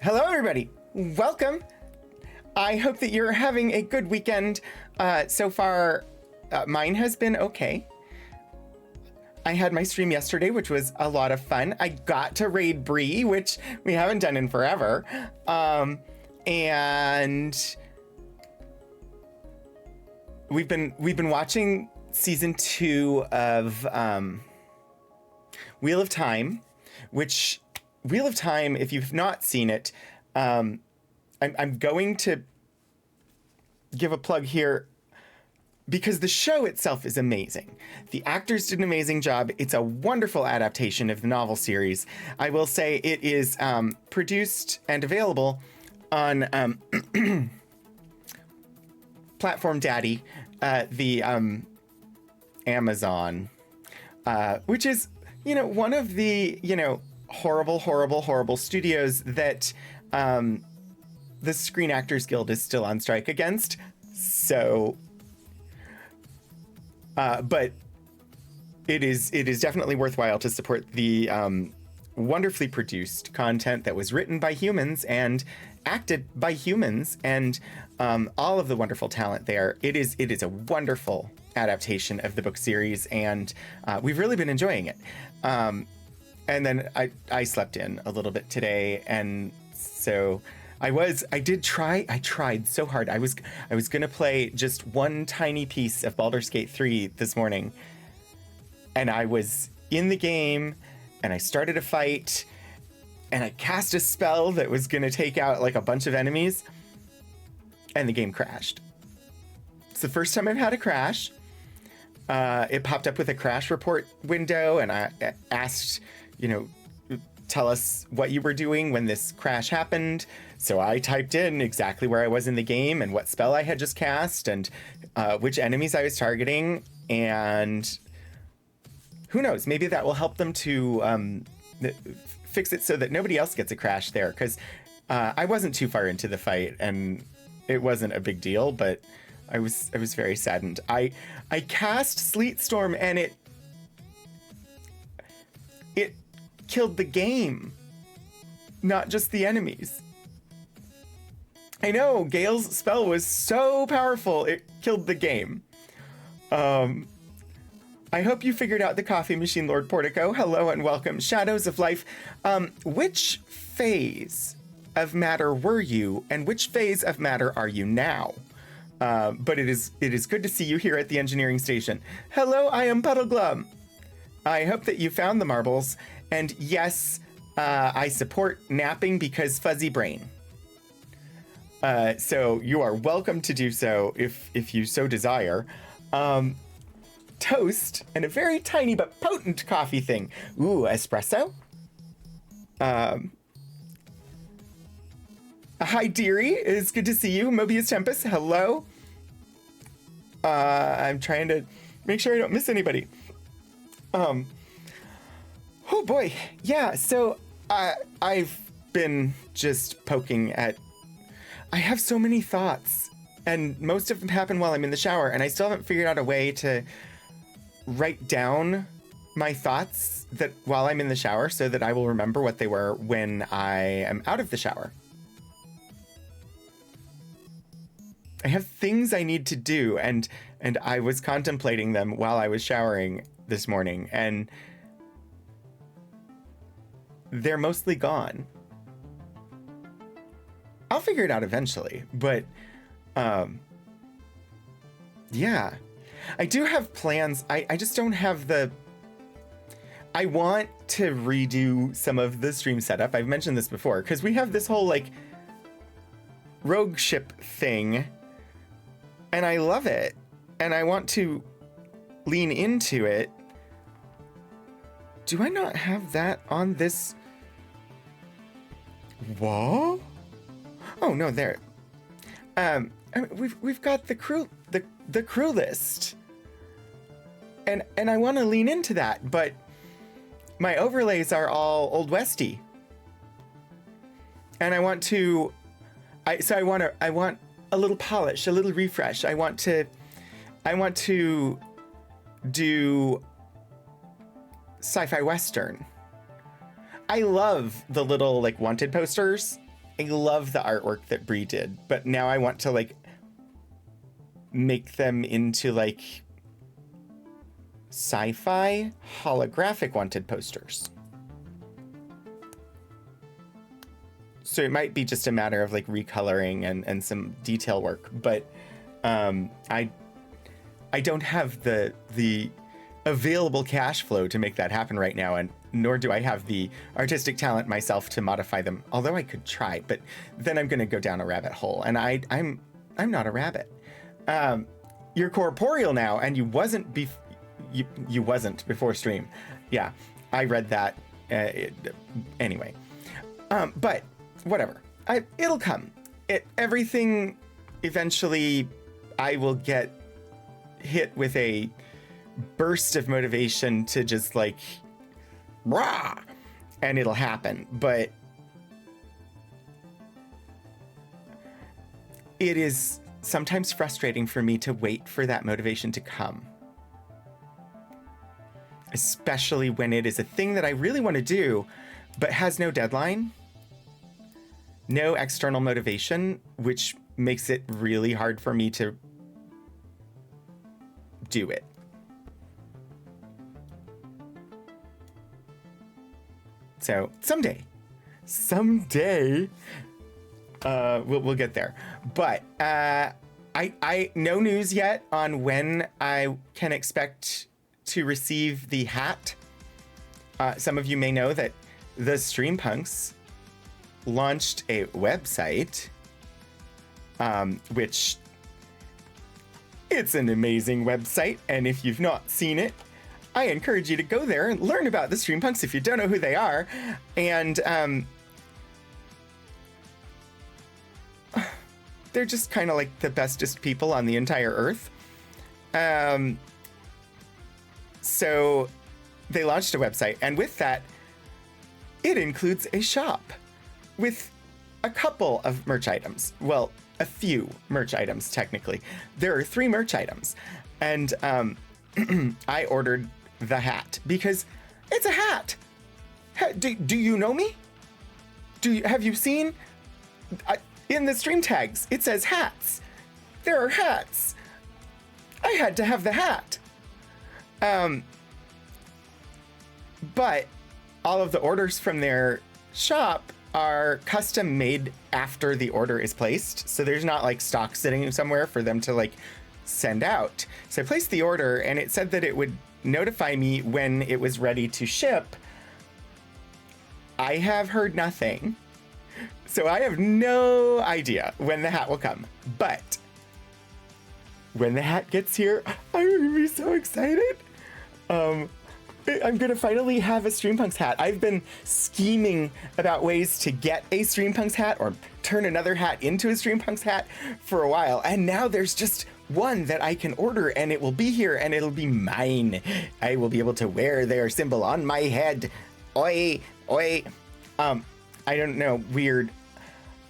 Hello, everybody. Welcome. I hope that you're having a good weekend. So far, mine has been okay. I had my stream yesterday, which was a lot of fun. I got to raid Bree, which we haven't done in forever. And we've been watching season 2 of Wheel of Time, which Wheel of Time, if you've not seen it, I'm going to give a plug here because the show itself is amazing. The actors did an amazing job. It's a wonderful adaptation of the novel series. I will say it is produced and available on Platform Daddy, the Amazon, which is, one of the, horrible studios that the Screen Actors Guild is still on strike against. So, but it is definitely worthwhile to support the wonderfully produced content that was written by humans and acted by humans, and all of the wonderful talent there. It is a wonderful adaptation of the book series, and we've really been enjoying it. And then I slept in a little bit today, and so I tried so hard. I was gonna play just one tiny piece of Baldur's Gate 3 this morning, and I was in the game, and I started a fight, and I cast a spell that was gonna take out like a bunch of enemies, and the game crashed. It's the first time I've had a crash. It popped up with a crash report window, and I asked, tell us what you were doing when this crash happened. So I typed in exactly where I was in the game and what spell I had just cast and which enemies I was targeting. And who knows, maybe that will help them to fix it so that nobody else gets a crash there. Because I wasn't too far into the fight and it wasn't a big deal, but I was very saddened. I cast Sleet Storm and it killed the game, not just the enemies. I know, Gale's spell was so powerful, it killed the game. I hope you figured out the coffee machine, Lord Portico. Hello and welcome. Shadows of Life. Which phase of matter were you, and which phase of matter are you now? But it is good to see you here at the engineering station. Hello, I am Puddleglum. I hope that you found the marbles. And yes, I support napping because fuzzy brain. So you are welcome to do so if you so desire. Toast and a very tiny but potent coffee thing. Ooh, espresso. Hi, dearie. It's good to see you. Mobius Tempest, hello. I'm trying to make sure I don't miss anybody. Oh boy, yeah, so I've been just poking at... I have so many thoughts, and most of them happen while I'm in the shower, and I still haven't figured out a way to write down my thoughts that while I'm in the shower so that I will remember what they were when I am out of the shower. I have things I need to do, and I was contemplating them while I was showering this morning, and they're mostly gone. I'll figure it out eventually, but yeah. I do have plans. I just don't have the... I want to redo some of the stream setup. I've mentioned this before, because we have this whole, like, rogue ship thing, and I love it, and I want to lean into it. Do I not have that on this wall? Oh no, there. We've got the crew list, and I want to lean into that, but my overlays are all Old Westy, and I want a little polish, a little refresh. I want to do sci-fi western. I love the little like wanted posters love the artwork that Brie did, but now I want to like make them into like sci-fi holographic wanted posters. So it might be just a matter of like recoloring and some detail work, but I don't have the available cash flow to make that happen right now, and nor do I have the artistic talent myself to modify them. Although I could try, but then I'm going to go down a rabbit hole, and I'm not a rabbit. You're corporeal now, and you wasn't before stream. Yeah, I read that anyway. But whatever, it'll come. Everything eventually, I will get hit with a burst of motivation to just like, rah, and it'll happen. But it is sometimes frustrating for me to wait for that motivation to come, especially when it is a thing that I really want to do, but has no deadline, no external motivation, which makes it really hard for me to do it. So someday, we'll get there. But I no news yet on when I can expect to receive the hat. Some of you may know that the Streampunks launched a website, which it's an amazing website, and if you've not seen it, I encourage you to go there and learn about the Streampunks if you don't know who they are. And they're just kind of like the bestest people on the entire earth. So they launched a website, and with that, it includes a shop with a couple of merch items. Well, a few merch items, technically. There are 3 merch items. And I ordered the hat because it's a hat. Do you know me? Have you seen? In the stream tags, it says hats. There are hats. I had to have the hat. But all of the orders from their shop are custom made after the order is placed. So there's not like stock sitting somewhere for them to like send out. So I placed the order, and it said that it would notify me when it was ready to ship. I have heard nothing. So I have no idea when the hat will come. But when the hat gets here, I'm gonna be so excited. I'm gonna finally have a Streampunks hat. I've been scheming about ways to get a Streampunks hat or turn another hat into a Streampunks hat for a while. And now there's just one that I can order, and it will be here, and it'll be mine. I will be able to wear their symbol on my head. Oi, oi. I don't know, weird.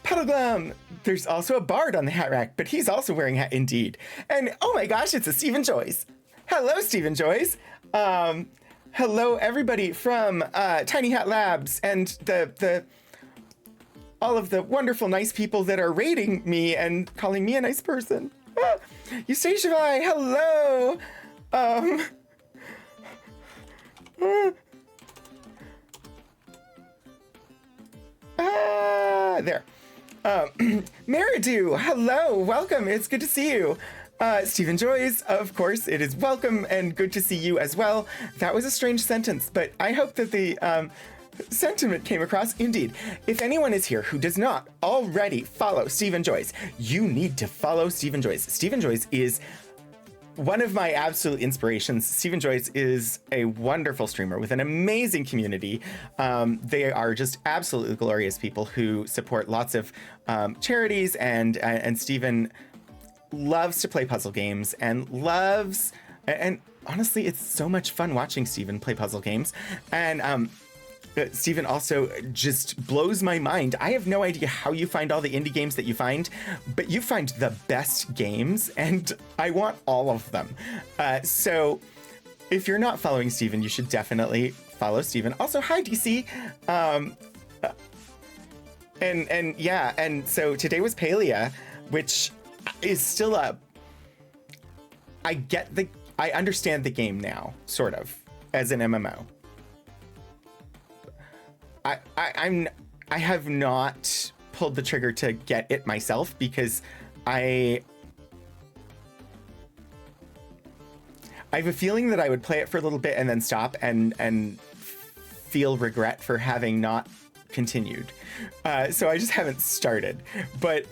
Puddleglum! There's also a bard on the hat rack, but he's also wearing a hat indeed. And oh my gosh, it's a Stephen Joyce. Hello, Stephen Joyce. Hello, everybody from Tiny Hat Labs and the all of the wonderful, nice people that are rating me and calling me a nice person. Eustacia, hello. There. Meridu, hello, welcome. It's good to see you. Stephen Joyce, of course, it is welcome and good to see you as well. That was a strange sentence, but I hope that the sentiment came across. Indeed, if anyone is here who does not already follow Stephen Joyce, you need to follow Stephen Joyce. Stephen Joyce is one of my absolute inspirations. Stephen Joyce is a wonderful streamer with an amazing community. They are just absolutely glorious people who support lots of charities, and Stephen loves to play puzzle games and honestly, it's so much fun watching Stephen play puzzle games. And Stephen also just blows my mind. I have no idea how you find all the indie games that you find, but you find the best games, and I want all of them. So if you're not following Stephen, you should definitely follow Stephen. Also, hi, DC. and yeah, and so today was Palia, which is still a. I understand the game now, sort of, as an MMO. I have not pulled the trigger to get it myself because I have a feeling that I would play it for a little bit and then stop and feel regret for having not continued. So I just haven't started. But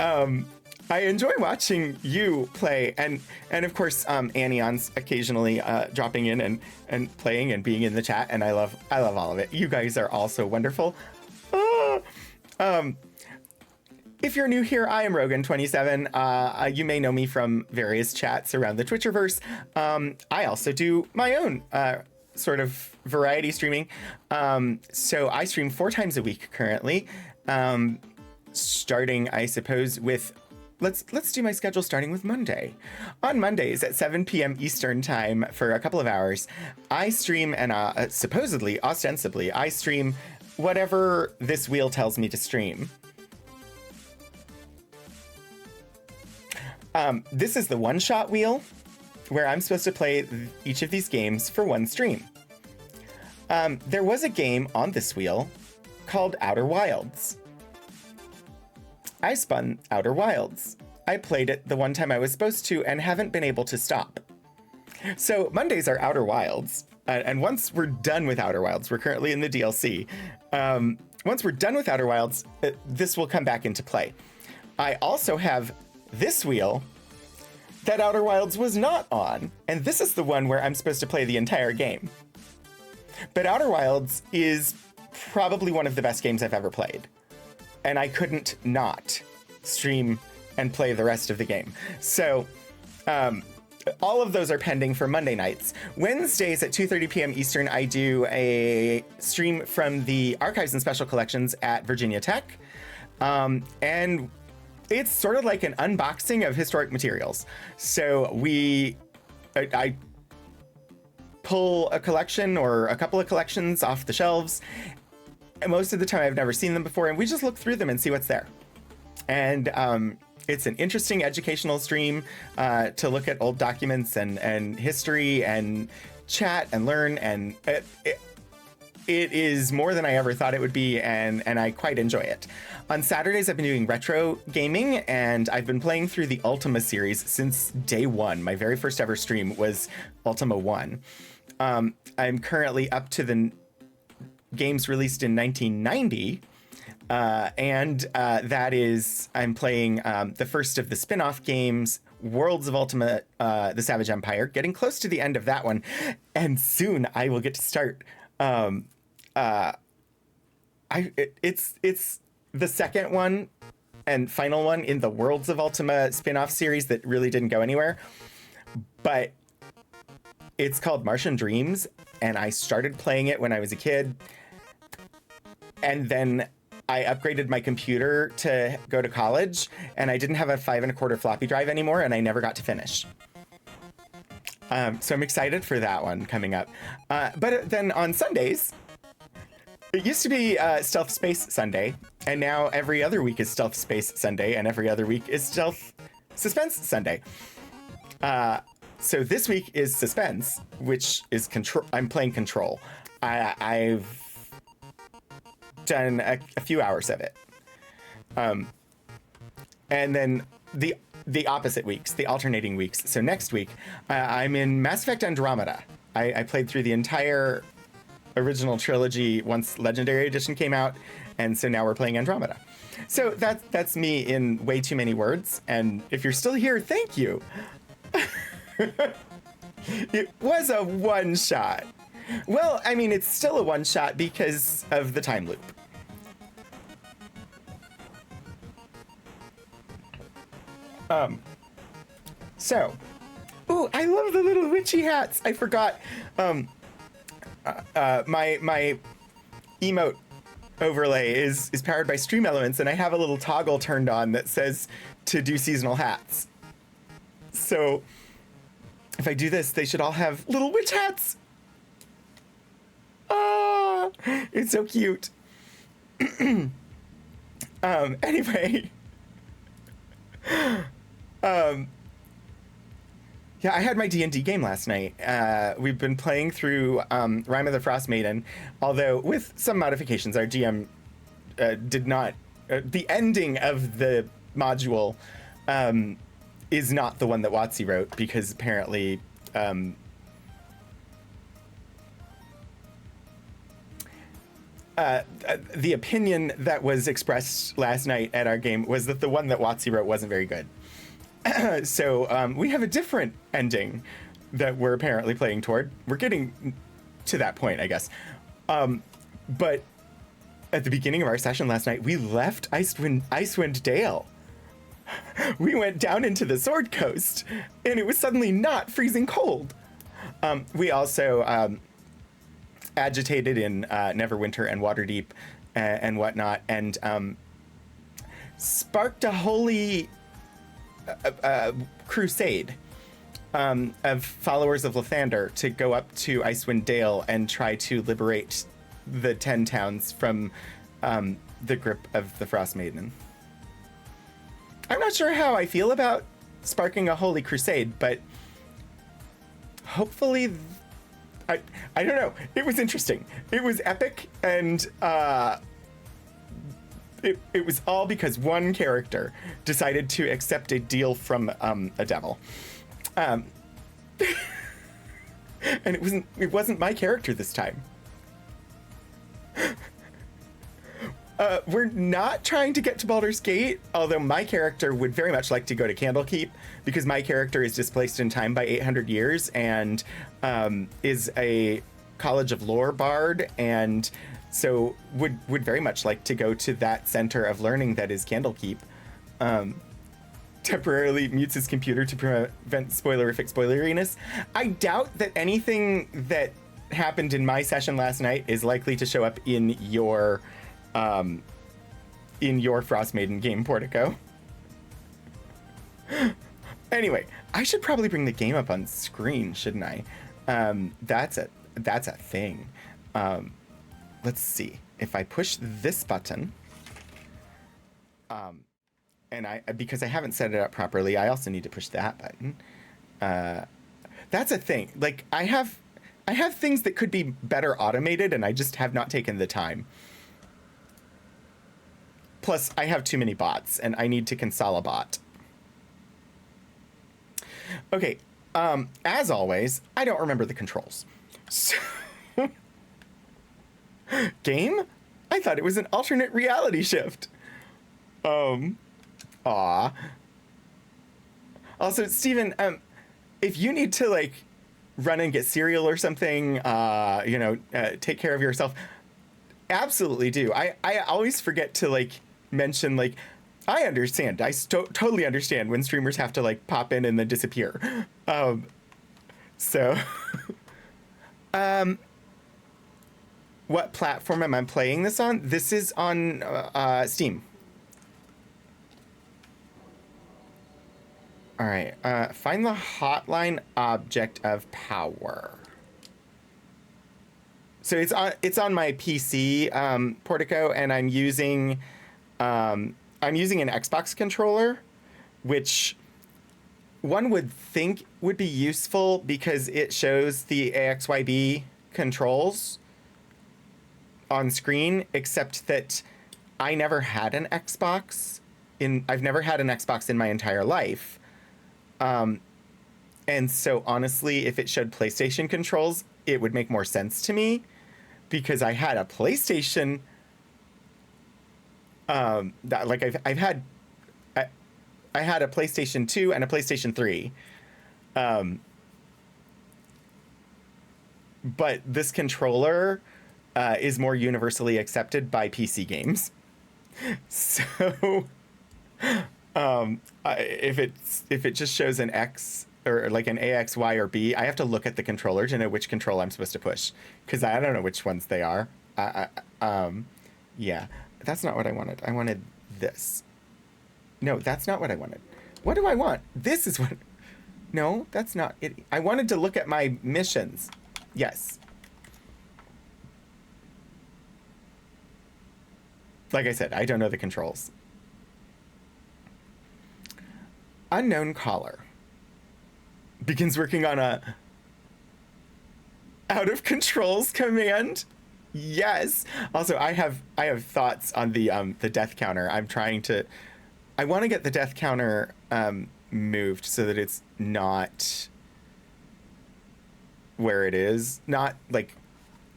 I enjoy watching you play, and of course Anion's occasionally dropping in and playing and being in the chat, and I love all of it. You guys are all so wonderful. If you're new here, I am Rogan27. You may know me from various chats around the Twitcherverse. I also do my own sort of variety streaming. So I stream 4 times a week currently, starting, I suppose, with let's do my schedule starting with Monday. On Mondays at 7 p.m. Eastern time for a couple of hours, I stream and supposedly, ostensibly, I stream whatever this wheel tells me to stream. This is the one-shot wheel, where I'm supposed to play each of these games for one stream. There was a game on this wheel called Outer Wilds. I spun Outer Wilds. I played it the one time I was supposed to and haven't been able to stop. So Mondays are Outer Wilds, and once we're done with Outer Wilds, we're currently in the DLC. Once we're done with Outer Wilds, this will come back into play. I also have this wheel that Outer Wilds was not on, and this is the one where I'm supposed to play the entire game. But Outer Wilds is probably one of the best games I've ever played, and I couldn't not stream and play the rest of the game. So all of those are pending for Monday nights. Wednesdays at 2:30 p.m. Eastern, I do a stream from the Archives and Special Collections at Virginia Tech, and it's sort of like an unboxing of historic materials. So I pull a collection or a couple of collections off the shelves. And most of the time I've never seen them before, and we just look through them and see what's there. And it's an interesting educational stream to look at old documents and history and chat and learn. And it is more than I ever thought it would be, and I quite enjoy it. On Saturdays, I've been doing retro gaming, and I've been playing through the Ultima series since day one. My very first ever stream was Ultima 1. I'm currently up to the games released in 1990, and that is, I'm playing the first of the spin-off games, Worlds of Ultima, The Savage Empire, getting close to the end of that one, and soon I will get to start it's the second one and final one in the Worlds of Ultima spin-off series that really didn't go anywhere. But it's called Martian Dreams, and I started playing it when I was a kid. And then I upgraded my computer to go to college, and I didn't have a 5 1/4 floppy drive anymore, and I never got to finish. So I'm excited for that one coming up. But then on Sundays, it used to be Stealth Space Sunday, and now every other week is Stealth Space Sunday, and every other week is Stealth Suspense Sunday. So this week is Suspense, which is Control. I'm playing Control. I've done a few hours of it. And then the opposite weeks, the alternating weeks. So next week, I'm in Mass Effect Andromeda. I played through the entire original trilogy once Legendary Edition came out, and so now we're playing Andromeda. So that's me in way too many words, and if you're still here, thank you. It was a one-shot. Well, I mean, it's still a one-shot because of the time loop. So, ooh, I love the little witchy hats. I forgot, my emote overlay is powered by Stream Elements, and I have a little toggle turned on that says to do seasonal hats. So if I do this, they should all have little witch hats. Ah, it's so cute. Anyway, yeah, I had my D&D game last night. We've been playing through Rime of the Frost Maiden, although with some modifications. Our GM did not. The ending of the module is not the one that WotC wrote, because apparently the opinion that was expressed last night at our game was that the one that WotC wrote wasn't very good. So we have a different ending that we're apparently playing toward. We're getting to that point, I guess. But at the beginning of our session last night, we left Icewind Dale. We went down into the Sword Coast, and it was suddenly not freezing cold. We also agitated in Neverwinter and Waterdeep and whatnot, and sparked a holy crusade of followers of Lathander to go up to Icewind Dale and try to liberate the 10 towns from the grip of the Frost Maiden. I'm not sure how I feel about sparking a holy crusade, but hopefully, I don't know. It was interesting. It was epic, and it was all because one character decided to accept a deal from a devil. And it wasn't my character this time. We're not trying to get to Baldur's Gate, although my character would very much like to go to Candlekeep, because my character is displaced in time by 800 years and is a College of Lore bard, and so would very much like to go to that center of learning that is Candlekeep. Temporarily mutes his computer to prevent spoilerific spoileriness. I doubt that anything that happened in my session last night is likely to show up in your Frost Maiden game, Portico. Anyway, I should probably bring the game up on screen, shouldn't I? That's a thing. Let's see. If I push this button, and because I haven't set it up properly, I also need to push that button. That's a thing. Like, I have things that could be better automated, and I just have not taken the time. Plus, I have too many bots, and I need to consolibot. Okay, as always, I don't remember the controls. So, game? I thought it was an alternate reality shift. Aw. Also, Steven, if you need to, like, run and get cereal or something, take care of yourself, absolutely do. I always forget to, like, mention, like, I understand. I totally understand when streamers have to, like, pop in and then disappear. What platform am I playing this on? This is on Steam. All right. Find the hotline object of power. So it's on my PC, Portico, and I'm using an Xbox controller, which one would think would be useful because it shows the AXYB controls on screen, except that I never had an Xbox. I've never had an Xbox in my entire life. And so honestly, if it showed PlayStation controls, it would make more sense to me, because I had a PlayStation. I had a PlayStation 2 and a PlayStation 3. But this controller is more universally accepted by PC games. So if it just shows an X or like an AX, Y, or B, I have to look at the controller to know which control I'm supposed to push, because I don't know which ones they are. Yeah, that's not what I wanted. I wanted this. No, that's not what I wanted. What do I want? This is what... No, that's not it. I wanted to look at my missions. Yes. Like I said, I don't know the controls. Unknown caller begins working on a out of controls command. Yes. Also, I have thoughts on the death counter. I want to get the death counter moved so that it's not where it is, not like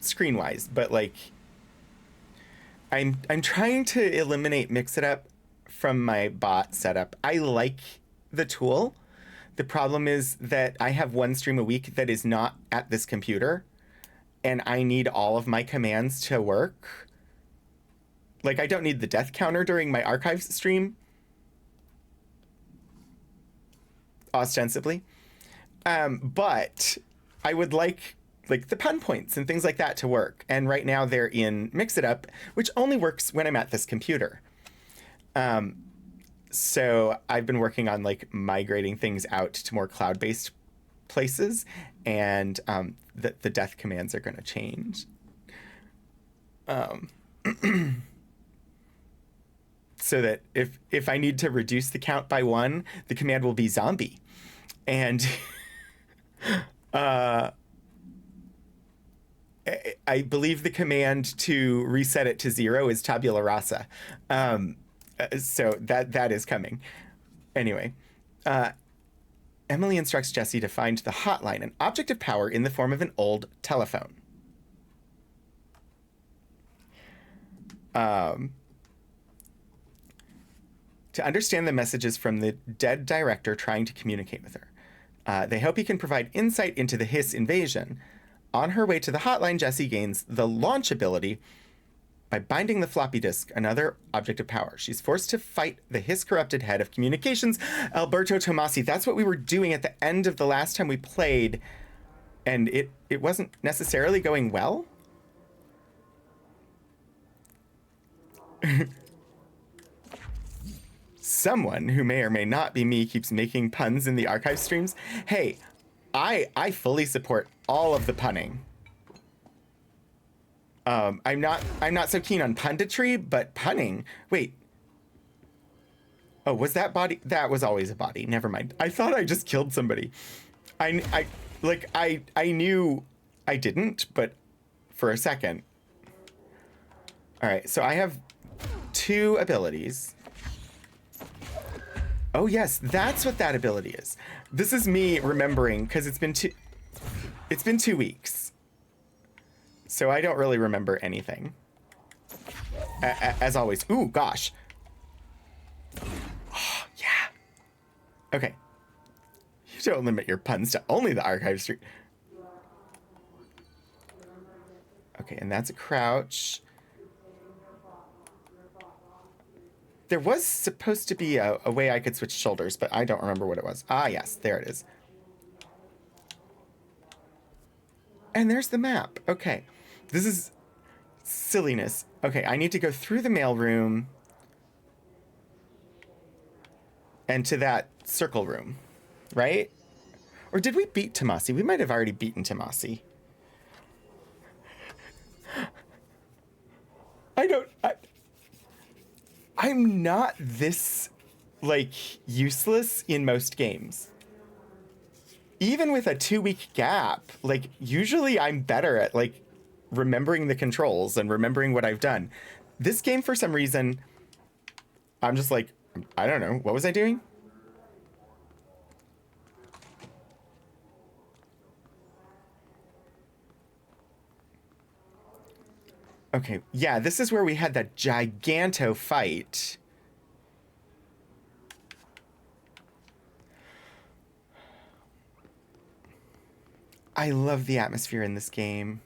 screen wise, but like I'm trying to eliminate Mix It Up from my bot setup. I like the tool. The problem is that I have one stream a week that is not at this computer, and I need all of my commands to work. Like, I don't need the death counter during my archives stream, ostensibly. But I would like the pun points and things like that to work. And right now they're in Mix It Up, which only works when I'm at this computer. So I've been working on like migrating things out to more cloud-based places, and the death commands are going to change. So that if I need to reduce the count by 1, the command will be zombie. And I believe the command to reset it to 0 is tabula rasa. So that is coming. Anyway, Emily instructs Jesse to find the hotline, an object of power in the form of an old telephone. To understand the messages from the dead director trying to communicate with her. They hope he can provide insight into the Hiss invasion. On her way to the hotline, Jesse gains the launch ability by binding the floppy disk, another object of power. She's forced to fight the Hiss-corrupted head of communications, Alberto Tomasi. That's what we were doing at the end of the last time we played, and it wasn't necessarily going well. Someone who may or may not be me keeps making puns in the archive streams. Hey, I fully support all of the punning. I'm not so keen on punditry, but punning. Wait. Oh, was that body? That was always a body. Never mind. I thought I just killed somebody. I knew I didn't, but for a second. All right, so I have 2 abilities. Oh yes, that's what that ability is. This is me remembering, because it's been 2 weeks. So I don't really remember anything. As always. Ooh, gosh. Oh, yeah. Okay. You don't limit your puns to only the archive stream. Okay, and that's a crouch. There was supposed to be a way I could switch shoulders, but I don't remember what it was. Ah, yes, there it is. And there's the map. Okay. This is silliness. Okay, I need to go through the mailroom and to that circle room, right? Or did we beat Tomasi? We might have already beaten Tomasi. I'm not this, like, useless in most games. Even with a 2-week gap, like, usually I'm better at, like, remembering the controls and remembering what I've done. This game, for some reason, I'm just like, I don't know. What was I doing? Okay, yeah, this is where we had that giganto fight. I love the atmosphere in this game.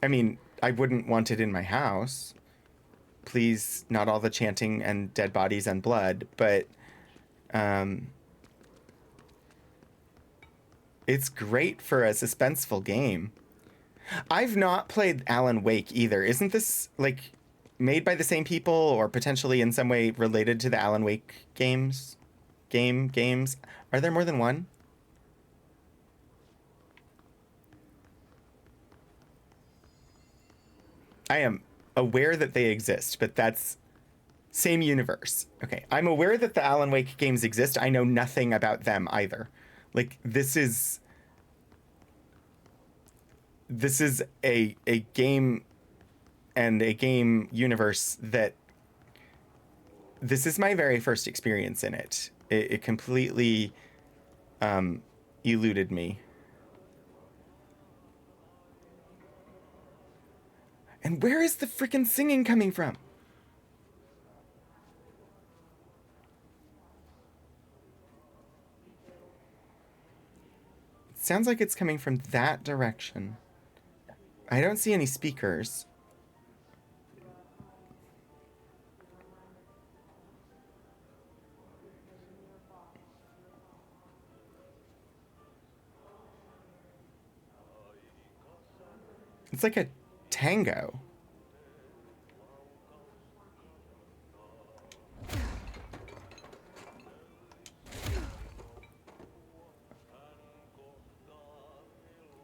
I mean, I wouldn't want it in my house. Please, not all the chanting and dead bodies and blood, but it's great for a suspenseful game. I've not played Alan Wake either. Isn't this, like, made by the same people or potentially in some way related to the Alan Wake games? Games? Are there more than one? I am aware that they exist, but that's same universe. Okay, I'm aware that the Alan Wake games exist. I know nothing about them either. Like this is a game and a game universe that this is my very first experience in it. It completely eluded me. And where is the freaking singing coming from? It sounds like it's coming from that direction. I don't see any speakers. It's like a tango.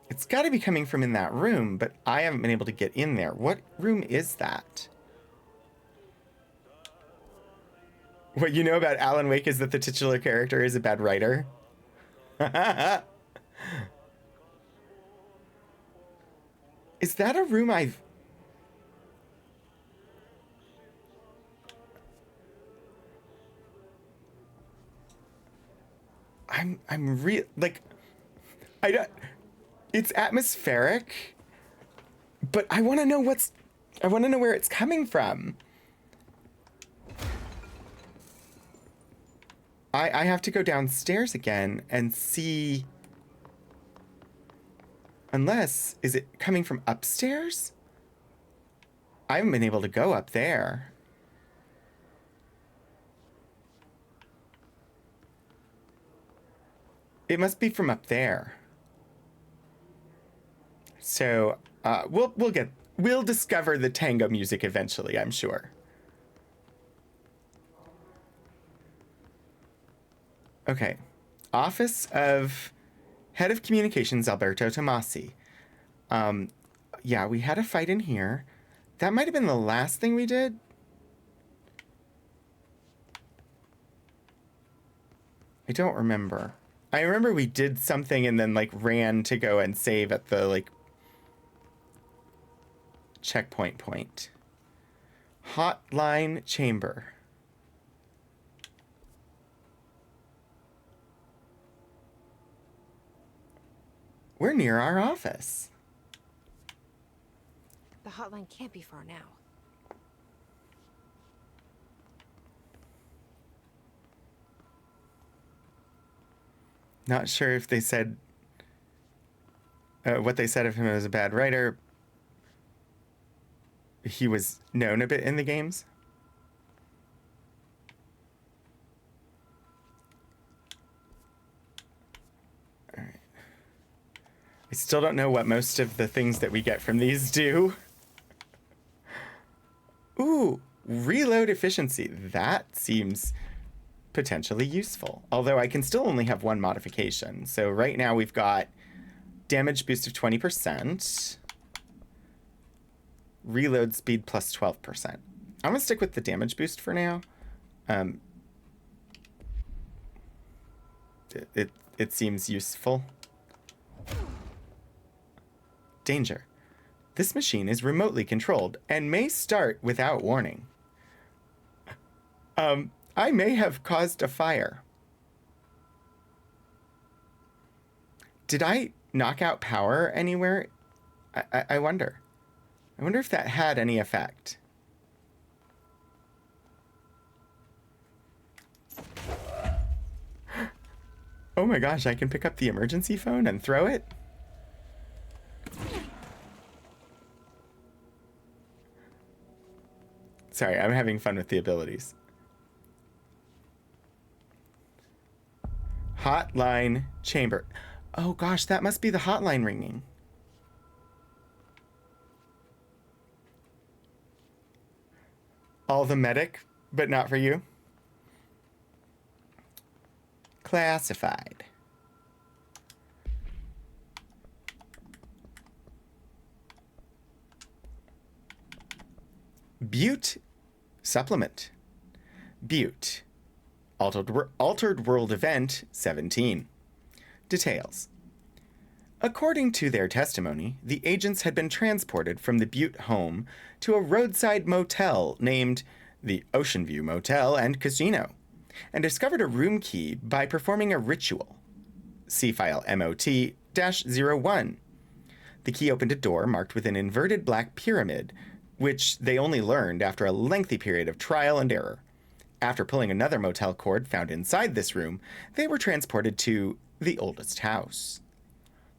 It's got to be coming from in that room, but I haven't been able to get in there. What room is that? What you know about Alan Wake is that the titular character is a bad writer. Is that a room I've... I'm real... Like, I don't... It's atmospheric, but I want to know what's... I want to know where it's coming from. I have to go downstairs again and see... Unless... Is it coming from upstairs? I haven't been able to go up there. It must be from up there. So, we'll discover the tango music eventually, I'm sure. Okay. Office of Head of Communications, Alberto Tomasi. Yeah, we had a fight in here. That might have been the last thing we did. I don't remember. I remember we did something and then, like, ran to go and save at the, like, checkpoint point. Hotline chamber. We're near our office. The hotline can't be far now. Not sure if they said what they said of him as a bad writer. He was known a bit in the games. All right. I still don't know what most of the things that we get from these do. Ooh, reload efficiency. That seems potentially useful. Although I can still only have one modification. So right now we've got damage boost of 20%. Reload speed plus 12%. I'm gonna stick with the damage boost for now. It seems useful. Danger. This machine is remotely controlled and may start without warning. I may have caused a fire. Did I knock out power anywhere? I wonder. I wonder if that had any effect. Oh my gosh, I can pick up the emergency phone and throw it? Sorry, I'm having fun with the abilities. Hotline chamber. Oh gosh, that must be the hotline ringing. All the medic, but not for you. Classified. Butte Supplement. Butte. Altered World Event 17. Details. According to their testimony, the agents had been transported from the Butte home to a roadside motel named the Ocean View Motel and Casino, and discovered a room key by performing a ritual. See file MOT-01. The key opened a door marked with an inverted black pyramid, which they only learned after a lengthy period of trial and error. After pulling another motel cord found inside this room, they were transported to the oldest house.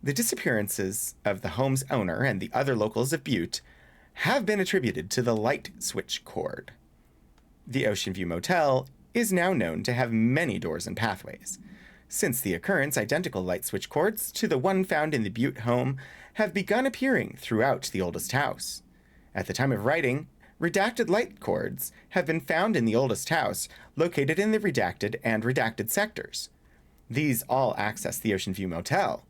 The disappearances of the home's owner and the other locals of Butte have been attributed to the light switch cord. The Ocean View Motel is now known to have many doors and pathways. Since the occurrence, identical light switch cords to the one found in the Butte home have begun appearing throughout the oldest house. At the time of writing, redacted light cords have been found in the oldest house, located in the redacted and redacted sectors. These all access the Ocean View Motel,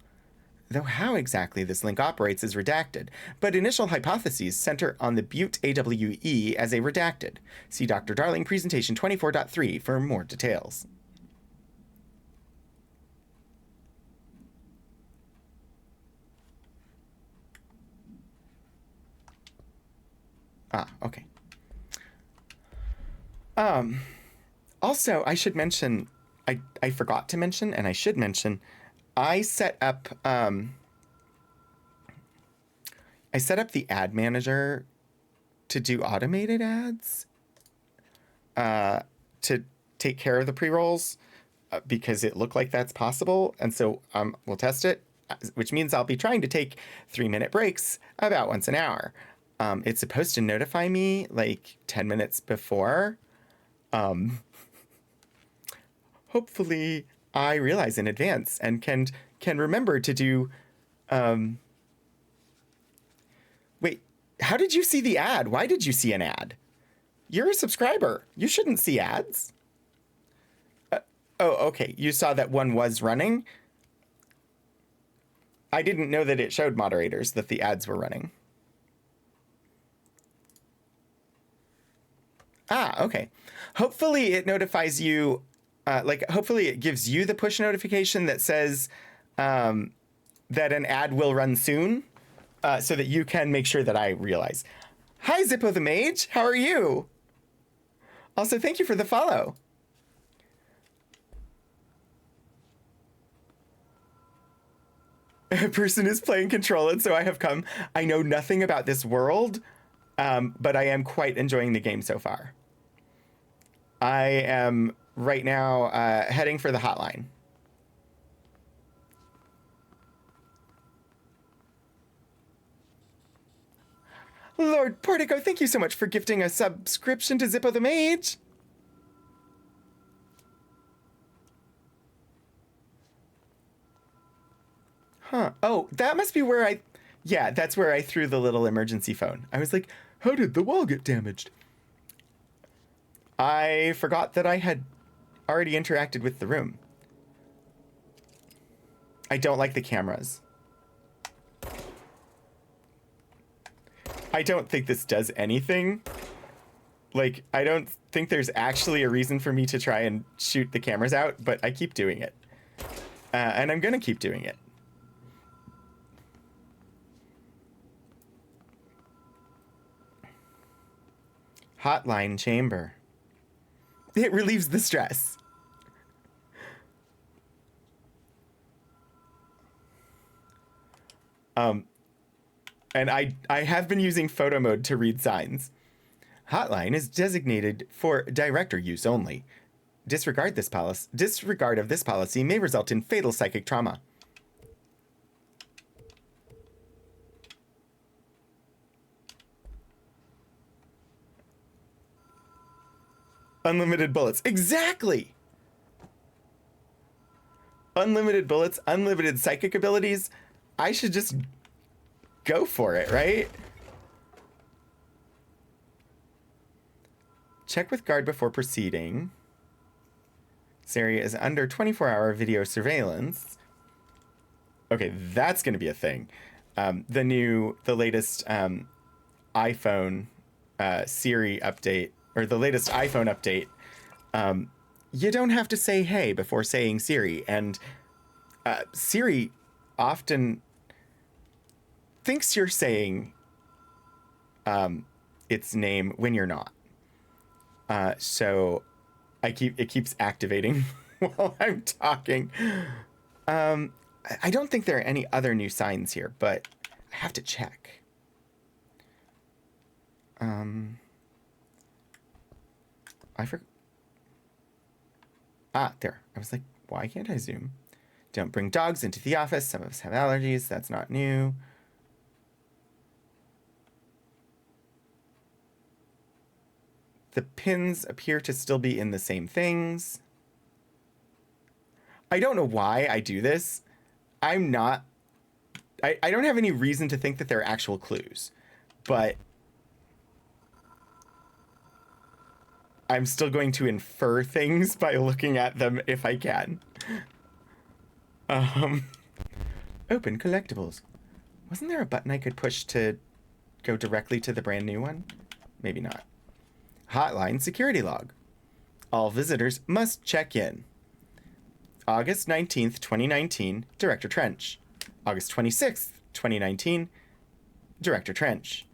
though how exactly this link operates is redacted, but initial hypotheses center on the Butte AWE as a redacted. See Dr. Darling Presentation 24.3 for more details. Okay. Also, I should mention, I forgot to mention, and I should mention, I set up the ad manager to do automated ads, to take care of the pre-rolls, because it looked like that's possible. And so we'll test it, which means I'll be trying to take 3-minute breaks about once an hour. It's supposed to notify me like 10 minutes before. Hopefully I realize in advance and can remember to do. Wait, how did you see the ad? Why did you see an ad? You're a subscriber. You shouldn't see ads. Oh, okay. You saw that one was running. I didn't know that it showed moderators that the ads were running. Okay. Hopefully it notifies you, hopefully it gives you the push notification that says that an ad will run soon, so that you can make sure that I realize. Hi, Zippo the Mage. How are you? Also, thank you for the follow. A person is playing Control, and so I have come. I know nothing about this world, but I am quite enjoying the game so far. I am right now heading for the hotline. Lord Portico, thank you so much for gifting a subscription to Zippo the Mage. Huh. Oh, that must be where yeah, that's where I threw the little emergency phone. I was like, how did the wall get damaged? I forgot that I had already interacted with the room. I don't like the cameras. I don't think this does anything. Like, I don't think there's actually a reason for me to try and shoot the cameras out, but I keep doing it. And I'm gonna keep doing it. Hotline chamber. It relieves the stress. And I have been using photo mode to read signs. Hotline is designated for director use only. Disregard of this policy may result in fatal psychic trauma. Unlimited bullets. Exactly! Unlimited bullets, unlimited psychic abilities. I should just go for it, right? Check with guard before proceeding. This area is under 24-hour video surveillance. Okay, that's going to be a thing. The latest iPhone Siri update, or the latest iPhone update, you don't have to say hey before saying Siri. And Siri often thinks you're saying its name when you're not. So it keeps activating while I'm talking. I don't think there are any other new signs here, but I have to check. I forgot. There. I was like, why can't I zoom? Don't bring dogs into the office. Some of us have allergies. That's not new. The pins appear to still be in the same things. I don't know why I do this. I don't have any reason to think that they're actual clues, but I'm still going to infer things by looking at them if I can. Open collectibles. Wasn't there a button I could push to go directly to the brand new one? Maybe not. Hotline security log. All visitors must check in. August 19th, 2019, Director Trench. August 26th, 2019, Director Trench.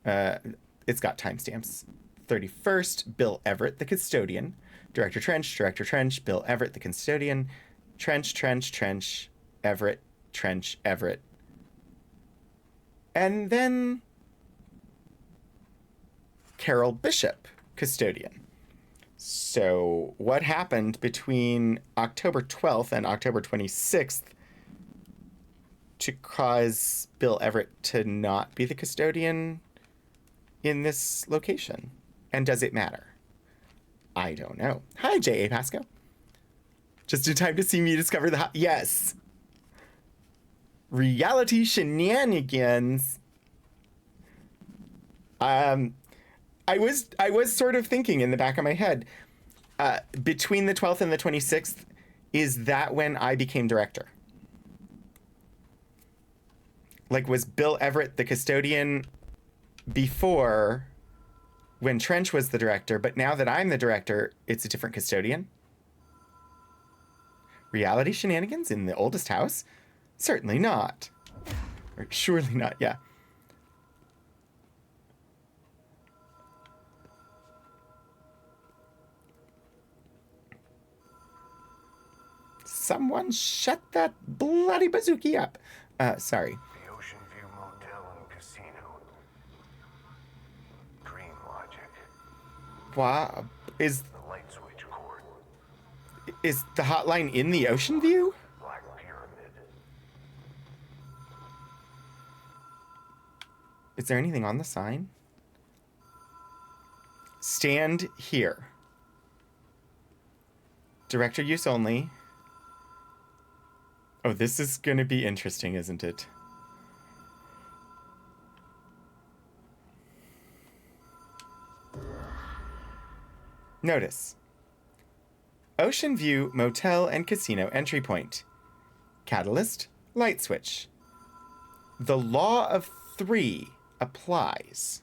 It's got timestamps. 31st, Bill Everett, the custodian. Director Trench, Bill Everett, the custodian. Trench, Everett, Trench, Everett. And then Carol Bishop, custodian. So what happened between October 12th and October 26th to cause Bill Everett to not be the custodian in this location? And does it matter? I don't know. Hi, J.A. Pasco. Just in time to see me discover the yes. Reality shenanigans. I was sort of thinking in the back of my head, between the 12th and the 26th, is that when I became director? Like, was Bill Everett the custodian before when Trench was the director, but now that I'm the director, it's a different custodian? Reality shenanigans in the oldest house? Certainly not. Or surely not, yeah. Someone shut that bloody bazooki up. Sorry. The Ocean View Motel and Casino. Dream logic. Wow. Is The light switch cord. the hotline in the Ocean View? Black Pyramid. Is there anything on the sign? Stand here. Director use only. Oh, this is going to be interesting, isn't it? Notice. Ocean View Motel and Casino entry point. Catalyst, light switch. The law of 3 applies.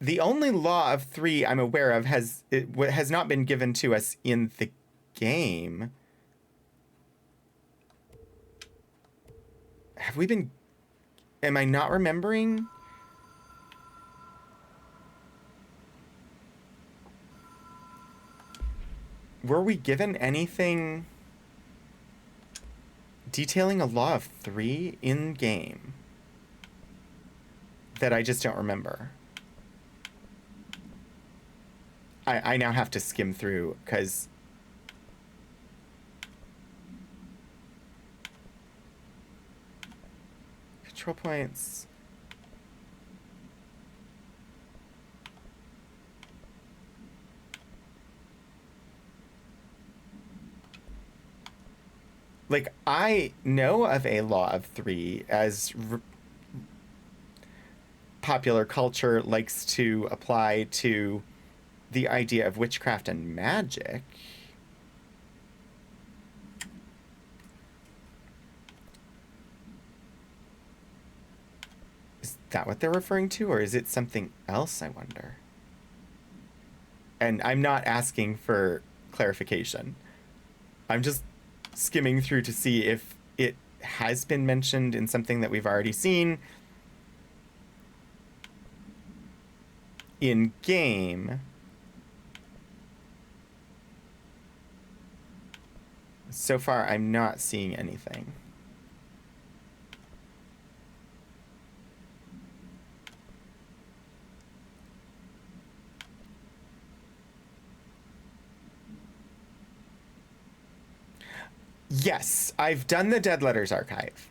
The only law of 3 I'm aware of has not been given to us in the game. Have we been... Am I not remembering? Were we given anything detailing a law of 3 in game that I just don't remember? I now have to skim through, because control points. Like, I know of a law of 3 as popular culture likes to apply to the idea of witchcraft and magic. Is that what they're referring to, or is it something else, I wonder? And I'm not asking for clarification. I'm just skimming through to see if it has been mentioned in something that we've already seen in game. So far, I'm not seeing anything. Yes, I've done the Dead Letters archive.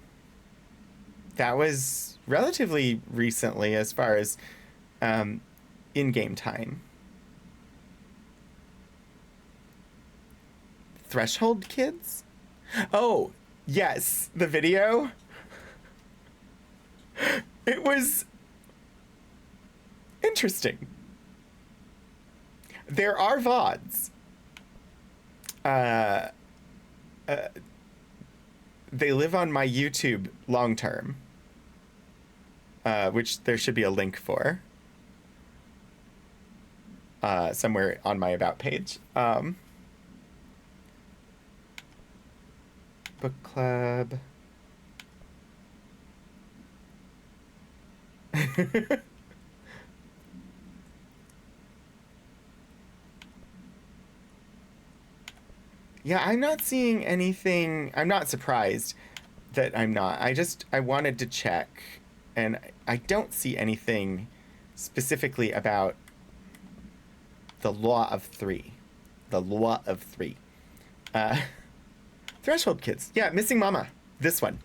That was relatively recently as far as in-game time. Threshold Kids? Oh, yes, the video. It was interesting. There are VODs. They live on my YouTube long term, which there should be a link for somewhere on my About page. Book club. Yeah, I'm not seeing anything. I'm not surprised that I'm not. I wanted to check, and I don't see anything specifically about the Law of Three. The Law of Three. Threshold Kids. Yeah, Missing Mama. This one.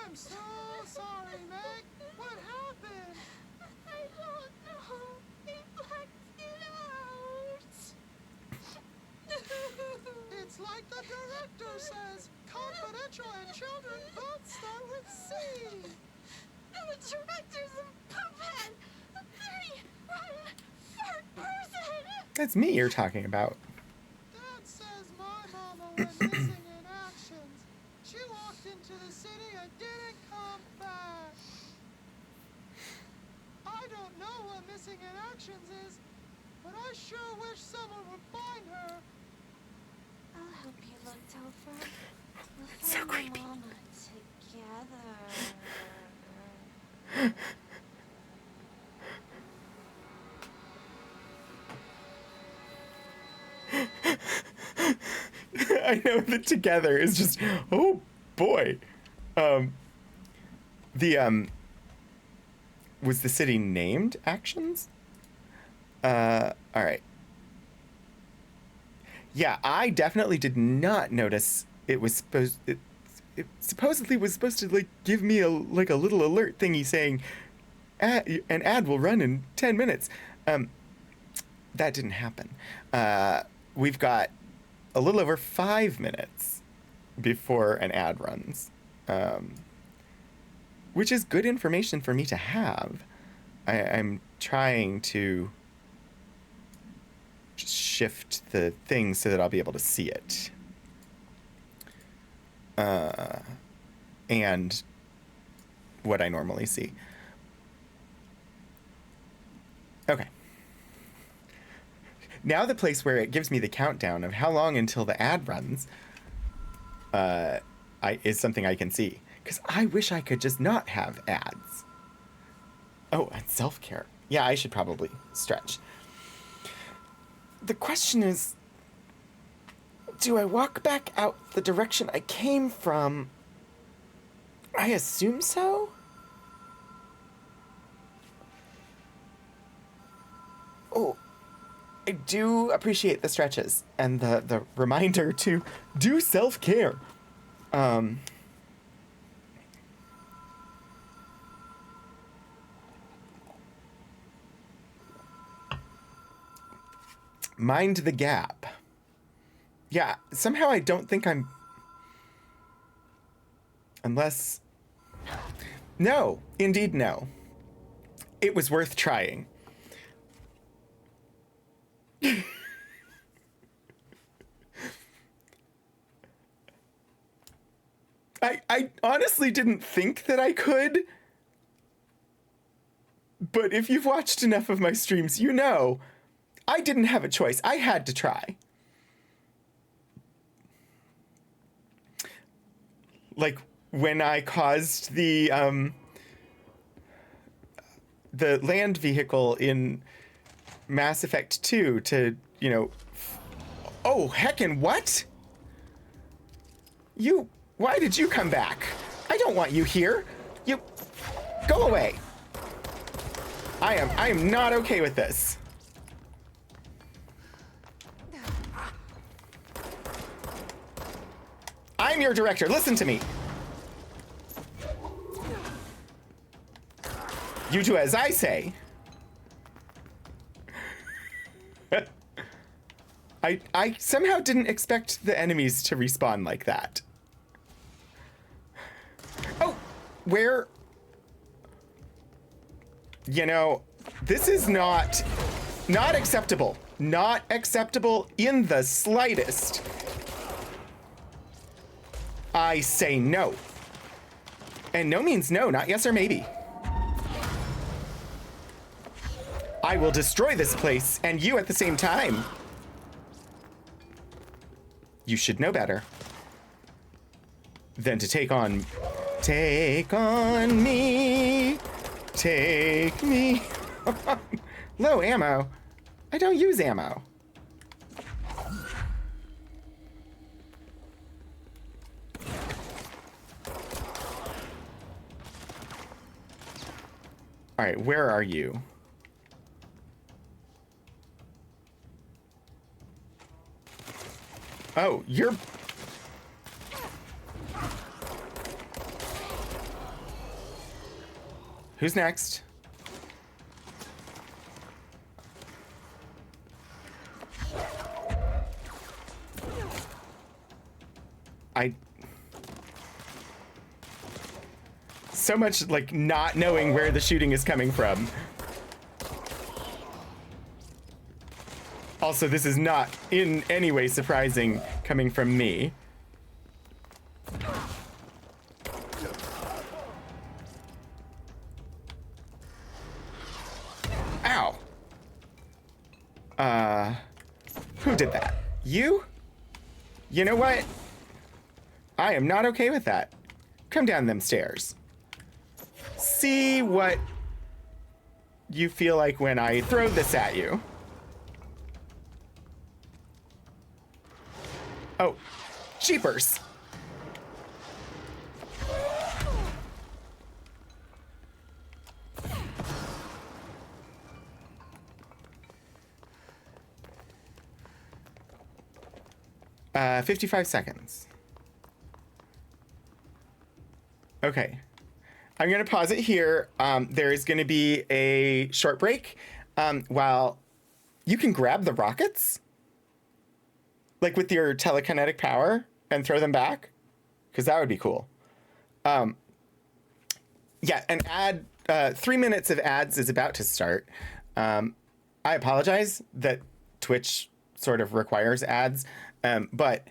I'm so sorry, Meg. What happened? I don't know. He blacked it out. It's like the director says. Confidential and children both start with C. And the director's a puppet. A very rotten, fart person. That's me you're talking about. Dad says my mama went missing in actions. She walked into the city and didn't come back. I don't know what missing in actions is, but I sure wish someone would find her. I'll help you look, Topher. We'll It's so find creepy. Mama together. I know that together is just, oh boy. Was the city named Actions? All right. Yeah, I definitely did not notice it was it supposedly was supposed to like give me a little alert thingy saying an ad will run in 10 minutes. That didn't happen. We've got a little over 5 minutes before an ad runs, which is good information for me to have. I'm trying to just shift the thing so that I'll be able to see it. And what I normally see. Okay. Now the place where it gives me the countdown of how long until the ad runs is something I can see. Because I wish I could just not have ads. Oh, and self-care. Yeah, I should probably stretch. The question is, do I walk back out the direction I came from? I assume so? Oh, I do appreciate the stretches and the reminder to do self-care. Mind the gap. Yeah, somehow I don't think I'm... Unless... No, indeed no. It was worth trying. I honestly didn't think that I could. But if you've watched enough of my streams, you know I didn't have a choice. I had to try. Like when I caused the land vehicle in Mass Effect 2 to, you know... Oh, heckin' what? Why did you come back? I don't want you here. You... Go away. I am not okay with this. I'm your director. Listen to me. You do as I say. I somehow didn't expect the enemies to respawn like that. Oh, where... You know, this is not acceptable. Not acceptable in the slightest. I say no. And no means no, not yes or maybe. I will destroy this place and you at the same time. You should know better than to take on me. Take me. Low ammo. I don't use ammo. All right, where are you? Oh, you're... Who's next? So much like not knowing where the shooting is coming from. Also, this is not in any way surprising coming from me. Ow. Who did that? You? You know what? I am not okay with that. Come down them stairs. See what you feel like when I throw this at you. Oh, jeepers. Uh, 55 seconds. Okay. I'm going to pause it here. There is going to be a short break while you can grab the rockets, like with your telekinetic power, and throw them back, because that would be cool. Yeah, an ad, 3 minutes of ads is about to start. I apologize that Twitch sort of requires ads, but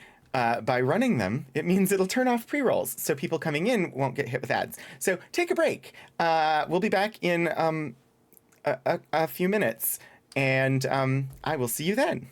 by running them, it means it'll turn off pre-rolls, so people coming in won't get hit with ads. So take a break. We'll be back in a few minutes, and I will see you then.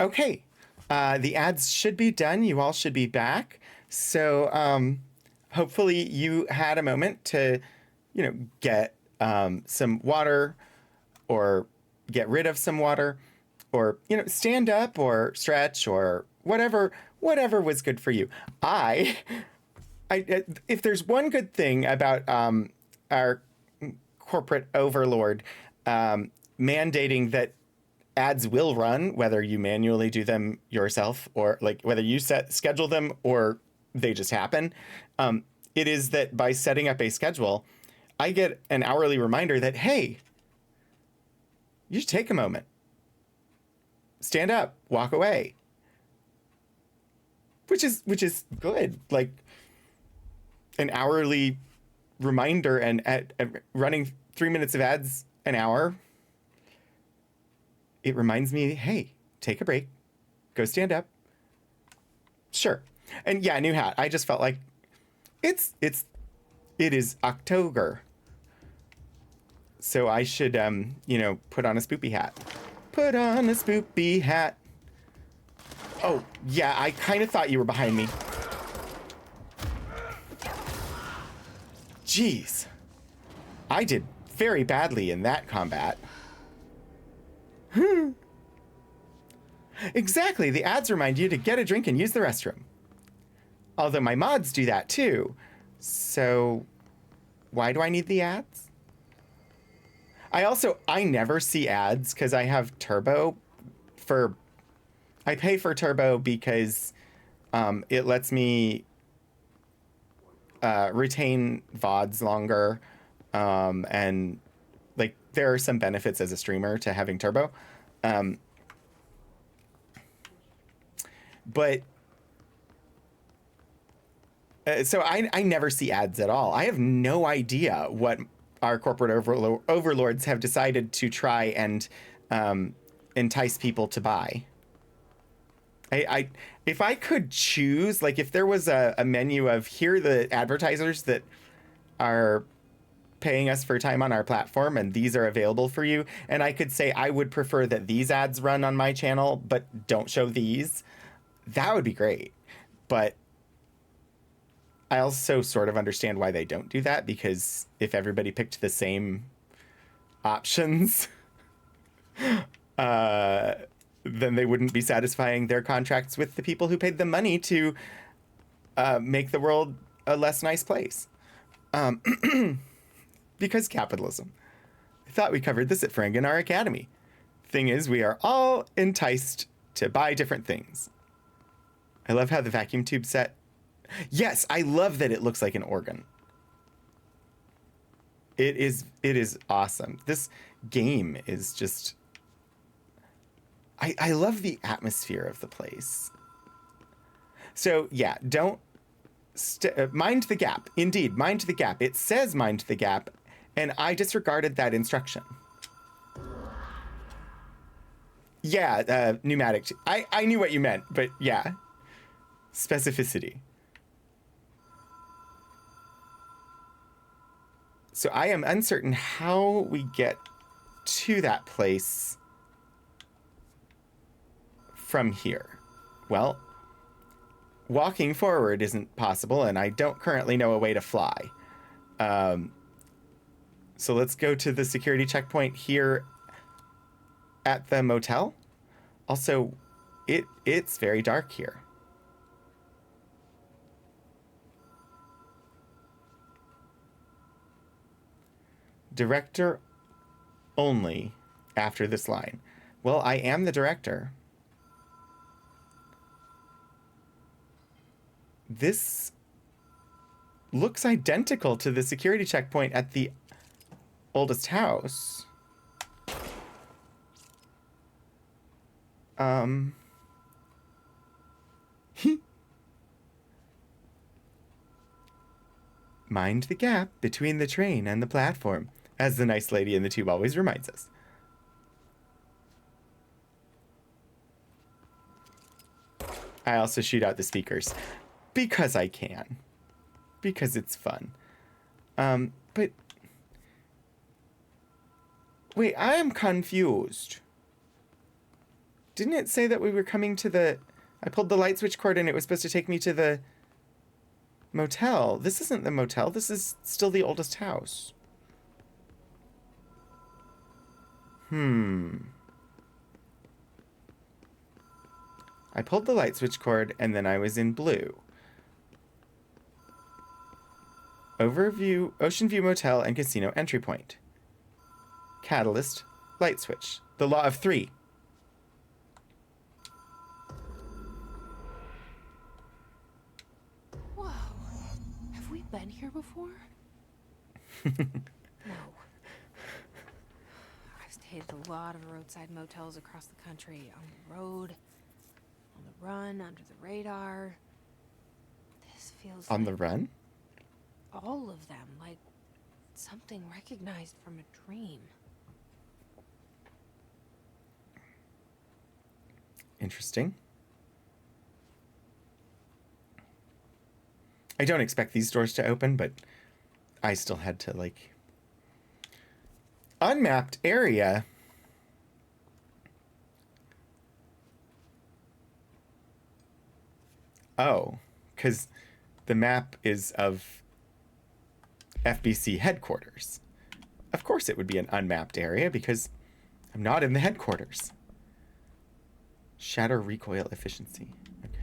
Okay, the ads should be done. You all should be back. So hopefully you had a moment to, get some water or get rid of some water or, stand up or stretch or whatever was good for you. If there's one good thing about our corporate overlord mandating that ads will run, whether you manually do them yourself or like whether you schedule them or they just happen. It is that by setting up a schedule, I get an hourly reminder that, hey, you should take a moment, stand up, walk away, which is good. Like an hourly reminder and at running 3 minutes of ads an hour. It reminds me, hey, take a break, go stand up. Sure. And yeah, new hat. I just felt like it is October. So I should, put on a spoopy hat. Put on a spoopy hat. Oh, yeah, I kind of thought you were behind me. Jeez. I did very badly in that combat. Exactly, the ads remind you to get a drink and use the restroom. Although my mods do that too. So why do I need the ads? I never see ads because I have Turbo I pay for Turbo because it lets me retain VODs longer. And like there are some benefits as a streamer to having Turbo. But so I never see ads at all. I have no idea what our corporate overlords have decided to try and entice people to buy. If I could choose, like if there was a menu of here are the advertisers that are paying us for time on our platform and these are available for you, and I could say I would prefer that these ads run on my channel but don't show these, that would be great. But I also sort of understand why they don't do that, because if everybody picked the same options, then they wouldn't be satisfying their contracts with the people who paid them money to make the world a less nice place. Because capitalism. I thought we covered this at Ferenginar Academy. Thing is, we are all enticed to buy different things. I love how the vacuum tube set... Yes, I love that it looks like an organ. It is awesome. This game is just... I love the atmosphere of the place. So yeah, don't... mind the gap. Indeed, mind the gap. It says mind the gap, and I disregarded that instruction. Yeah, pneumatic. I knew what you meant, but yeah. Specificity. So I am uncertain how we get to that place from here. Well, walking forward isn't possible, and I don't currently know a way to fly. So let's go to the security checkpoint here at the motel. Also, it's very dark here. Director only after this line. Well, I am the director. This looks identical to the security checkpoint at the oldest house. Mind the gap between the train and the platform, as the nice lady in the tube always reminds us. I also shoot out the speakers because I can. Because it's fun. But Wait, I am confused. Didn't it say that we were coming to the... I pulled the light switch cord and it was supposed to take me to the motel. This isn't the motel. This is still the oldest house. I pulled the light switch cord and then I was in blue. Overview, Ocean View Motel and Casino entry point. Catalyst, light switch. The law of three. Whoa. Have we been here before? No. I've stayed at a lot of roadside motels across the country. On the road, on the run, under the radar. This feels On like the run? all of them, like something recognized from a dream. Interesting. I don't expect these doors to open, but I still had to, like... Unmapped area. Oh, because the map is of FBC headquarters. Of course it would be an unmapped area because I'm not in the headquarters. Shatter recoil efficiency. Okay.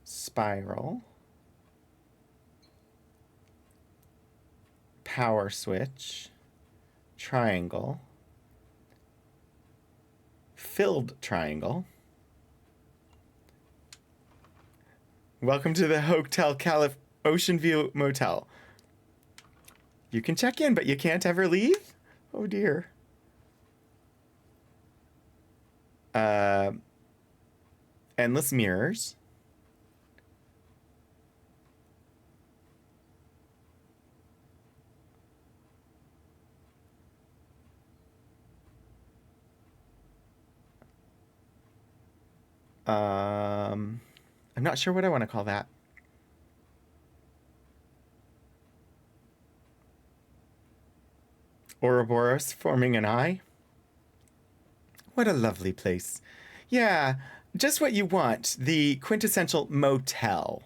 Spiral. Power switch. Triangle. Filled triangle. Welcome to the Hotel Calif Ocean View Motel. You can check in, but you can't ever leave? Oh dear. Endless mirrors. I'm not sure what I want to call that. Ouroboros forming an eye. What a lovely place. Yeah, just what you want. The quintessential motel.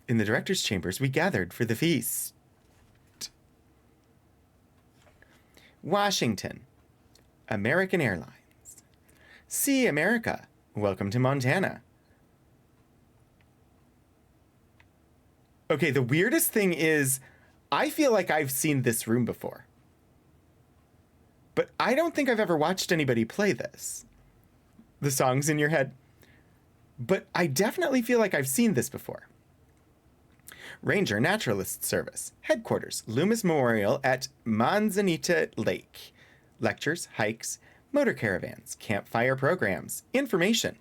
In the director's chambers, we gathered for the feast. Washington, American Airlines. See America, welcome to Montana. Okay, the weirdest thing is, I feel like I've seen this room before. But I don't think I've ever watched anybody play this. The song's in your head. But I definitely feel like I've seen this before. Ranger Naturalist Service, headquarters, Loomis Memorial at Manzanita Lake. Lectures, hikes, motor caravans, campfire programs, information.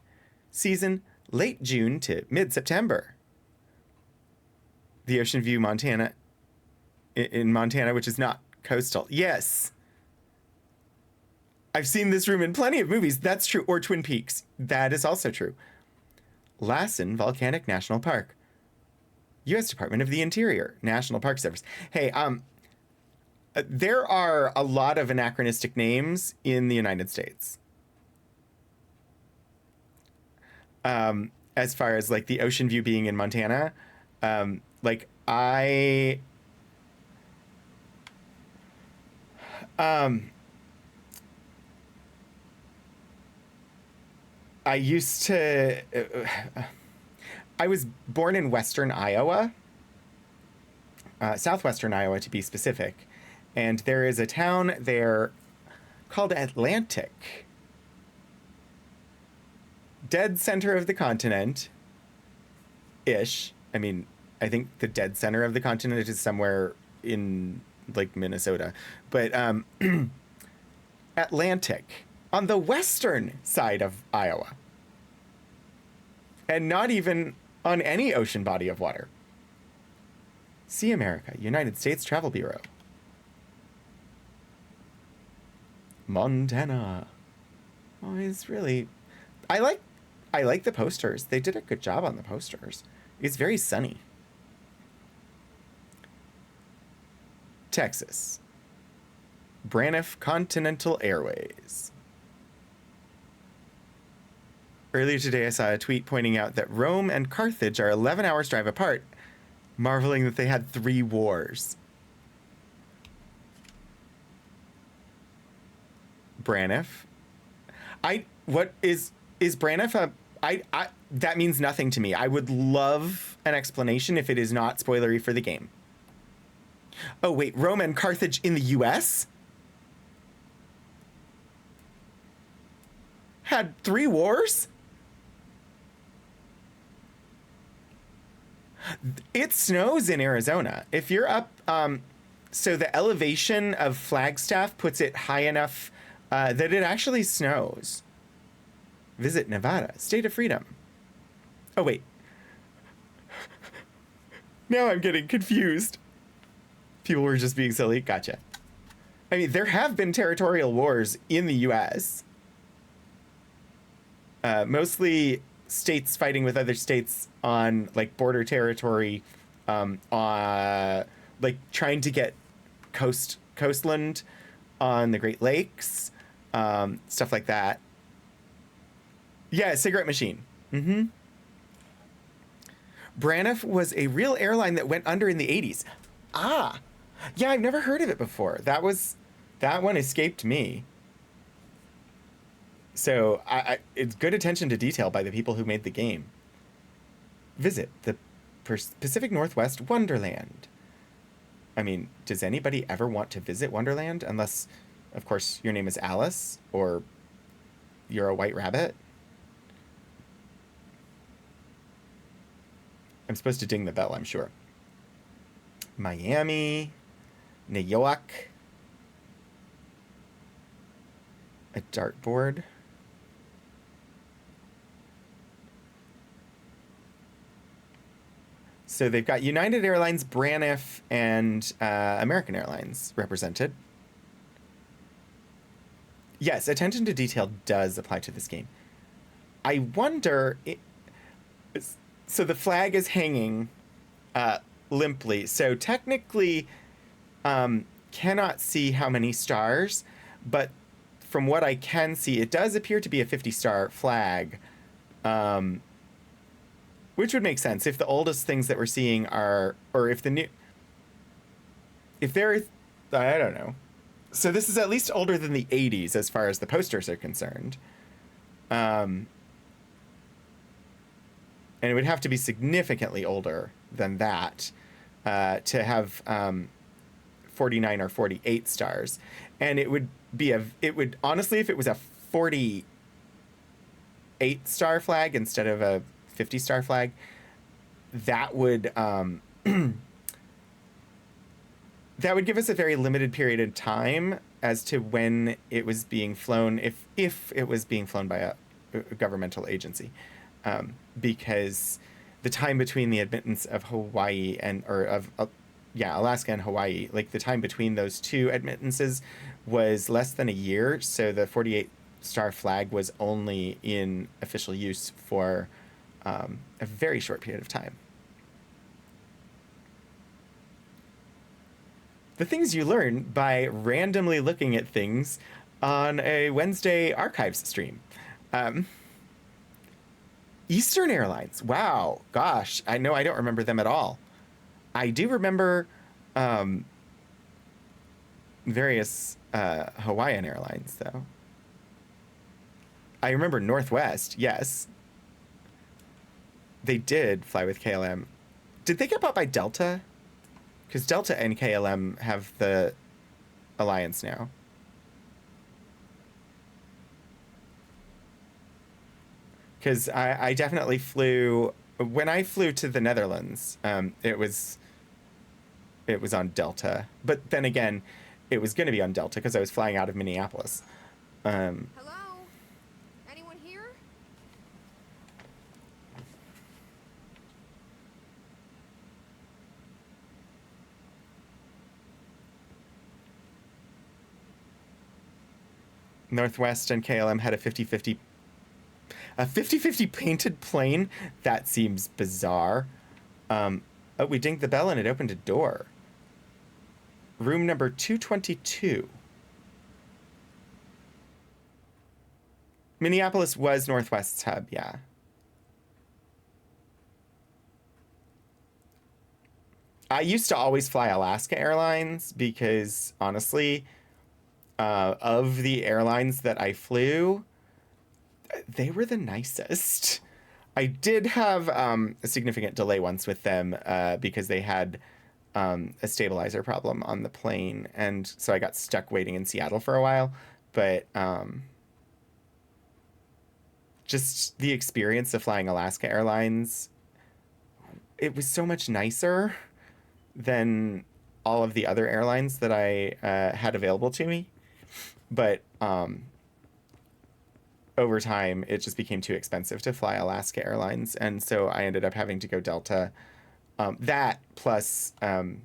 Season, late June to mid-September. The Ocean View, Montana, in Montana, which is not coastal. Yes. I've seen this room in plenty of movies. That's true. Or Twin Peaks. That is also true. Lassen Volcanic National Park. U.S. Department of the Interior, National Park Service. Hey, there are a lot of anachronistic names in the United States. As far as like the Ocean View being in Montana, like I used to I was born in western Iowa, southwestern Iowa to be specific, and there is a town there called Atlantic. Dead center of the continent ish. I mean, I think the dead center of the continent is somewhere in like Minnesota, but Atlantic on the western side of Iowa, and not even on any ocean body of water. See America, United States Travel Bureau. Montana. Oh, it's really. I like the posters. They did a good job on the posters. It's very sunny. Texas. Braniff Continental Airways. Earlier today, I saw a tweet pointing out that Rome and Carthage are 11 hours drive apart, marveling that they had 3 wars. Braniff. What is Braniff a... that means nothing to me. I would love an explanation if it is not spoilery for the game. Oh, wait, Rome and Carthage in the US? Had 3 wars? It snows in Arizona. If you're up, so the elevation of Flagstaff puts it high enough that it actually snows. Visit Nevada, State of Freedom. Oh, wait. Now I'm getting confused. People were just being silly. Gotcha. I mean, there have been territorial wars in the U.S. Mostly states fighting with other states on like border territory, like trying to get coastland on the Great Lakes, stuff like that. Yeah, cigarette machine. Mm-hmm. Braniff was a real airline that went under in the 80s. Ah, yeah, I've never heard of it before. That one escaped me. So it's good attention to detail by the people who made the game. Visit the Pacific Northwest Wonderland. I mean, does anybody ever want to visit Wonderland? Unless, of course, your name is Alice or you're a white rabbit. I'm supposed to ding the bell, I'm sure. Miami, New York, a dartboard. So they've got United Airlines, Braniff, and American Airlines represented. Yes, attention to detail does apply to this game. I wonder... So the flag is hanging limply. So technically cannot see how many stars, but from what I can see, it does appear to be a 50-star flag. Which would make sense if the oldest things that we're seeing are, or if the new, if they're, I don't know. So this is at least older than the 80s as far as the posters are concerned. And it would have to be significantly older than that to have 49 or 48 stars. And it would be honestly, if it was a 48-star flag instead of a 50-star flag, that would that would give us a very limited period of time as to when it was being flown, if it was being flown by a governmental agency, because the time between the admittance of Hawaii and Alaska and Hawaii, like the time between those two admittances was less than a year, so the 48-star flag was only in official use for a very short period of time. The things you learn by randomly looking at things on a Wednesday archives stream. Eastern Airlines. Wow. Gosh. I know I don't remember them at all. I do remember various Hawaiian Airlines, though. I remember Northwest, yes. They did fly with KLM. Did they get bought by Delta? Because Delta and KLM have the alliance now. Because I definitely flew... When I flew to the Netherlands, it was on Delta. But then again, it was going to be on Delta because I was flying out of Minneapolis. Hello? Anyone here? Northwest and KLM had a 50-50 painted plane. That seems bizarre. Oh, we dinged the bell and it opened a door. Room number 222. Minneapolis was Northwest's hub, yeah. I used to always fly Alaska Airlines because, honestly, of the airlines that I flew, they were the nicest. I did have a significant delay once with them because they had a stabilizer problem on the plane, and so I got stuck waiting in Seattle for a while. But just the experience of flying Alaska Airlines, it was so much nicer than all of the other airlines that I had available to me. But over time, it just became too expensive to fly Alaska Airlines, and so I ended up having to go Delta. That plus when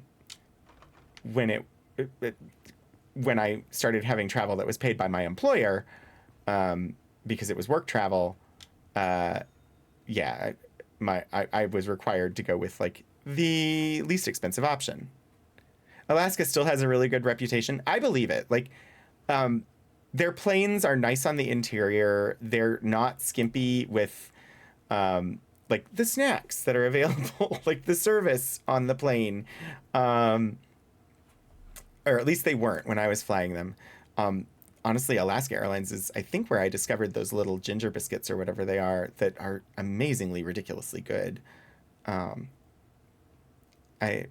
I started having travel that was paid by my employer, because it was work travel, I was required to go with like the least expensive option. Alaska still has a really good reputation. I believe it. Like, their planes are nice on the interior. They're not skimpy with, like, the snacks that are available, like the service on the plane. Or at least they weren't when I was flying them. Honestly, Alaska Airlines is, I think, where I discovered those little ginger biscuits or whatever they are that are amazingly, ridiculously good. I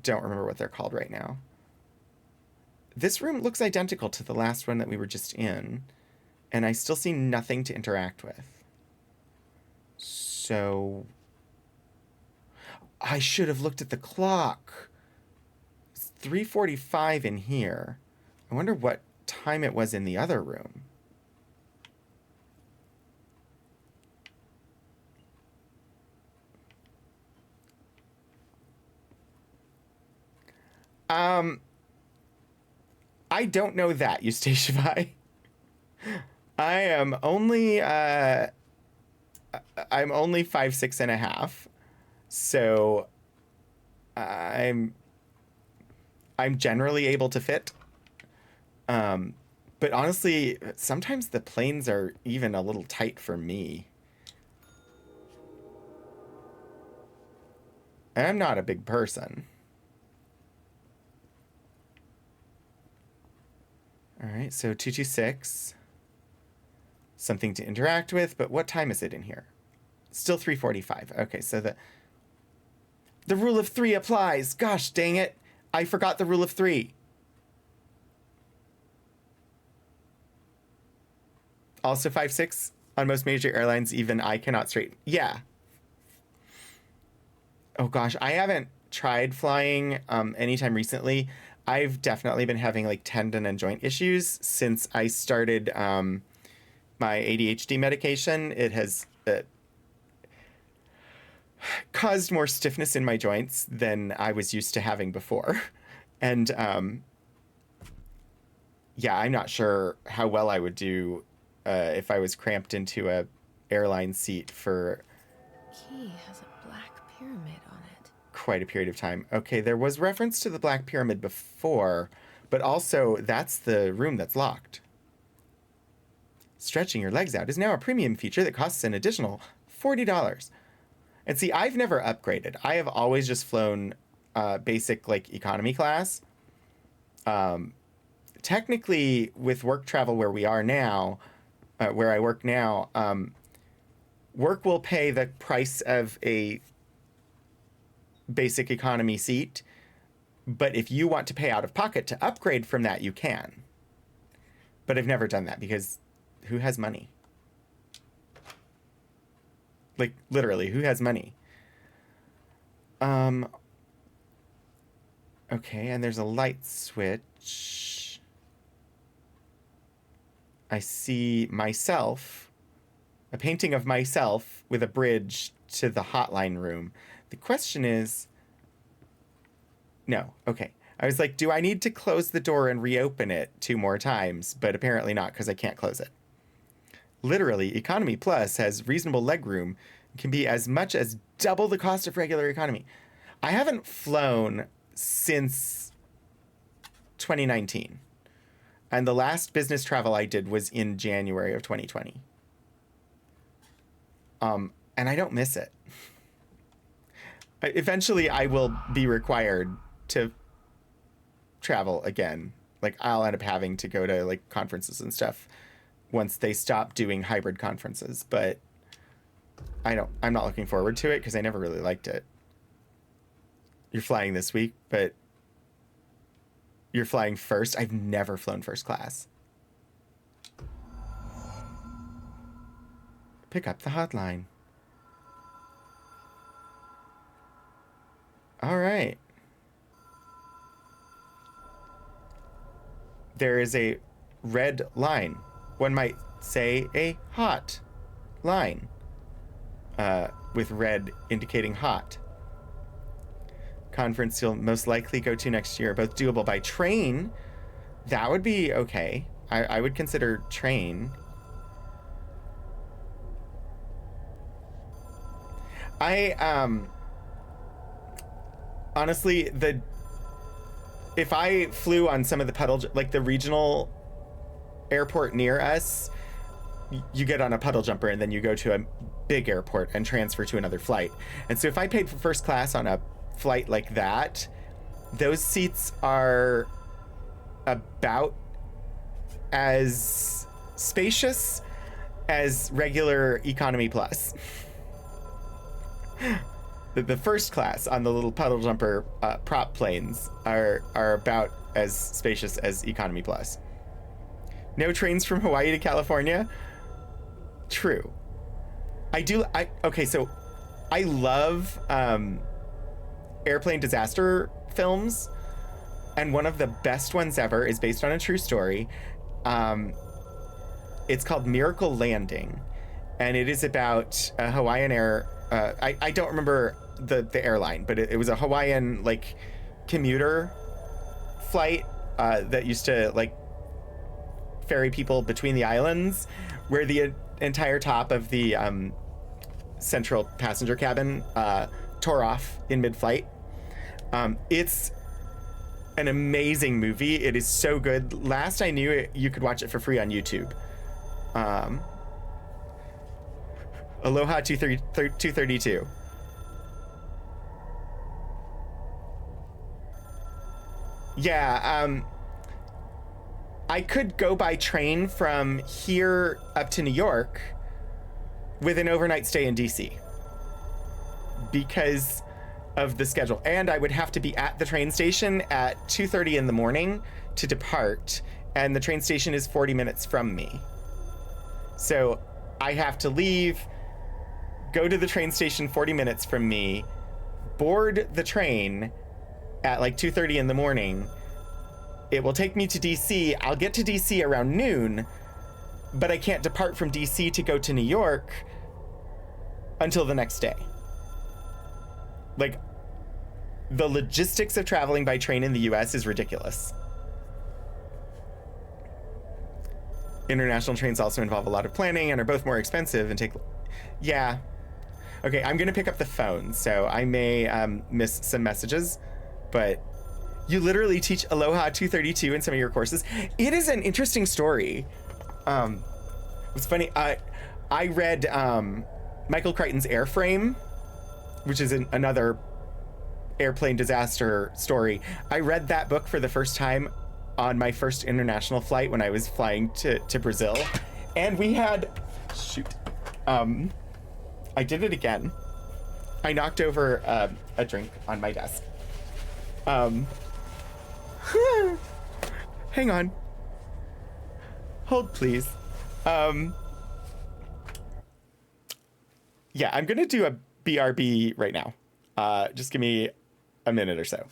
don't remember what they're called right now. This room looks identical to the last one that we were just in, and I still see nothing to interact with. So I should have looked at the clock. It's 3:45 in here. I wonder what time it was in the other room. I don't know that, Eustachii. I am only I'm only 5'6.5", so I'm generally able to fit. But honestly, sometimes the planes are even a little tight for me. And I'm not a big person. All right, so 226. Something to interact with, but what time is it in here? Still 3:45. Okay, so the rule of three applies. Gosh, dang it. I forgot the rule of three. Also 5'6" on most major airlines, even I cannot straighten. Yeah. Oh gosh, I haven't tried flying anytime recently. I've definitely been having like tendon and joint issues since I started my ADHD medication. It has caused more stiffness in my joints than I was used to having before. And yeah, I'm not sure how well I would do if I was cramped into a airline seat for Key has a black pyramid on it. quite a period of time. Okay, there was reference to the Black Pyramid before, but also that's the room that's locked. Stretching your legs out is now a premium feature that costs an additional $40. And see, I've never upgraded. I have always just flown basic, like, economy class. Technically, with work travel where we are now, where I work now, work will pay the price of a basic economy seat, but if you want to pay out of pocket to upgrade from that, you can. But I've never done that because who has money? Like, literally, who has money? Okay, and there's a light switch. I see myself, a painting of myself with a bridge to the hotline room. The question is, no, okay. I was like, do I need to close the door and reopen it 2 more times? But apparently not, because I can't close it. Literally, Economy Plus has reasonable legroom and can be as much as double the cost of regular economy. I haven't flown since 2019. And the last business travel I did was in January of 2020. And I don't miss it. Eventually, I will be required to travel again. Like, I'll end up having to go to like conferences and stuff once they stop doing hybrid conferences. But I'm not looking forward to it because I never really liked it. You're flying this week, but you're flying first. I've never flown first class. Pick up the hotline. All right. There is a red line. One might say a hot line, with red indicating hot. Conference you'll most likely go to next year, both doable by train. That would be okay. I would consider train. Honestly, if I flew on some of the like the regional airport near us, you get on a puddle jumper and then you go to a big airport and transfer to another flight. And so if I paid for first class on a flight like that, those seats are about as spacious as regular economy plus. The first class on the little puddle jumper prop planes are about as spacious as economy plus. No trains from Hawaii to California? True. Okay, so I love airplane disaster films, and one of the best ones ever is based on a true story. It's called Miracle Landing, and it is about a Hawaiian Air. I don't remember the airline, but it was a Hawaiian like commuter flight that used to like ferry people between the islands, where the entire top of the central passenger cabin tore off in mid-flight. It's an amazing movie. It is so good. Last I knew it, you could watch it for free on YouTube. Aloha 232. Yeah, I could go by train from here up to New York with an overnight stay in DC because of the schedule. And I would have to be at the train station at 2:30 in the morning to depart. And the train station is 40 minutes from me. So I have to leave, go to the train station 40 minutes from me, board the train at like 2:30 in the morning. It will take me to DC. I'll get to DC around noon, but I can't depart from DC to go to New York until the next day. Like, the logistics of traveling by train in the US is ridiculous. International trains also involve a lot of planning and are both more expensive and take... Yeah. Okay, I'm gonna pick up the phone, so I may miss some messages, but you literally teach Aloha 232 in some of your courses. It is an interesting story. It's funny, I read Michael Crichton's Airframe, which is another airplane disaster story. I read that book for the first time on my first international flight when I was flying to Brazil. And we had, I did it again. I knocked over a drink on my desk. Hang on. Hold, please. Yeah, I'm gonna do a BRB right now. Just give me a minute or so.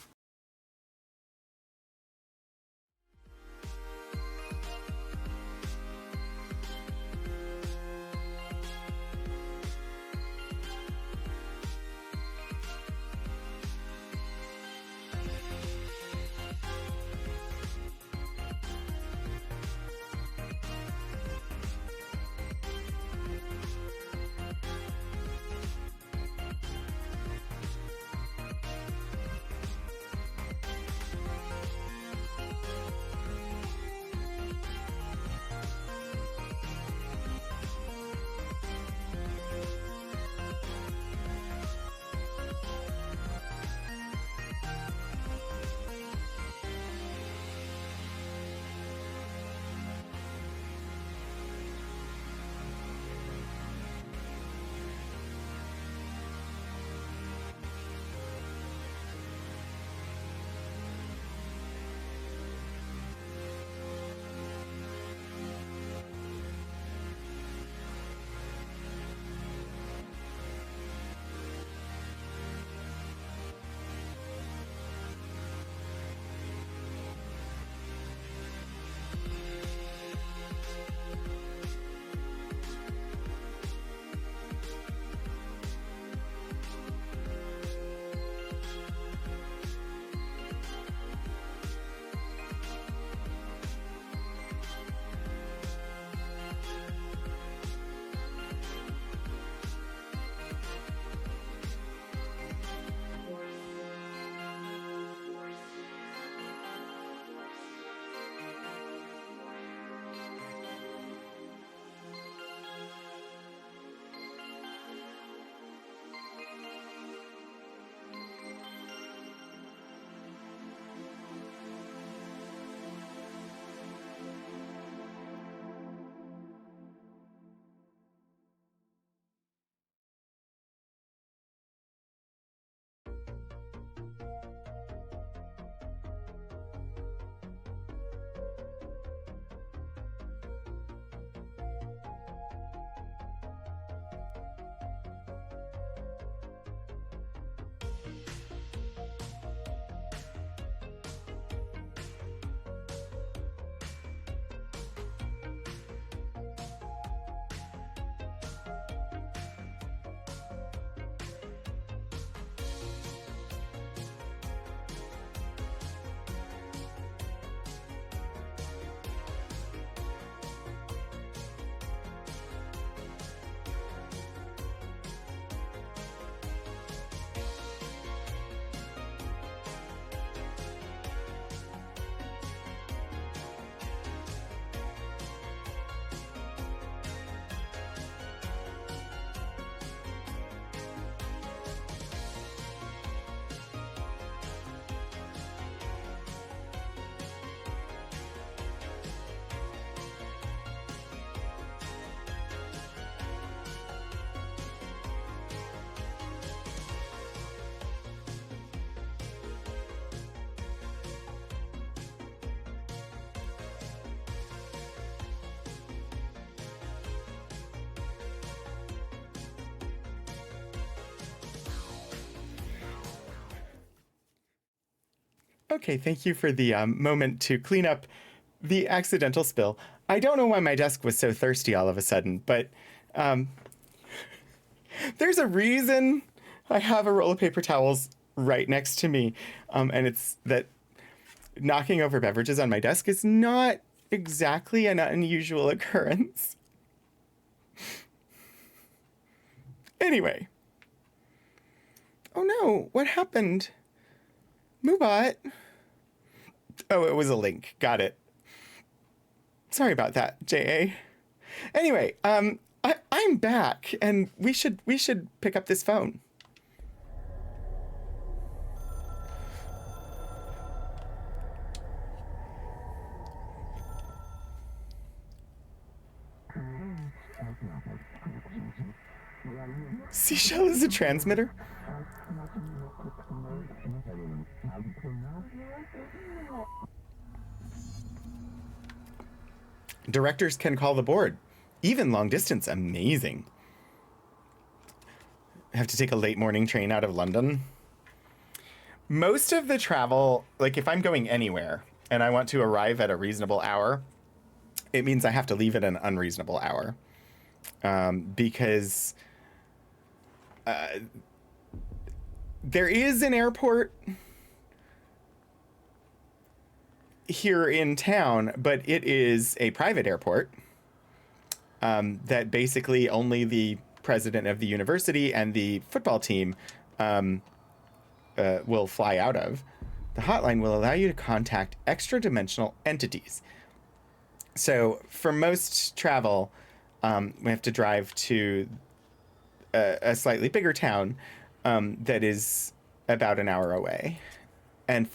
Okay, thank you for the moment to clean up the accidental spill. I don't know why my desk was so thirsty all of a sudden, but there's a reason I have a roll of paper towels right next to me, and it's that knocking over beverages on my desk is not exactly an unusual occurrence. Anyway. Oh no, what happened? Moobot. Oh, it was a link. Got it. Sorry about that, JA. Anyway, I'm back, and we should pick up this phone. Seashell is a transmitter? Directors can call the board, even long distance. Amazing. I have to take a late morning train out of London. Most of the travel, like if I'm going anywhere and I want to arrive at a reasonable hour, it means I have to leave at an unreasonable hour. Because there is an airport here in town, but it is a private airport that basically only the president of the university and the football team will fly out of. The hotline will allow you to contact extra-dimensional entities. So for most travel, we have to drive to a slightly bigger town that is about an hour away, and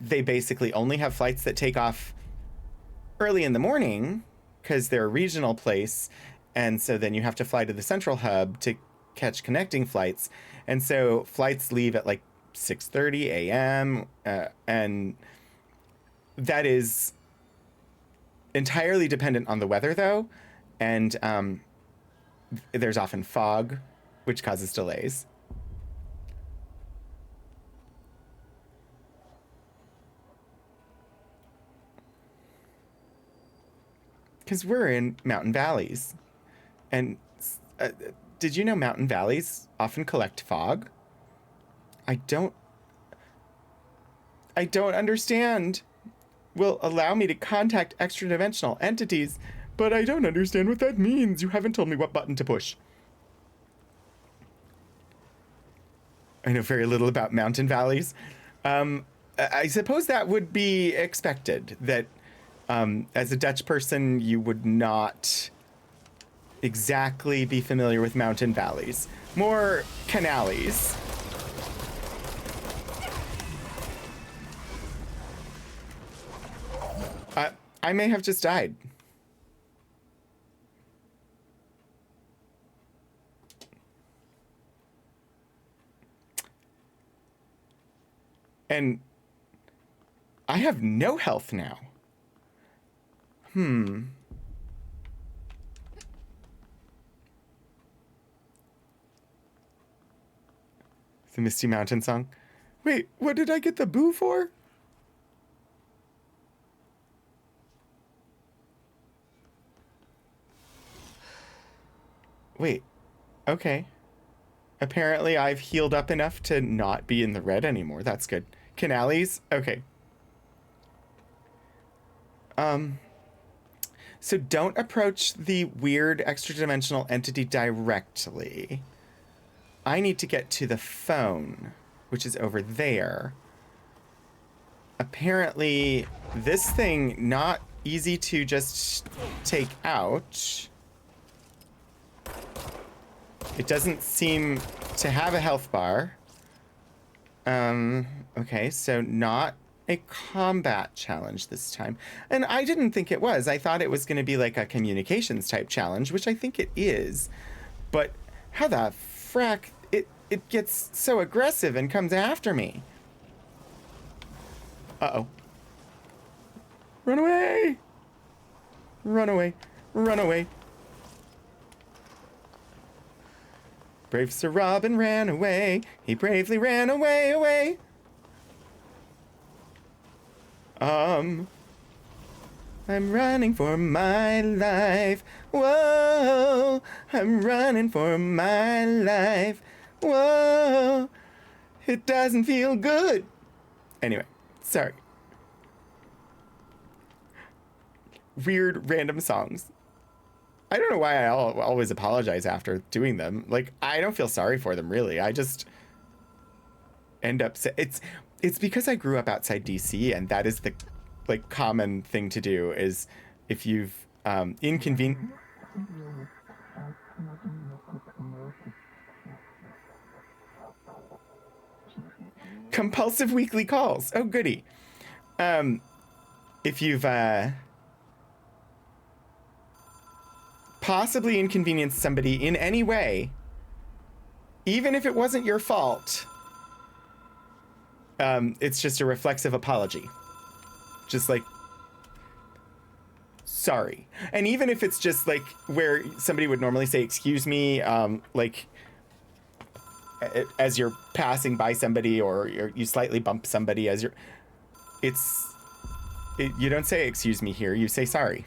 they basically only have flights that take off early in the morning because they're a regional place, and so then you have to fly to the central hub to catch connecting flights, and so flights leave at like 6:30 a.m. And that is entirely dependent on the weather, though, and there's often fog, which causes delays. Because we're in mountain valleys. And did you know mountain valleys often collect fog? I don't understand. Will allow me to contact extra-dimensional entities, but I don't understand what that means. You haven't told me what button to push. I know very little about mountain valleys. I suppose that would be expected, that as a Dutch person, you would not exactly be familiar with mountain valleys. More canales. I may have just died. And I have no health now. The Misty Mountain song. Wait, what did I get the boo for? Wait, okay. Apparently I've healed up enough to not be in the red anymore. That's good. Canales? Okay. So don't approach the weird extra-dimensional entity directly. I need to get to the phone, which is over there. Apparently, this thing not easy to just take out. It doesn't seem to have a health bar. Okay, so not a combat challenge this time. And I didn't think it was. I thought it was going to be like a communications type challenge, which I think it is. But how the frack it gets so aggressive and comes after me. Uh-oh. Run away! Run away. Run away. Brave Sir Robin ran away. He bravely ran away, away. I'm running for my life. Whoa, I'm running for my life. Whoa, it doesn't feel good. Anyway, sorry. Weird random songs. I don't know why I always apologize after doing them. Like, I don't feel sorry for them, really. I just end up... It's because I grew up outside DC, and that is the, like, common thing to do, is if you've compulsive weekly calls. Oh, goody. If you've possibly inconvenienced somebody in any way, even if it wasn't your fault, it's just a reflexive apology. Just like, sorry. And even if it's just like where somebody would normally say, excuse me, like as you're passing by somebody, or you slightly bump somebody as you don't say excuse me here, you say sorry.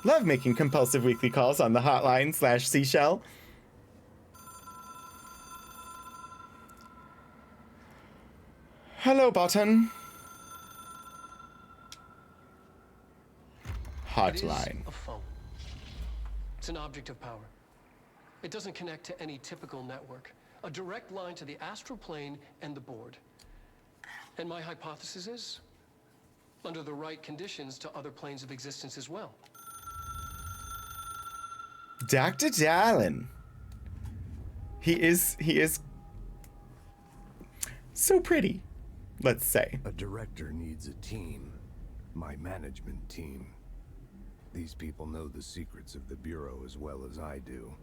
Love making compulsive weekly calls on the hotline /Seashell. Hello, button. It is Hotline. a phone. It's an object of power. It doesn't connect to any typical network. A direct line to the astral plane and the board. And my hypothesis is, under the right conditions, to other planes of existence as well. Dr. Dallin. He is so pretty, let's say. A director needs a team. My management team. These people know the secrets of the Bureau as well as I do.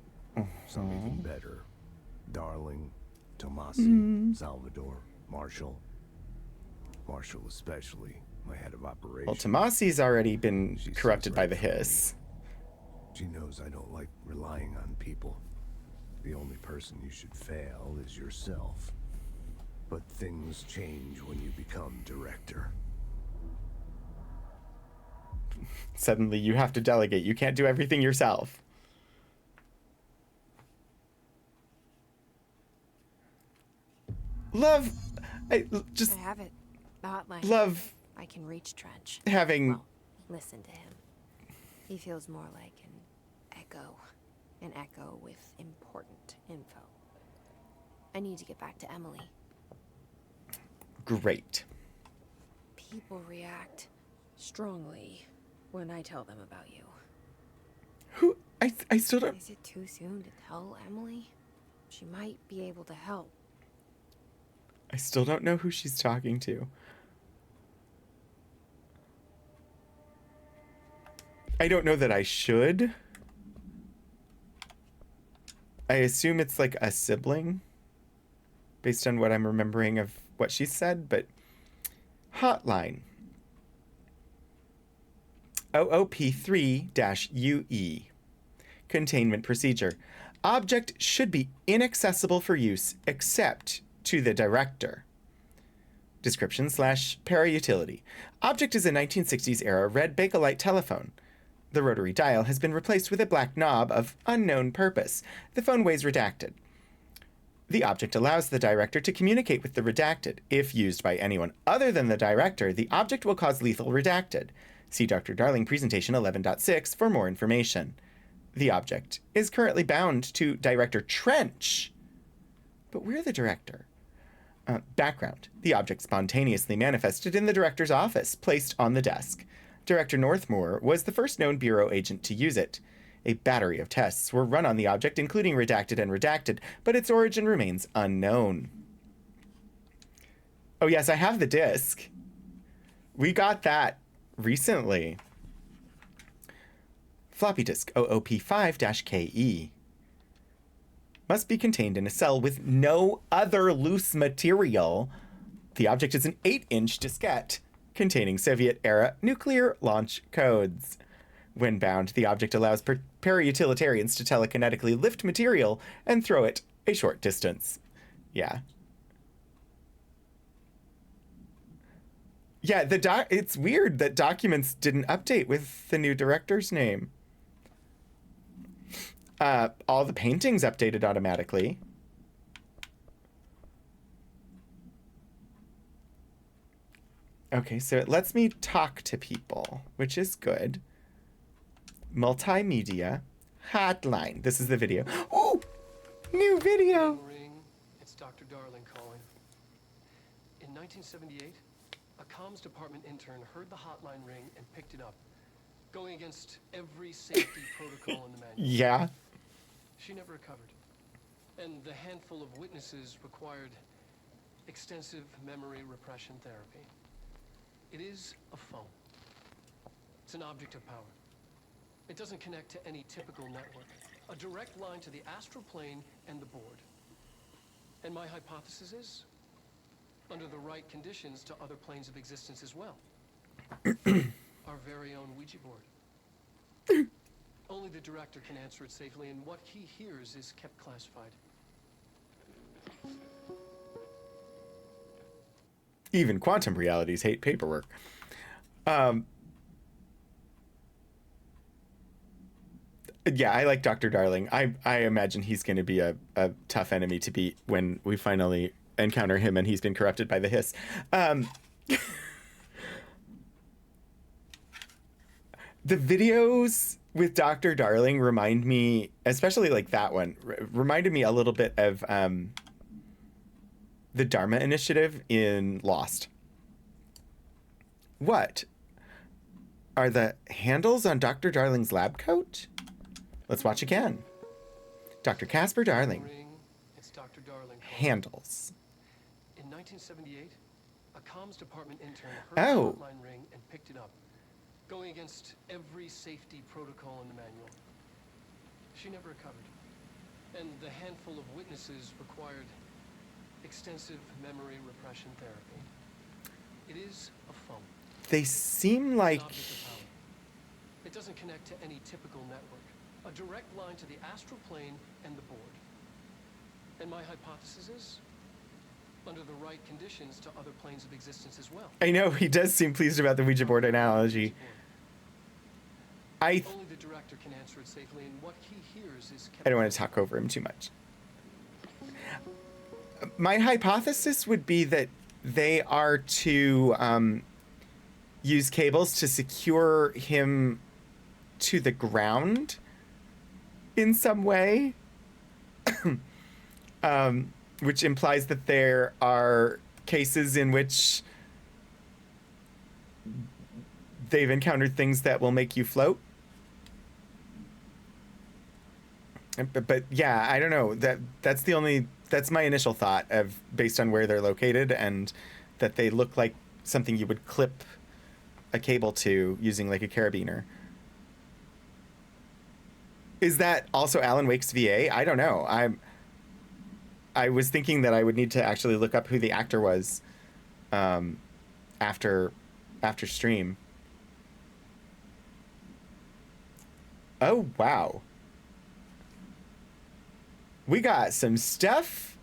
Some even better. Darling, Tomasi, Salvador, Marshall. Marshall especially, my head of operations. Well, Tomasi's already been She corrupted says by right the from me. hiss. She knows I don't like relying on people. The only person you should fail is yourself. But things change when you become director. Suddenly you have to delegate. You can't do everything yourself. Love, I just I have it. The hotline. love I can reach Trench. having... Well, listen to him. He feels more like an echo with important info. I need to get back to Emily. Great. People react strongly when I tell them about you. Who... I still don't... Is it too soon to tell Emily? She might be able to help. I still don't know who she's talking to. I don't know that I should. I assume it's like a sibling, based on what I'm remembering of what she said, but... Hotline. OOP3-UE. Containment procedure. Object should be inaccessible for use except to the director. Description /parautility. Object is a 1960s era red Bakelite telephone. The rotary dial has been replaced with a black knob of unknown purpose. The phone weighs redacted. The object allows the director to communicate with the redacted. If used by anyone other than the director, the object will cause lethal redacted. See Dr. Darling Presentation 11.6 for more information. The object is currently bound to Director Trench. But we're the director. Background. The object spontaneously manifested in the director's office, placed on the desk. Director Northmoor was the first known Bureau agent to use it. A battery of tests were run on the object, including redacted and redacted, but its origin remains unknown. Oh yes, I have the disc. We got that recently. Floppy disk OOP5-KE. Must be contained in a cell with no other loose material. The object is an 8-inch diskette containing Soviet-era nuclear launch codes. When bound, the object allows parautilitarians to telekinetically lift material and throw it a short distance. Yeah. Yeah, it's weird that documents didn't update with the new director's name. All the paintings updated automatically. Okay, so it lets me talk to people, which is good. Multimedia. Hotline. This is the video. Oh! New video! Ring, it's Dr. Darling calling. In 1978, a comms department intern heard the hotline ring and picked it up, going against every safety protocol in the manual. Yeah. She never recovered. And the handful of witnesses required extensive memory repression therapy. It is a phone. It's an object of power. It doesn't connect to any typical network. A direct line to the astral plane and the board. And my hypothesis is, under the right conditions, to other planes of existence as well. Our very own Ouija board. Only the director can answer it safely, and what he hears is kept classified. Even quantum realities hate paperwork. Yeah, I like Dr. Darling. I imagine he's going to be a tough enemy to beat when we finally encounter him and he's been corrupted by the hiss. The videos with Dr. Darling remind me, especially like that one, reminded me a little bit of the Dharma Initiative in Lost. What? Are the handles on Dr. Darling's lab coat? Let's watch again. Dr. Casper Darling. Ring, it's Dr. Darling calling. Handles. In 1978, a comms department intern heard Oh. the hotline ring and picked it up, going against every safety protocol in the manual. She never recovered. And the handful of witnesses required extensive memory repression therapy. It is a phone. They seem like... An object of power. It doesn't connect to any typical network. A direct line to the astral plane and the board. And my hypothesis is, under the right conditions, to other planes of existence as well. I know, he does seem pleased about the Ouija board analogy. I Only the director can answer it safely, and what he hears is kept. I don't want to talk over him too much. My hypothesis would be that they are to use cables to secure him to the ground in some way, which implies that there are cases in which they've encountered things that will make you float. But yeah, I don't know. That's my initial thought of based on where they're located and that they look like something you would clip a cable to using like a carabiner. Is that also Alan Wake's VA? I don't know. I was thinking that I would need to actually look up who the actor was after stream. Oh, wow. We got some stuff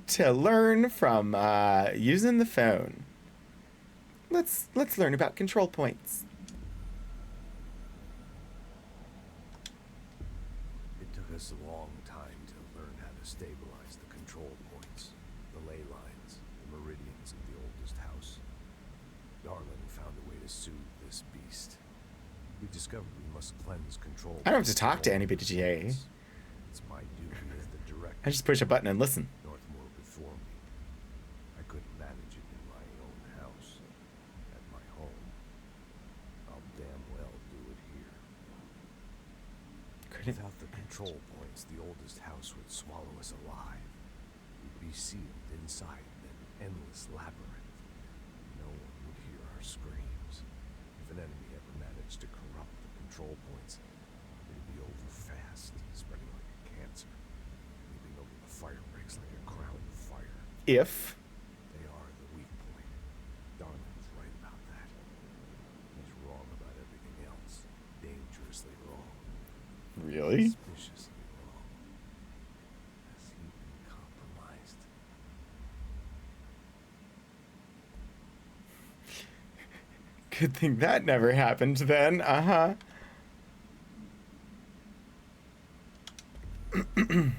to learn from using the phone. Let's learn about control points. It took us a long time to learn how to stabilize the control points, the ley lines, the meridians of the oldest house. Darling found a way to soothe this beast. We discovered we must cleanse control. I don't have to talk to anybody, GA. It's my duty as the director. I just push a button and listen. Northmore before me. I couldn't manage it in my own house. At my home. I'll damn well do it here. Couldn't. Without the control points, the oldest house would swallow us alive. We'd be sealed inside an endless labyrinth. No one would hear our screams. If an enemy ever managed to corrupt the control points, it'd be over fast, spreading like a cancer, leaping over the fire breaks like a crown of fire. If They are the weak point. Darling's right about that. He's wrong about everything else. Dangerously wrong. really, Suspiciously wrong. Has he been compromised? Good thing that never happened then. Uh-huh. I can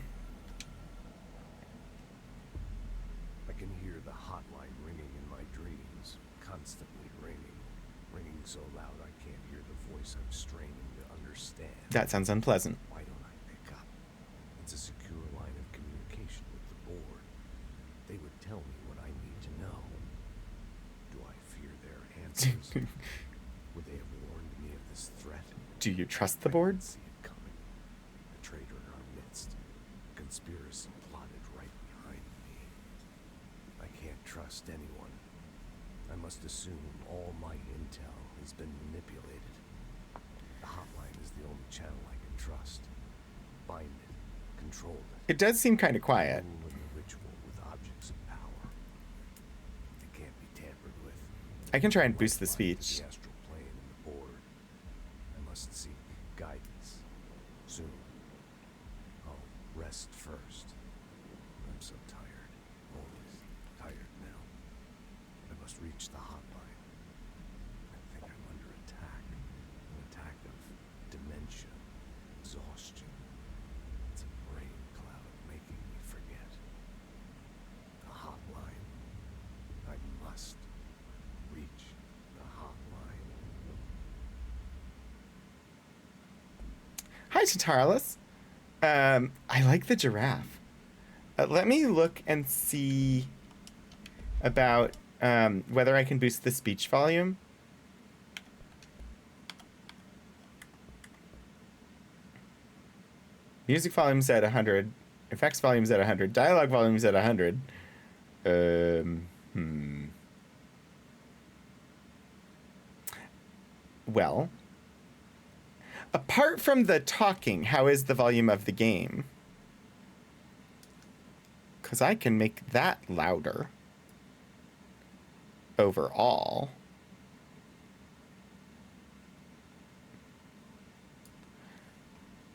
hear the hotline ringing in my dreams, constantly ringing. Ringing so loud I can't hear the voice I'm straining to understand. That sounds unpleasant. Why don't I pick up? It's a secure line of communication with the board. They would tell me what I need to know. Do I fear their answers? Would they have warned me of this threat? Do you trust the I board? didn't see it coming. A traitor in our midst. A conspiracy plotted right behind me. I can't trust anyone. I must assume all my intel has been manipulated. The hotline is the only channel I can trust. Bind it, control it. It does seem kind of quiet. Rule in the ritual with objects of power. It can't be tampered with. I can try and boost the Lifeline speech. to the astral plane and the board. I must seek guidance. Soon. I'll rest first. I'm so tired. Always tired now. I must reach the hotline. I think I'm under attack. An attack of dementia. Exhaustion. It's a brain cloud making me forget. The hotline. I must reach the hotline. Hi, Tatarlus. I like the giraffe. Let me look and see about whether I can boost the speech volume. Music volume's at 100. Effects volume's at 100. Dialogue volume's at 100. Well, apart from the talking, how is the volume of the game? Because I can make that louder overall.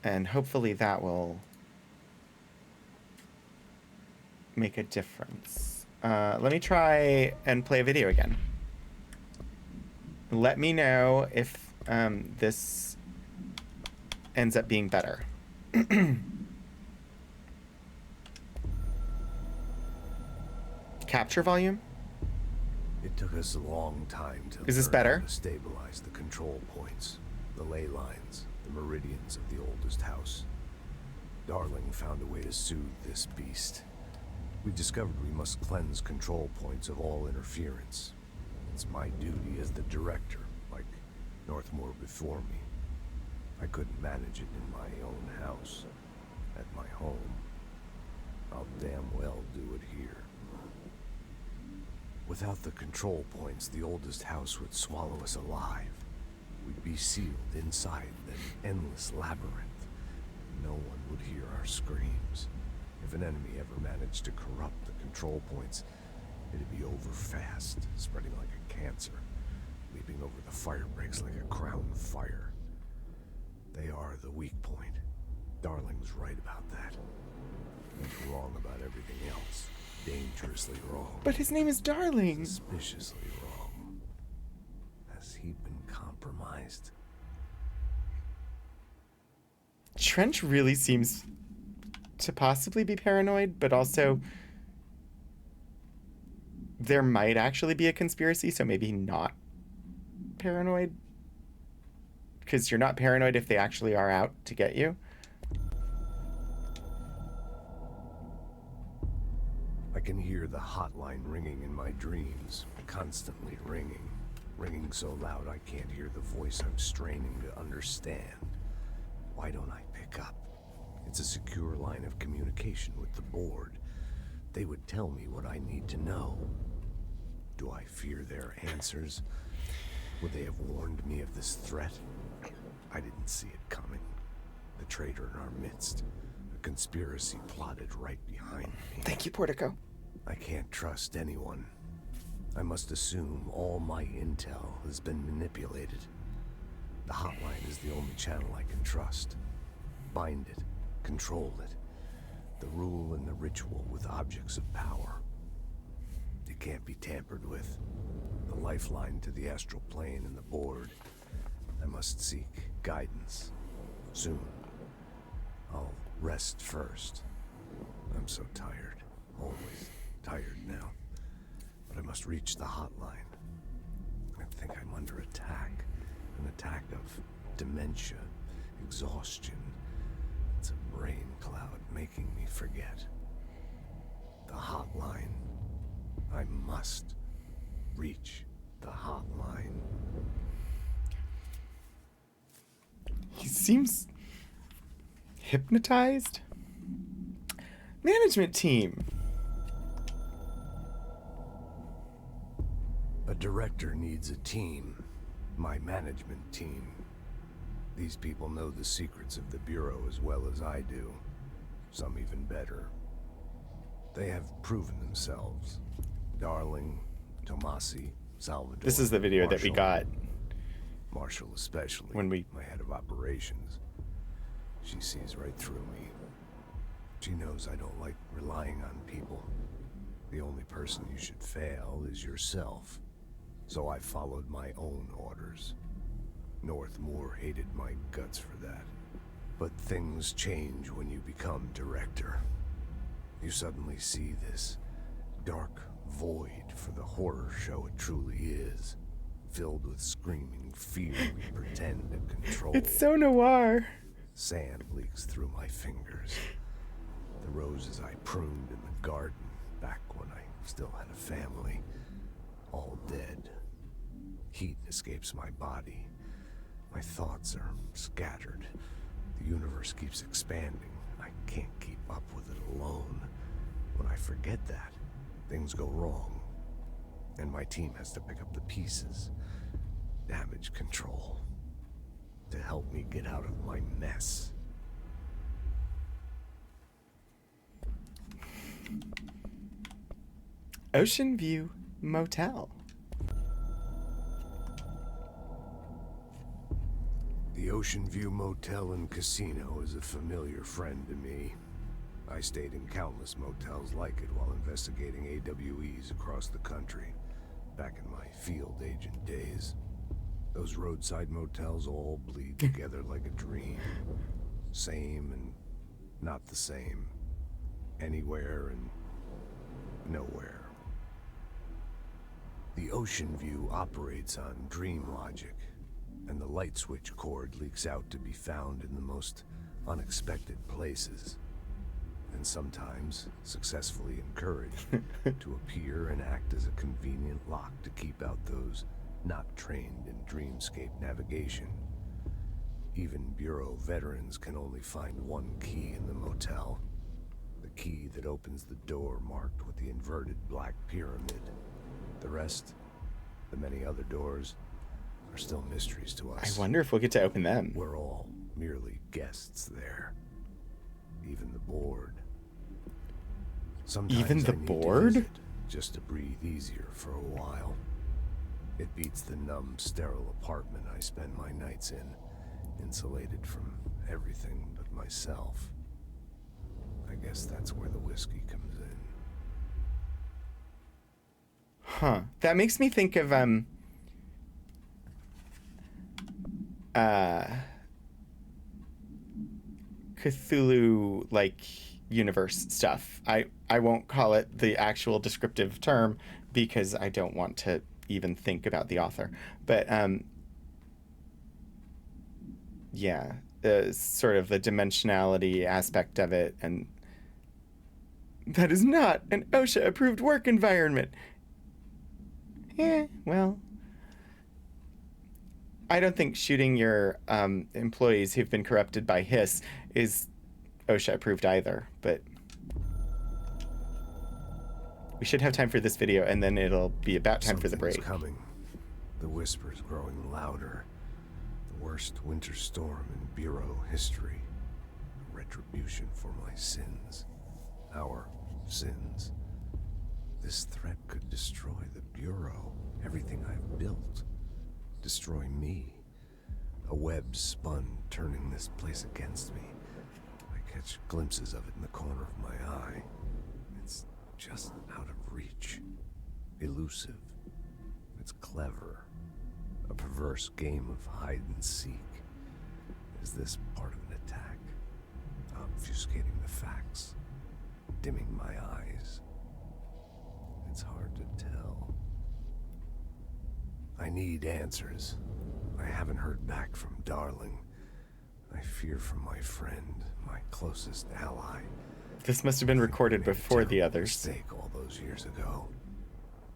And hopefully that will make a difference. Let me try and play a video again. Let me know if this ends up being better. Capture volume? It took us a long time to Is this learn better? how to stabilize the control points, the ley lines, the meridians of the oldest house. Darling found a way to soothe this beast. We discovered we must cleanse control points of all interference. It's my duty as the director, like Northmore before me. I couldn't manage it in my own house, at my home. I'll damn well do it here. Without the control points, the oldest house would swallow us alive. We'd be sealed inside an endless labyrinth. No one would hear our screams. If an enemy ever managed to corrupt the control points, it'd be over fast, spreading like a cancer, leaping over the fire breaks like a crown of fire. They are the weak point. Darling's right about that. He's wrong about everything else. Dangerously wrong. But his name is Darling. Suspiciously wrong. Has he been compromised? Trench really seems to possibly be paranoid, but also there might actually be a conspiracy, so maybe not paranoid. Because you're not paranoid if they actually are out to get you. I can hear the hotline ringing in my dreams, constantly ringing. Ringing so loud I can't hear the voice I'm straining to understand. Why don't I pick up? It's a secure line of communication with the board. They would tell me what I need to know. Do I fear their answers? Would they have warned me of this threat? I didn't see it coming. The traitor in our midst. A conspiracy plotted right behind me. Thank you, Portico. I can't trust anyone. I must assume all my intel has been manipulated. The hotline is the only channel I can trust. Bind it, control it. The rule and the ritual with objects of power. It can't be tampered with. The lifeline to the astral plane and the board. I must seek guidance. Soon. I'll rest first. I'm so tired. Always tired now. But I must reach the hotline. I think I'm under attack. An attack of dementia, exhaustion. It's a brain cloud making me forget. The hotline. I must reach the hotline. He seems hypnotized. Management team. A director needs a team. My management team. These people know the secrets of the Bureau as well as I do. Some even better. They have proven themselves. Darling, Tomasi, Salvador. This is the video that we Marshall. got Marshall especially, when we... my head of operations. She sees right through me. She knows I don't like relying on people. The only person you should fail is yourself. So I followed my own orders. Northmoor hated my guts for that. But things change when you become director. You suddenly see this dark void for the horror show it truly is. Filled with screaming fear we pretend to control. It's so noir. Sand leaks through my fingers. The roses I pruned in the garden back when I still had a family, all dead. Heat escapes my body. My thoughts are scattered. The universe keeps expanding. I can't keep up with it alone. When I forget that, things go wrong. And my team has to pick up the pieces. Damage control. To help me get out of my mess. Ocean View Motel. The Ocean View Motel and Casino is a familiar friend to me. I stayed in countless motels like it while investigating AWEs across the country, back in my field agent days. Those roadside motels all bleed together like a dream. Same and not the same. Anywhere and nowhere. The Ocean View operates on dream logic, and the light switch cord leaks out to be found in the most unexpected places, and sometimes successfully encouraged to appear and act as a convenient lock to keep out those not trained in dreamscape navigation. Even Bureau veterans can only find one key in the motel. The key that opens the door marked with the inverted black pyramid. The rest, the many other doors, are still mysteries to us. I wonder if we'll get to open them. We're all merely guests there. Even the board. Sometimes Even the I need to board? visit just to breathe easier for a while. It beats the numb, sterile apartment I spend my nights in, insulated from everything but myself. I guess that's where the whiskey comes in. Huh. That makes me think of Cthulhu like universe stuff. I won't call it the actual descriptive term because I don't want to even think about the author. But yeah, sort of the dimensionality aspect of it, and that is not an OSHA approved work environment. Well, I don't think shooting your employees who've been corrupted by Hiss is OSHA approved either, but we should have time for this video, and then it'll be about time for the break. Something's coming. The whispers growing louder. The worst winter storm in Bureau history. Retribution for my sins. Our sins. This threat could destroy the Bureau. Everything I've built. Destroy me. A web spun, turning this place against me. I catch glimpses of it in the corner of my eye. It's just out of reach. Elusive. It's clever. A perverse game of hide and seek. Is this part of an attack? Obfuscating the facts. Dimming my eyes. It's hard to tell. I need answers. I haven't heard back from Darling. I fear for my friend, my closest ally. This must have been recorded Made a before the terrible others. Mistake all those years ago.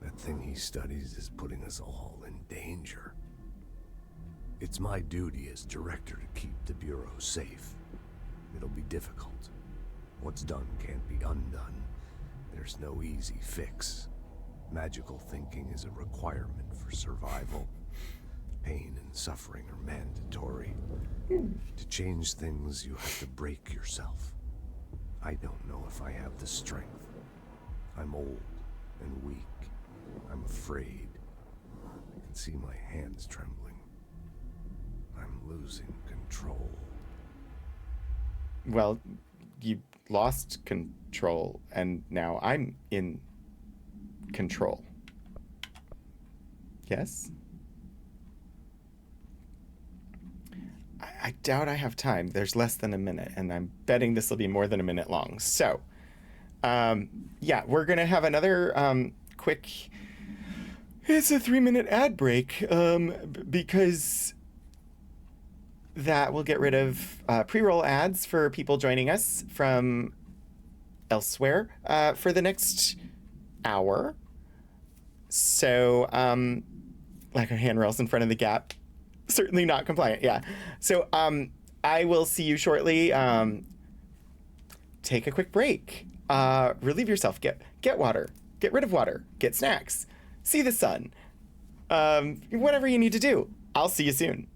That thing he studies is putting us all in danger. It's my duty as director to keep the Bureau safe. It'll be difficult. What's done can't be undone. There's no easy fix. Magical thinking is a requirement for survival. Pain and suffering are mandatory. To change things, you have to break yourself. I don't know if I have the strength. I'm old and weak. I'm afraid. I can see my hands trembling. I'm losing control. Well, you lost control, and now I'm in control. Yes? I doubt I have time. There's less than a minute, and I'm betting this will be more than a minute long. So, yeah, we're going to have another quick... It's a 3-minute ad break, because that will get rid of pre-roll ads for people joining us from elsewhere for the next hour. So, like our handrails in front of the gap, certainly not compliant. Yeah. So, I will see you shortly. Take a quick break. Relieve yourself. Get water. Get rid of water. Get snacks. See the sun. Whatever you need to do. I'll see you soon.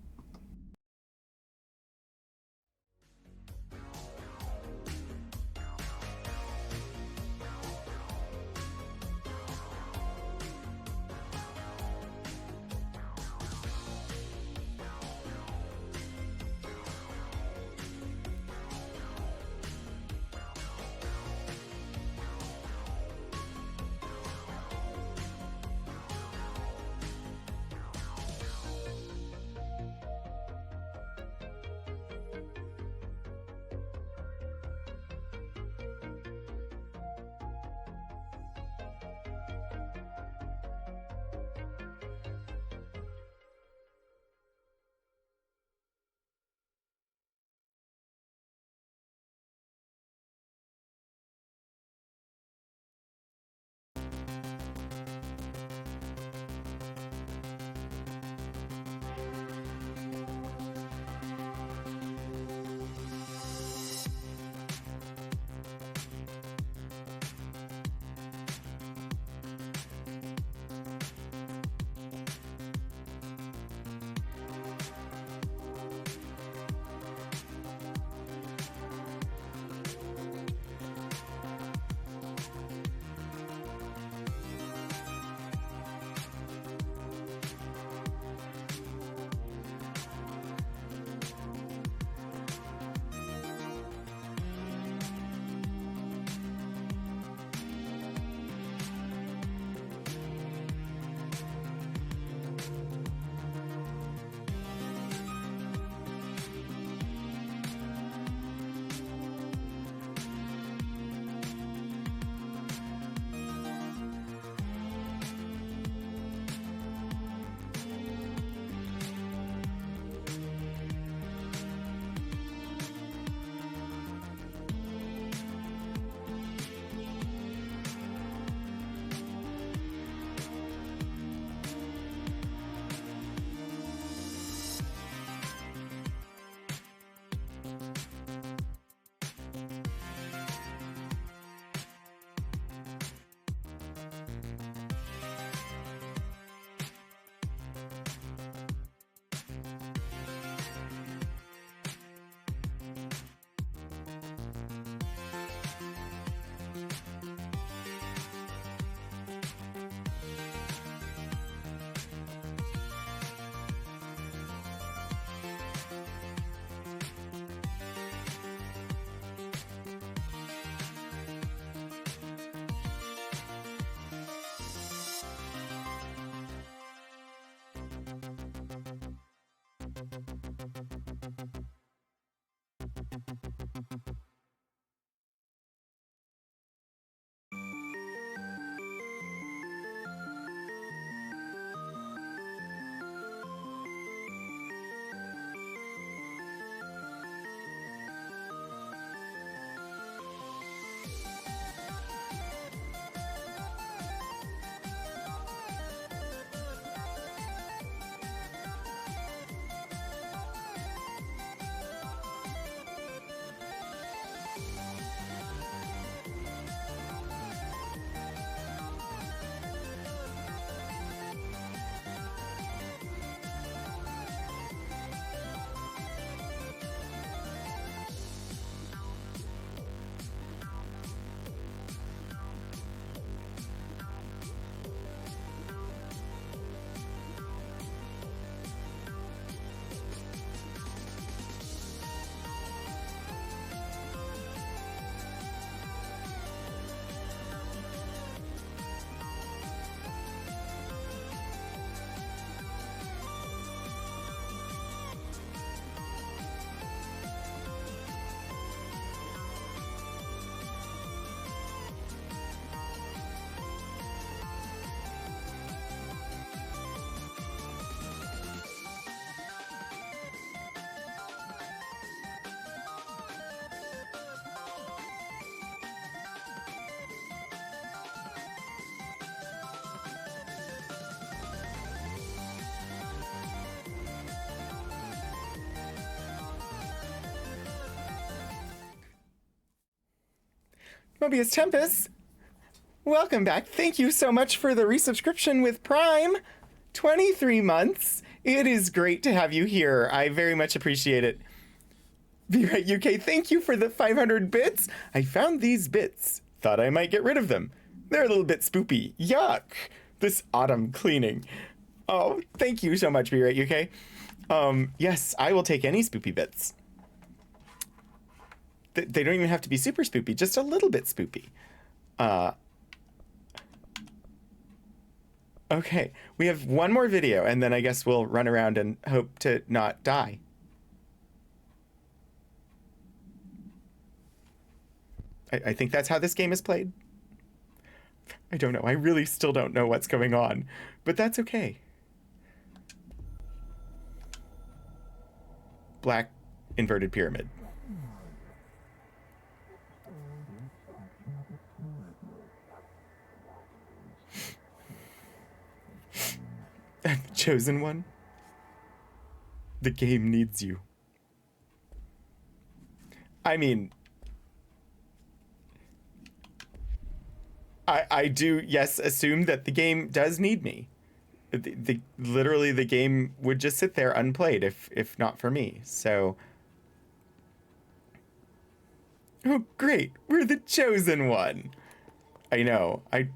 Mobius Tempest, welcome back. Thank you so much for the resubscription with Prime. 23 months. It is great to have you here. I very much appreciate it. Be Right UK, thank you for the 500 bits. I found these bits. Thought I might get rid of them. They're a little bit spoopy. Yuck. This autumn cleaning. Oh, thank you so much, Be Right UK. Yes, I will take any spoopy bits. They don't even have to be super spoopy, just a little bit spoopy. Okay, we have one more video, and then I guess we'll run around and hope to not die. I think that's how this game is played. I don't know. I really still don't know what's going on, but that's okay. Black inverted pyramid. Chosen one. The game needs you. I mean, I do, yes, assume that the game does need me. Literally, the game would just sit there unplayed if not for me. So, oh great, we're the chosen one. I know, I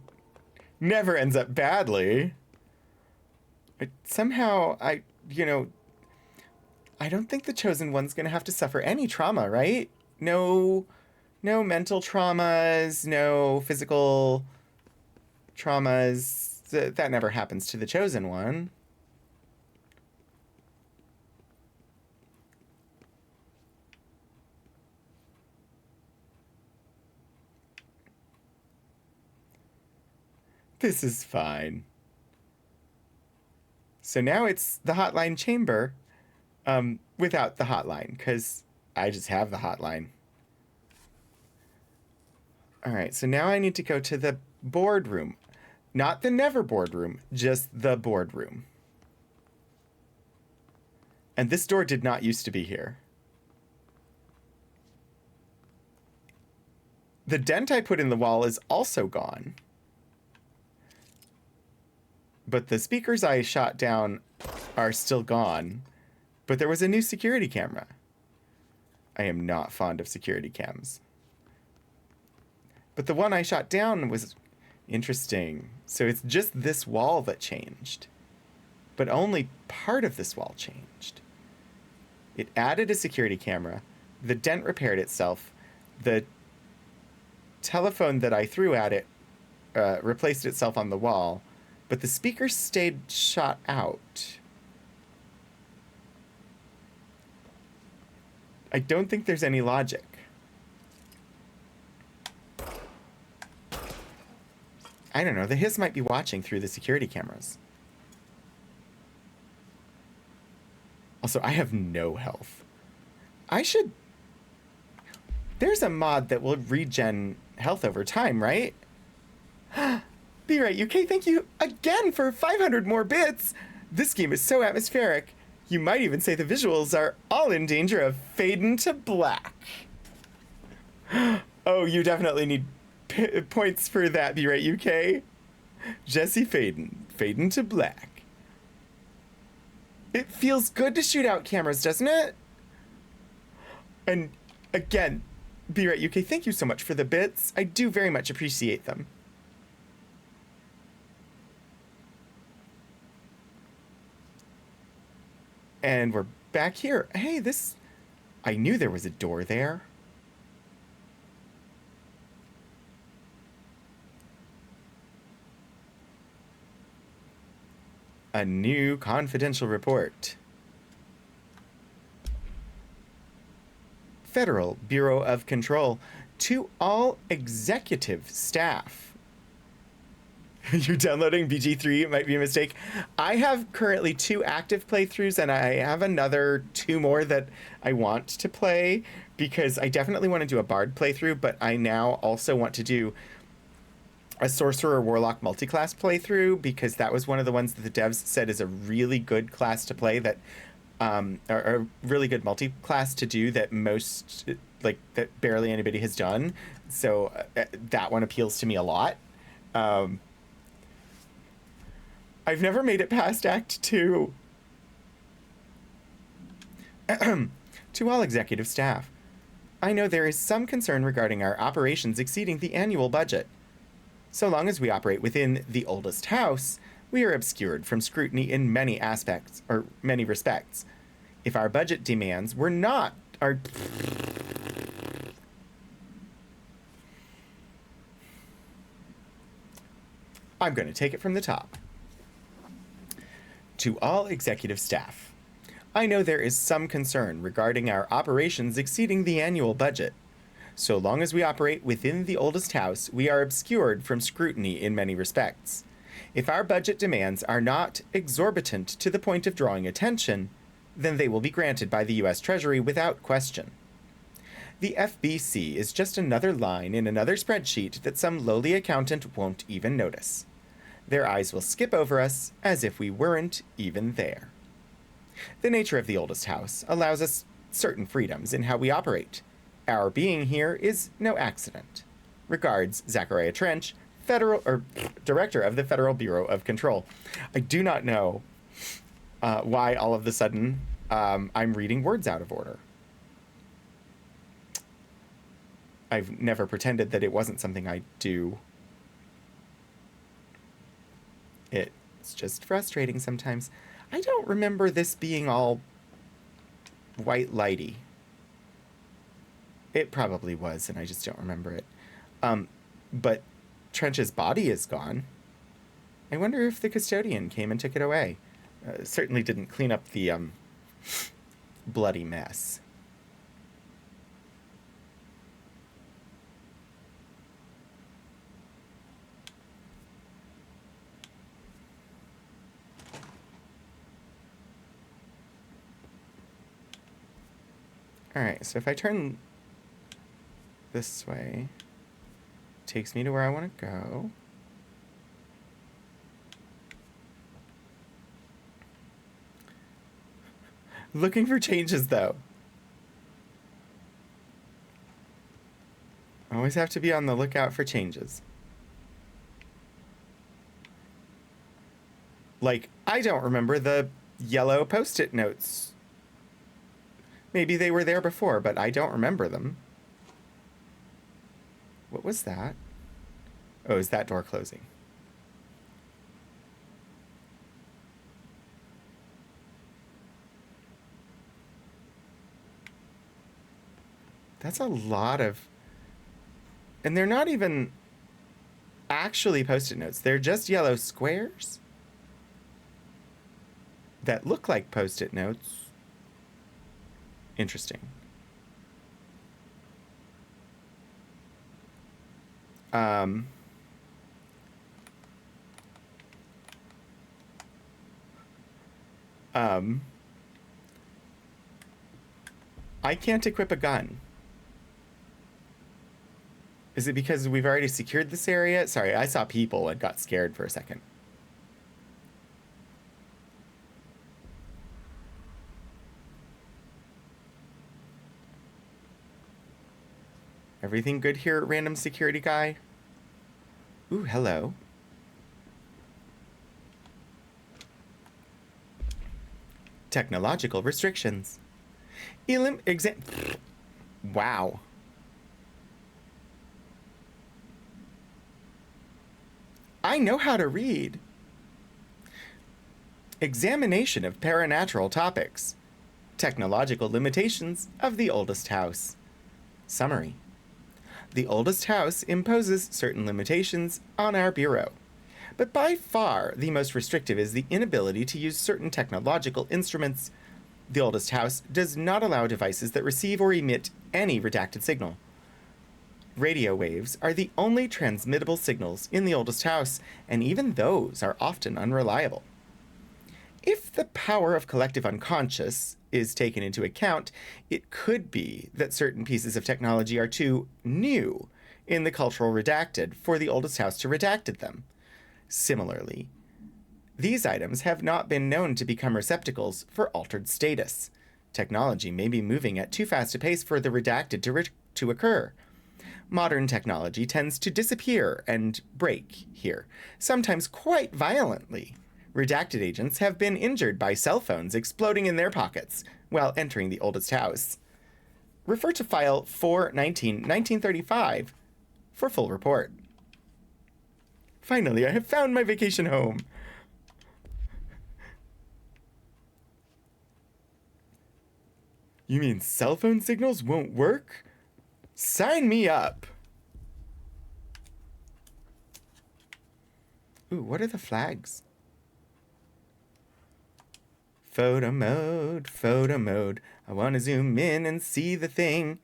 never ends up badly. Somehow, you know, I don't think the chosen one's gonna have to suffer any trauma, right? No mental traumas, no physical traumas. That never happens to the chosen one. This is fine. So now it's the hotline chamber without the hotline, because I just have the hotline. All right, so now I need to go to the boardroom. Not the Never boardroom, just the boardroom. And this door did not used to be here. The dent I put in the wall is also gone. But the speakers I shot down are still gone. But there was a new security camera. I am not fond of security cams. But the one I shot down was interesting. So it's just this wall that changed. But only part of this wall changed. It added a security camera. The dent repaired itself. The telephone that I threw at it replaced itself on the wall. But the speakers stayed shot out. I don't think there's any logic. I don't know. The Hiss might be watching through the security cameras. Also, I have no health. I should... There's a mod that will regen health over time, right? Be Right UK, thank you again for 500 more bits. This game is so atmospheric. You might even say the visuals are all in danger of fading to black. Oh, you definitely need points for that, Be Right UK. Jesse fading to black. It feels good to shoot out cameras, doesn't it? And again, Be Right UK, thank you so much for the bits. I do very much appreciate them. And we're back here. Hey, this... I knew there was a door there. A new confidential report. Federal Bureau of Control to all executive staff. You're downloading BG3, it might be a mistake. I have currently 2 active playthroughs, and I have another 2 more that I want to play, because I definitely want to do a Bard playthrough, but I now also want to do a Sorcerer Warlock multi-class playthrough, because that was one of the ones that the devs said is a really good class to play, that or a really good multi-class to do, that most like that barely anybody has done. So that one appeals to me a lot. I've never made it past Act 2. To all executive staff, I know there is some concern regarding our operations exceeding the annual budget. So long as we operate within the oldest house, we are obscured from scrutiny in many aspects, or many respects. If our budget demands were not our... I'm going to take it from the top. To all executive staff, I know there is some concern regarding our operations exceeding the annual budget. So long as we operate within the oldest house, we are obscured from scrutiny in many respects. If our budget demands are not exorbitant to the point of drawing attention, then they will be granted by the U.S. Treasury without question. The FBC is just another line in another spreadsheet that some lowly accountant won't even notice. Their eyes will skip over us as if we weren't even there. The nature of the oldest house allows us certain freedoms in how we operate. Our being here is no accident. Regards, Zachariah Trench, Director of the Federal Bureau of Control. I do not know why all of a sudden I'm reading words out of order. I've never pretended that it wasn't something I do. It's just frustrating sometimes. I don't remember this being all white lighty. It probably was, and I just don't remember it. But Trench's body is gone. I wonder if the custodian came and took it away. Certainly didn't clean up the bloody mess. Alright, so if I turn this way, it takes me to where I want to go. Looking for changes, though. Always have to be on the lookout for changes. Like, I don't remember the yellow post-it notes. Maybe they were there before, but I don't remember them. What was that? Oh, is that door closing? That's a lot of... And they're not even actually post-it notes. They're just yellow squares that look like post-it notes. Interesting. I can't equip a gun. Is it because we've already secured this area? Sorry, I saw people and got scared for a second. Everything good here, random security guy? Ooh, hello. Technological restrictions. Wow. I know how to read. Examination of paranatural topics. Technological limitations of the oldest house. Summary. The oldest house imposes certain limitations on our bureau, but by far the most restrictive is the inability to use certain technological instruments. The oldest house does not allow devices that receive or emit any redacted signal. Radio waves are the only transmittable signals in the oldest house, and even those are often unreliable. If the power of collective unconscious is taken into account, it could be that certain pieces of technology are too new in the cultural redacted for the oldest house to redacted them. Similarly, these items have not been known to become receptacles for altered status. Technology may be moving at too fast a pace for the redacted to occur. Modern technology tends to disappear and break here, sometimes quite violently. Redacted agents have been injured by cell phones exploding in their pockets while entering the oldest house. Refer to file 4/19/1935 for full report. Finally, I have found my vacation home. You mean cell phone signals won't work? Sign me up. Ooh, what are the flags? Photo mode, photo mode. I want to zoom in and see the thing.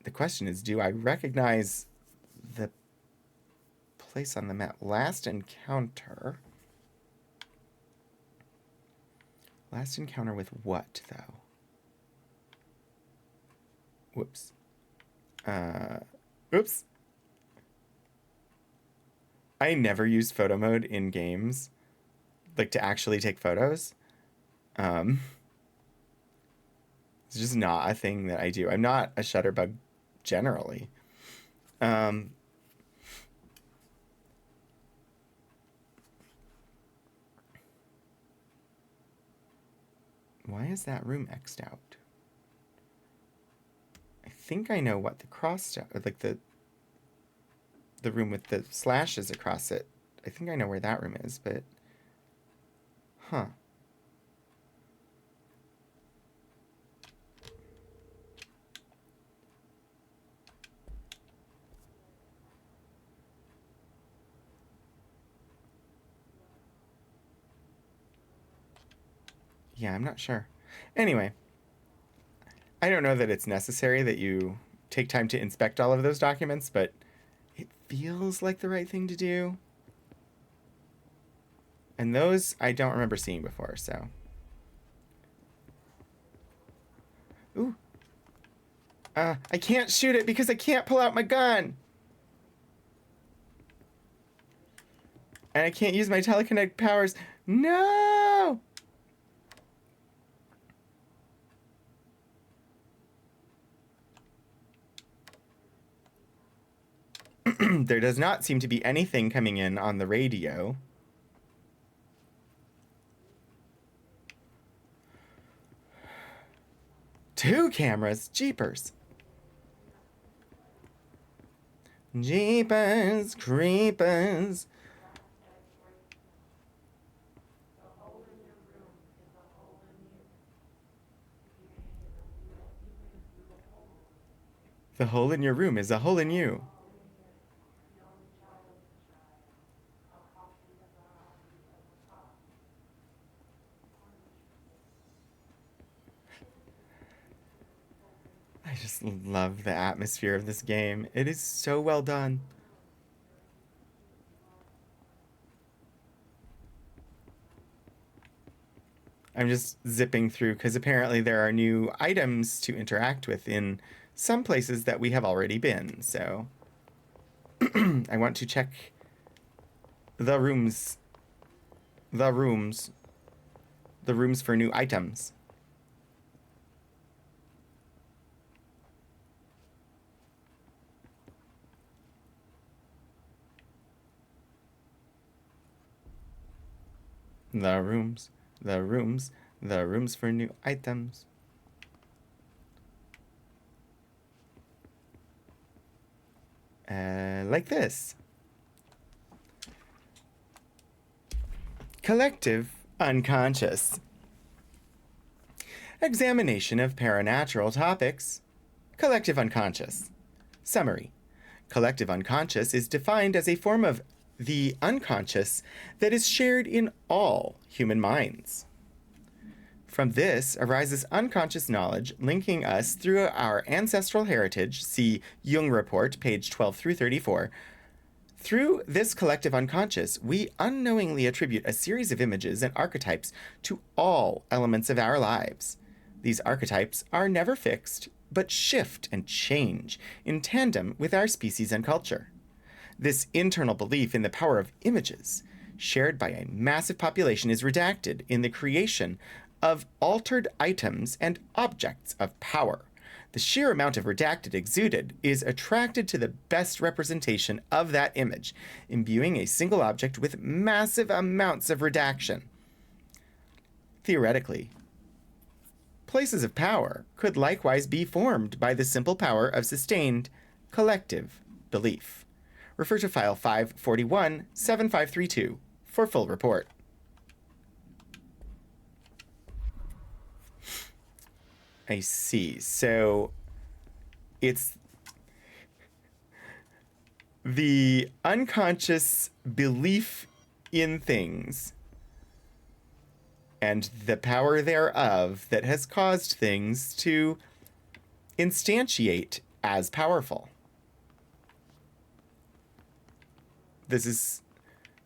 The question is, do I recognize the place on the map? Last encounter. Last encounter with what, though? Whoops. Oops. I never used photo mode in games, like to actually take photos. It's just not a thing that I do. I'm not a shutterbug generally. Why is that room X'd out? I think I know what the crossed out, like the room with the slashes across it. I think I know where that room is, but huh. Yeah, I'm not sure. Anyway, I don't know that it's necessary that you take time to inspect all of those documents, but it feels like the right thing to do. And those I don't remember seeing before, so. Ooh. I can't shoot it because I can't pull out my gun. And I can't use my telekinetic powers. No! There does not seem to be anything coming in on the radio. Two cameras, jeepers. Jeepers, creepers. The hole in your room is a hole in you. I just love the atmosphere of this game. It is so well done. I'm just zipping through because apparently there are new items to interact with in some places that we have already been. So I want to check the rooms for new items. The rooms for new items. Like this. Collective unconscious. Examination of paranatural topics. Collective unconscious. Summary. Collective unconscious is defined as a form of the unconscious that is shared in all human minds. From this arises unconscious knowledge linking us through our ancestral heritage, see Jung Report, page 12 through 34. Through this collective unconscious, we unknowingly attribute a series of images and archetypes to all elements of our lives. These archetypes are never fixed, but shift and change in tandem with our species and culture. This internal belief in the power of images, shared by a massive population, is redacted in the creation of altered items and objects of power. The sheer amount of redacted exuded is attracted to the best representation of that image, imbuing a single object with massive amounts of redaction. Theoretically, places of power could likewise be formed by the simple power of sustained collective belief. Refer to file 541-7532 for full report. I see. So it's the unconscious belief in things and the power thereof that has caused things to instantiate as powerful. This is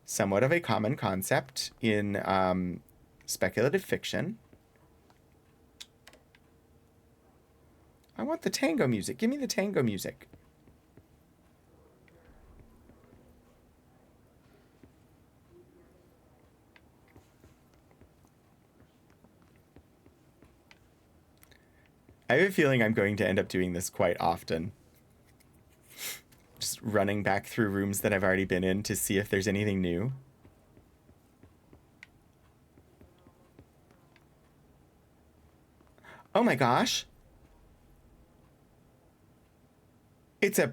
somewhat of a common concept in speculative fiction. I want the tango music. Give me the tango music. I have a feeling I'm going to end up doing this quite often. Just running back through rooms that I've already been in to see if there's anything new. Oh my gosh. It's a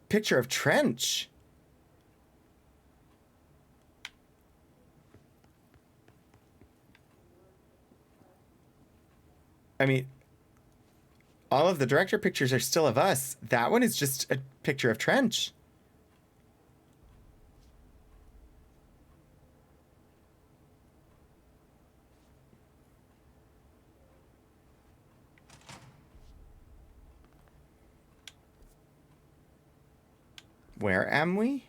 picture of Trench. I mean, all of the director pictures are still of us. That one is just a picture of Trench. Where am we?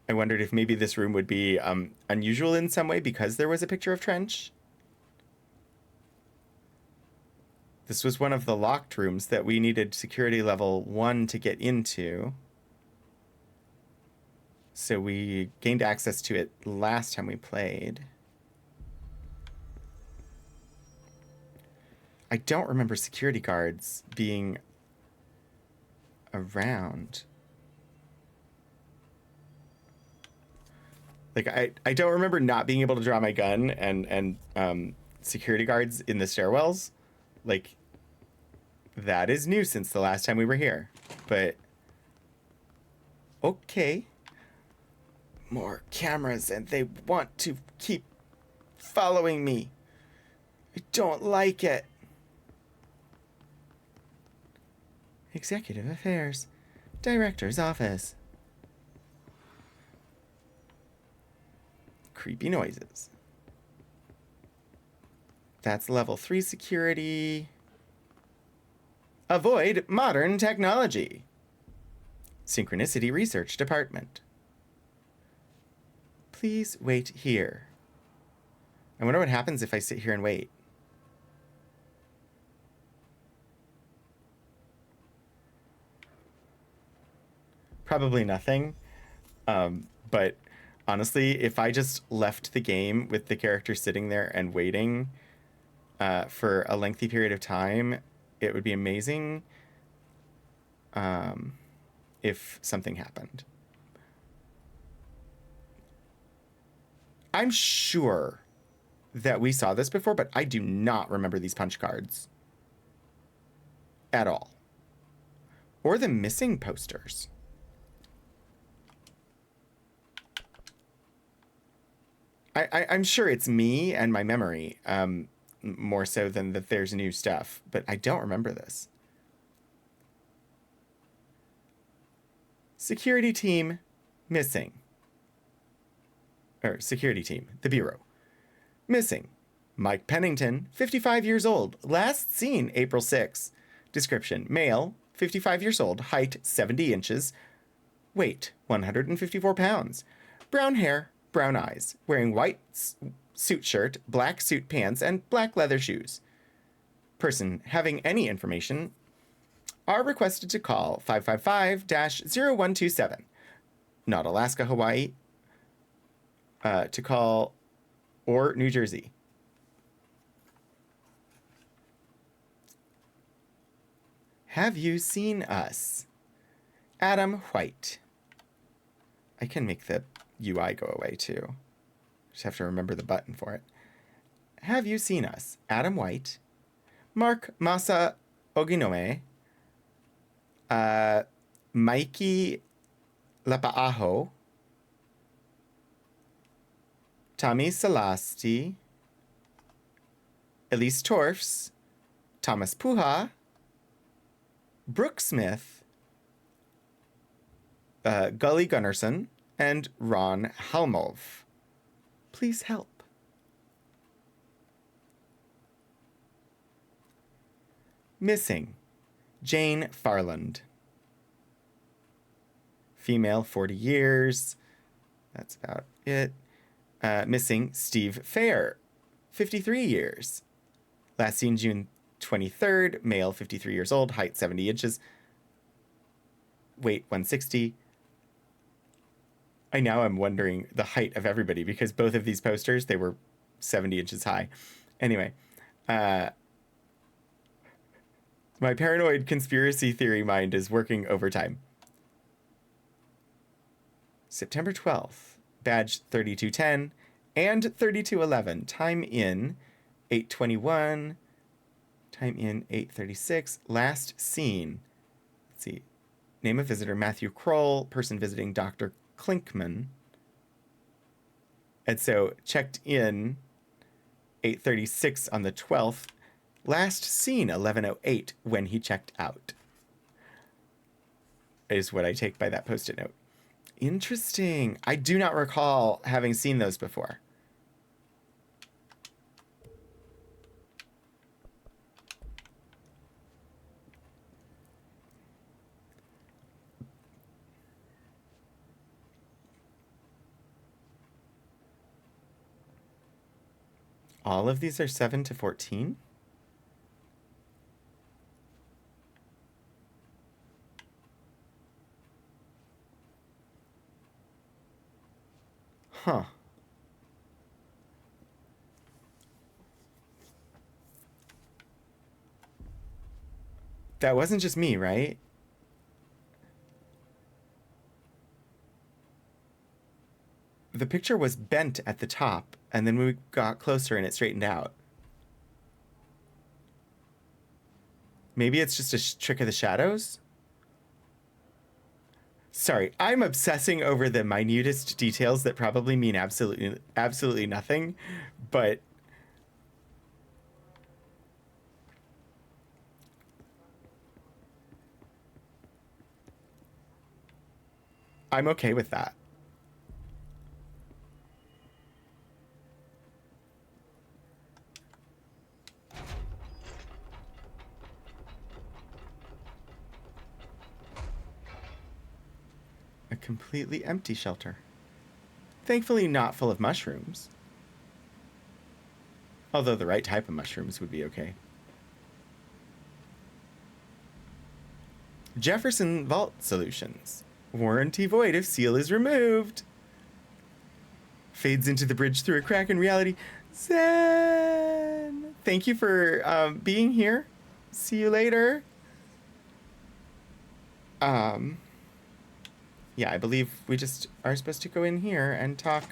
I wondered if maybe this room would be unusual in some way because there was a picture of Trench. This was one of the locked rooms that we needed security level 1 to get into. So we gained access to it last time we played. I don't remember security guards being around. Like, I don't remember not being able to draw my gun and security guards in the stairwells. Like, that is new since the last time we were here. But, okay. More cameras, and they want to keep following me. I don't like it. Executive Affairs. Director's Office. Creepy noises. That's level 3 security. Avoid modern technology. Synchronicity Research Department. Please wait here. I wonder what happens if I sit here and wait. Probably nothing. But honestly, if I just left the game with the character sitting there and waiting for a lengthy period of time, it would be amazing if something happened. I'm sure that we saw this before, but I do not remember these punch cards at all. Or the missing posters. I'm sure it's me and my memory, more so than that there's new stuff, but I don't remember this. Security team missing. Or security team, the Bureau. Missing. Mike Pennington, 55 years old, last seen April 6. Description, male, 55 years old, height 70 inches, weight 154 pounds, brown hair, brown eyes, wearing white suit shirt, black suit pants, and black leather shoes. Person having any information are requested to call 555-0127, not Alaska, Hawaii, to call, or New Jersey. Have you seen us? Adam White. I can make the UI go away too. Just have to remember the button for it. Have you seen us? Adam White, Mark Masa Oginome, Mikey Lapaaho, Tommy Salasti, Elise Torfs, Thomas Puha, Brooke Smith, Gully Gunnarsson, and Ron Halmov. Please help. Missing, Jane Farland. Female, 40 years. That's about it. Missing, Steve Fair, 53 years. Last seen June 23rd, male, 53 years old, height 70 inches, weight 160. I now am wondering the height of everybody because both of these posters, they were 70 inches high. Anyway, my paranoid conspiracy theory mind is working overtime. September 12th, badge 3210 and 3211. Time in 8:21. Time in 8:36. Last seen. Let's see. Name of visitor Matthew Kroll. Person visiting Dr. Klinkman. And so checked in 8:36 on the 12th. Last seen 11:08 when he checked out. Is what I take by that post-it note. Interesting. I do not recall having seen those before. All of these are 7 to 14? Huh. That wasn't just me, right? The picture was bent at the top, and then we got closer and it straightened out. Maybe it's just a trick of the shadows? Sorry, I'm obsessing over the minutest details that probably mean absolutely nothing, but I'm okay with that. A completely empty shelter. Thankfully not full of mushrooms. Although the right type of mushrooms would be okay. Jefferson Vault Solutions. Warranty void if seal is removed. Fades into the bridge through a crack in reality. Zen! Thank you for being here. See you later. Yeah, I believe we just are supposed to go in here and talk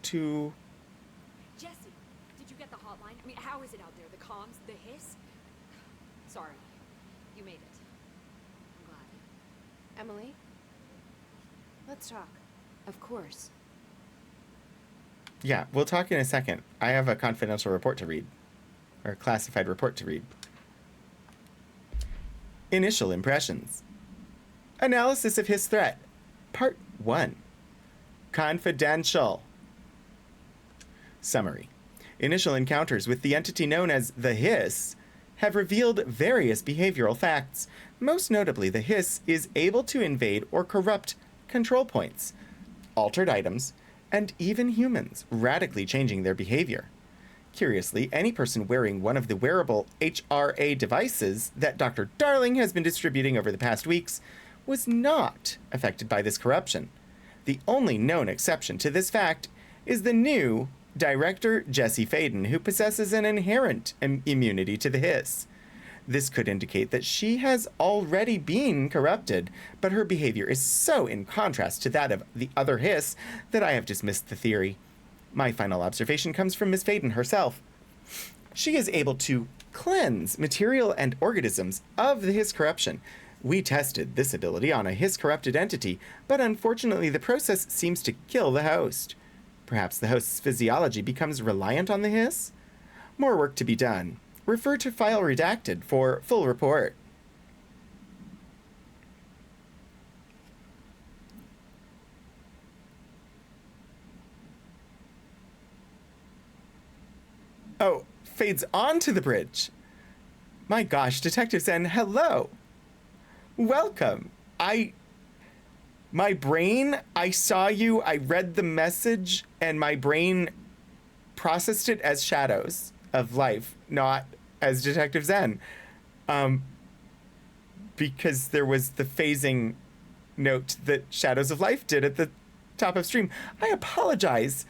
to... Jesse, did you get the hotline? I mean, how is it out there? The comms? The hiss? Sorry. You made it. I'm glad. Emily? Let's talk. Of course. Yeah, we'll talk in a second. I have a confidential report to read. Or a classified report to read. Initial impressions. Analysis of his threat. Part 1. Confidential. Summary. Initial encounters with the entity known as the Hiss have revealed various behavioral facts. Most notably, the Hiss is able to invade or corrupt control points, altered items, and even humans, radically changing their behavior. Curiously, any person wearing one of the wearable HRA devices that Dr. Darling has been distributing over the past weeks was not affected by this corruption. The only known exception to this fact is the new director, Jesse Faden, who possesses an inherent immunity to the hiss. This could indicate that she has already been corrupted, but her behavior is so in contrast to that of the other hiss that I have dismissed the theory. My final observation comes from Miss Faden herself. She is able to cleanse material and organisms of the hiss corruption. We tested this ability on a hiss-corrupted entity, but unfortunately the process seems to kill the host. Perhaps the host's physiology becomes reliant on the hiss? More work to be done. Refer to file redacted for full report. Oh, fades onto the bridge. My gosh, Detective Zen, hello. Welcome. My brain, I saw you, I read the message, and my brain processed it as Shadows of Life, not as Detective Zen. Because there was the phasing note that Shadows of Life did at the top of stream. I apologize.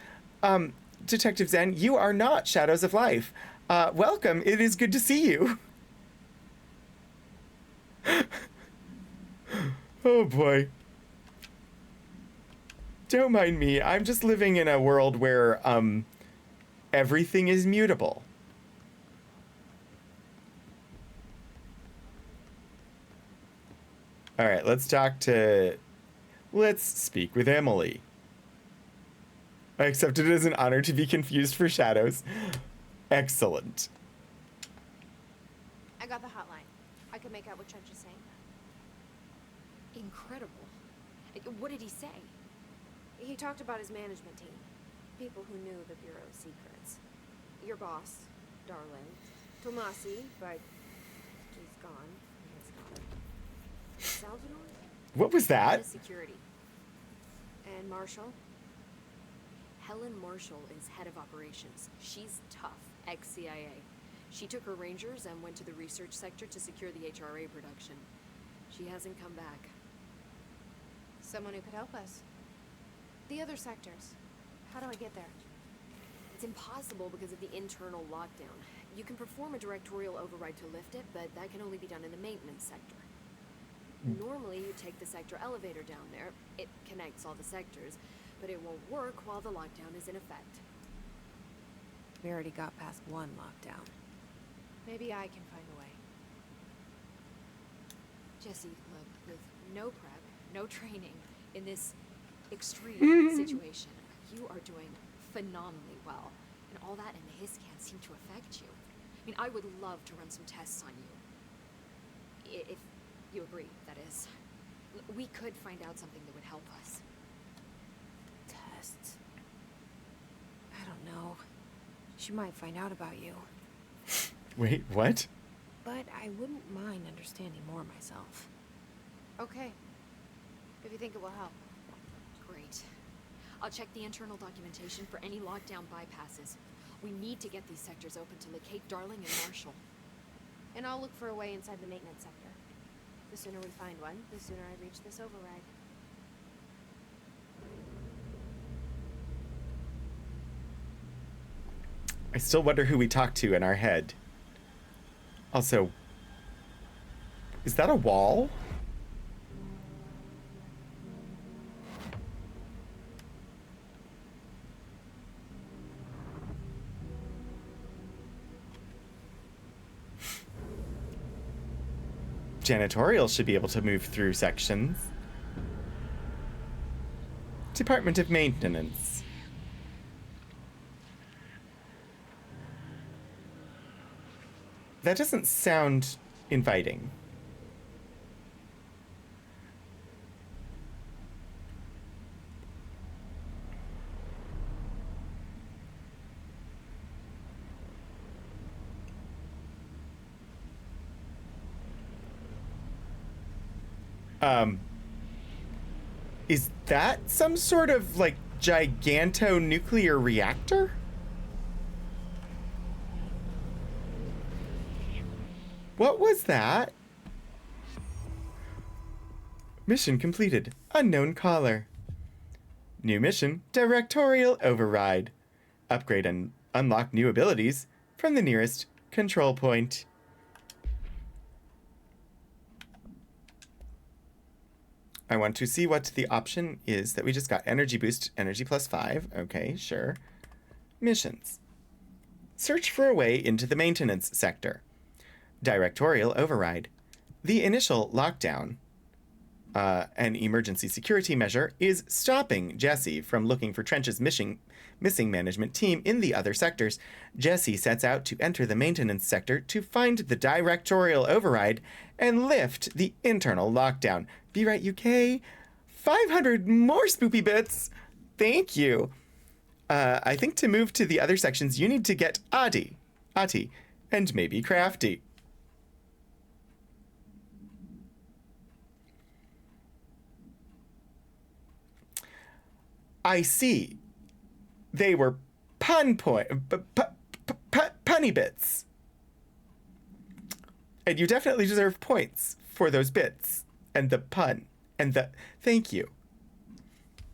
Detective Zen, you are not Shadows of Life. Welcome, it is good to see you. Oh boy. Don't mind me. I'm just living in a world where everything is mutable. All right, let's speak with Emily. I accept it as an honor to be confused for Shadows. Excellent. I got the hotline. I could make out what Trench is saying. Incredible. What did he say? He talked about his management team. People who knew the Bureau's secrets. Your boss, Darling. Tomasi, but he's gone. He's gone. Salvador? What was that? Security. And Marshall? Helen Marshall is head of operations. She's tough, ex-CIA. She took her rangers and went to the research sector to secure the HRA production. She hasn't come back. Someone who could help us. The other sectors. How do I get there? It's impossible because of the internal lockdown. You can perform a directorial override to lift it, but that can only be done in the maintenance sector. Normally, you take the sector elevator down there. It connects all the sectors, but it won't work while the lockdown is in effect. We already got past one lockdown. Maybe I can find a way. Jesse, look, with no prep, no training, in this extreme situation, you are doing phenomenally well. And all that and the hiss can't seem to affect you. I mean, I would love to run some tests on you. If you agree, that is. We could find out something that would help us. Tests. I don't know. She might find out about you. Wait, what? But I wouldn't mind understanding more myself. Okay. If you think it will help. Great. I'll check the internal documentation for any lockdown bypasses. We need to get these sectors open to locate Darling and Marshall. And I'll look for a way inside the maintenance sector. The sooner we find one, the sooner I reach this override. I still wonder who we talked to in our head. Also, is that a wall? Janitorial should be able to move through sections. Department of Maintenance. That doesn't sound inviting. Is that some sort of, like, giganto-nuclear reactor? What was that? Mission completed. Unknown caller. New mission, Directorial Override. Upgrade and unlock new abilities from the nearest control point. I want to see what the option is that we just got. Energy boost, energy +5. Okay, sure. Missions. Search for a way into the maintenance sector. Directorial Override. The initial lockdown, an emergency security measure, is stopping Jesse from looking for Trench's missing management team in the other sectors. Jesse sets out to enter the maintenance sector to find the Directorial Override and lift the internal lockdown. Be right, UK. 500 more spoopy bits. Thank you. I think to move to the other sections, you need to get Ati, and maybe Crafty. I see. They were punny bits. And you definitely deserve points for those bits and the pun and the thank you.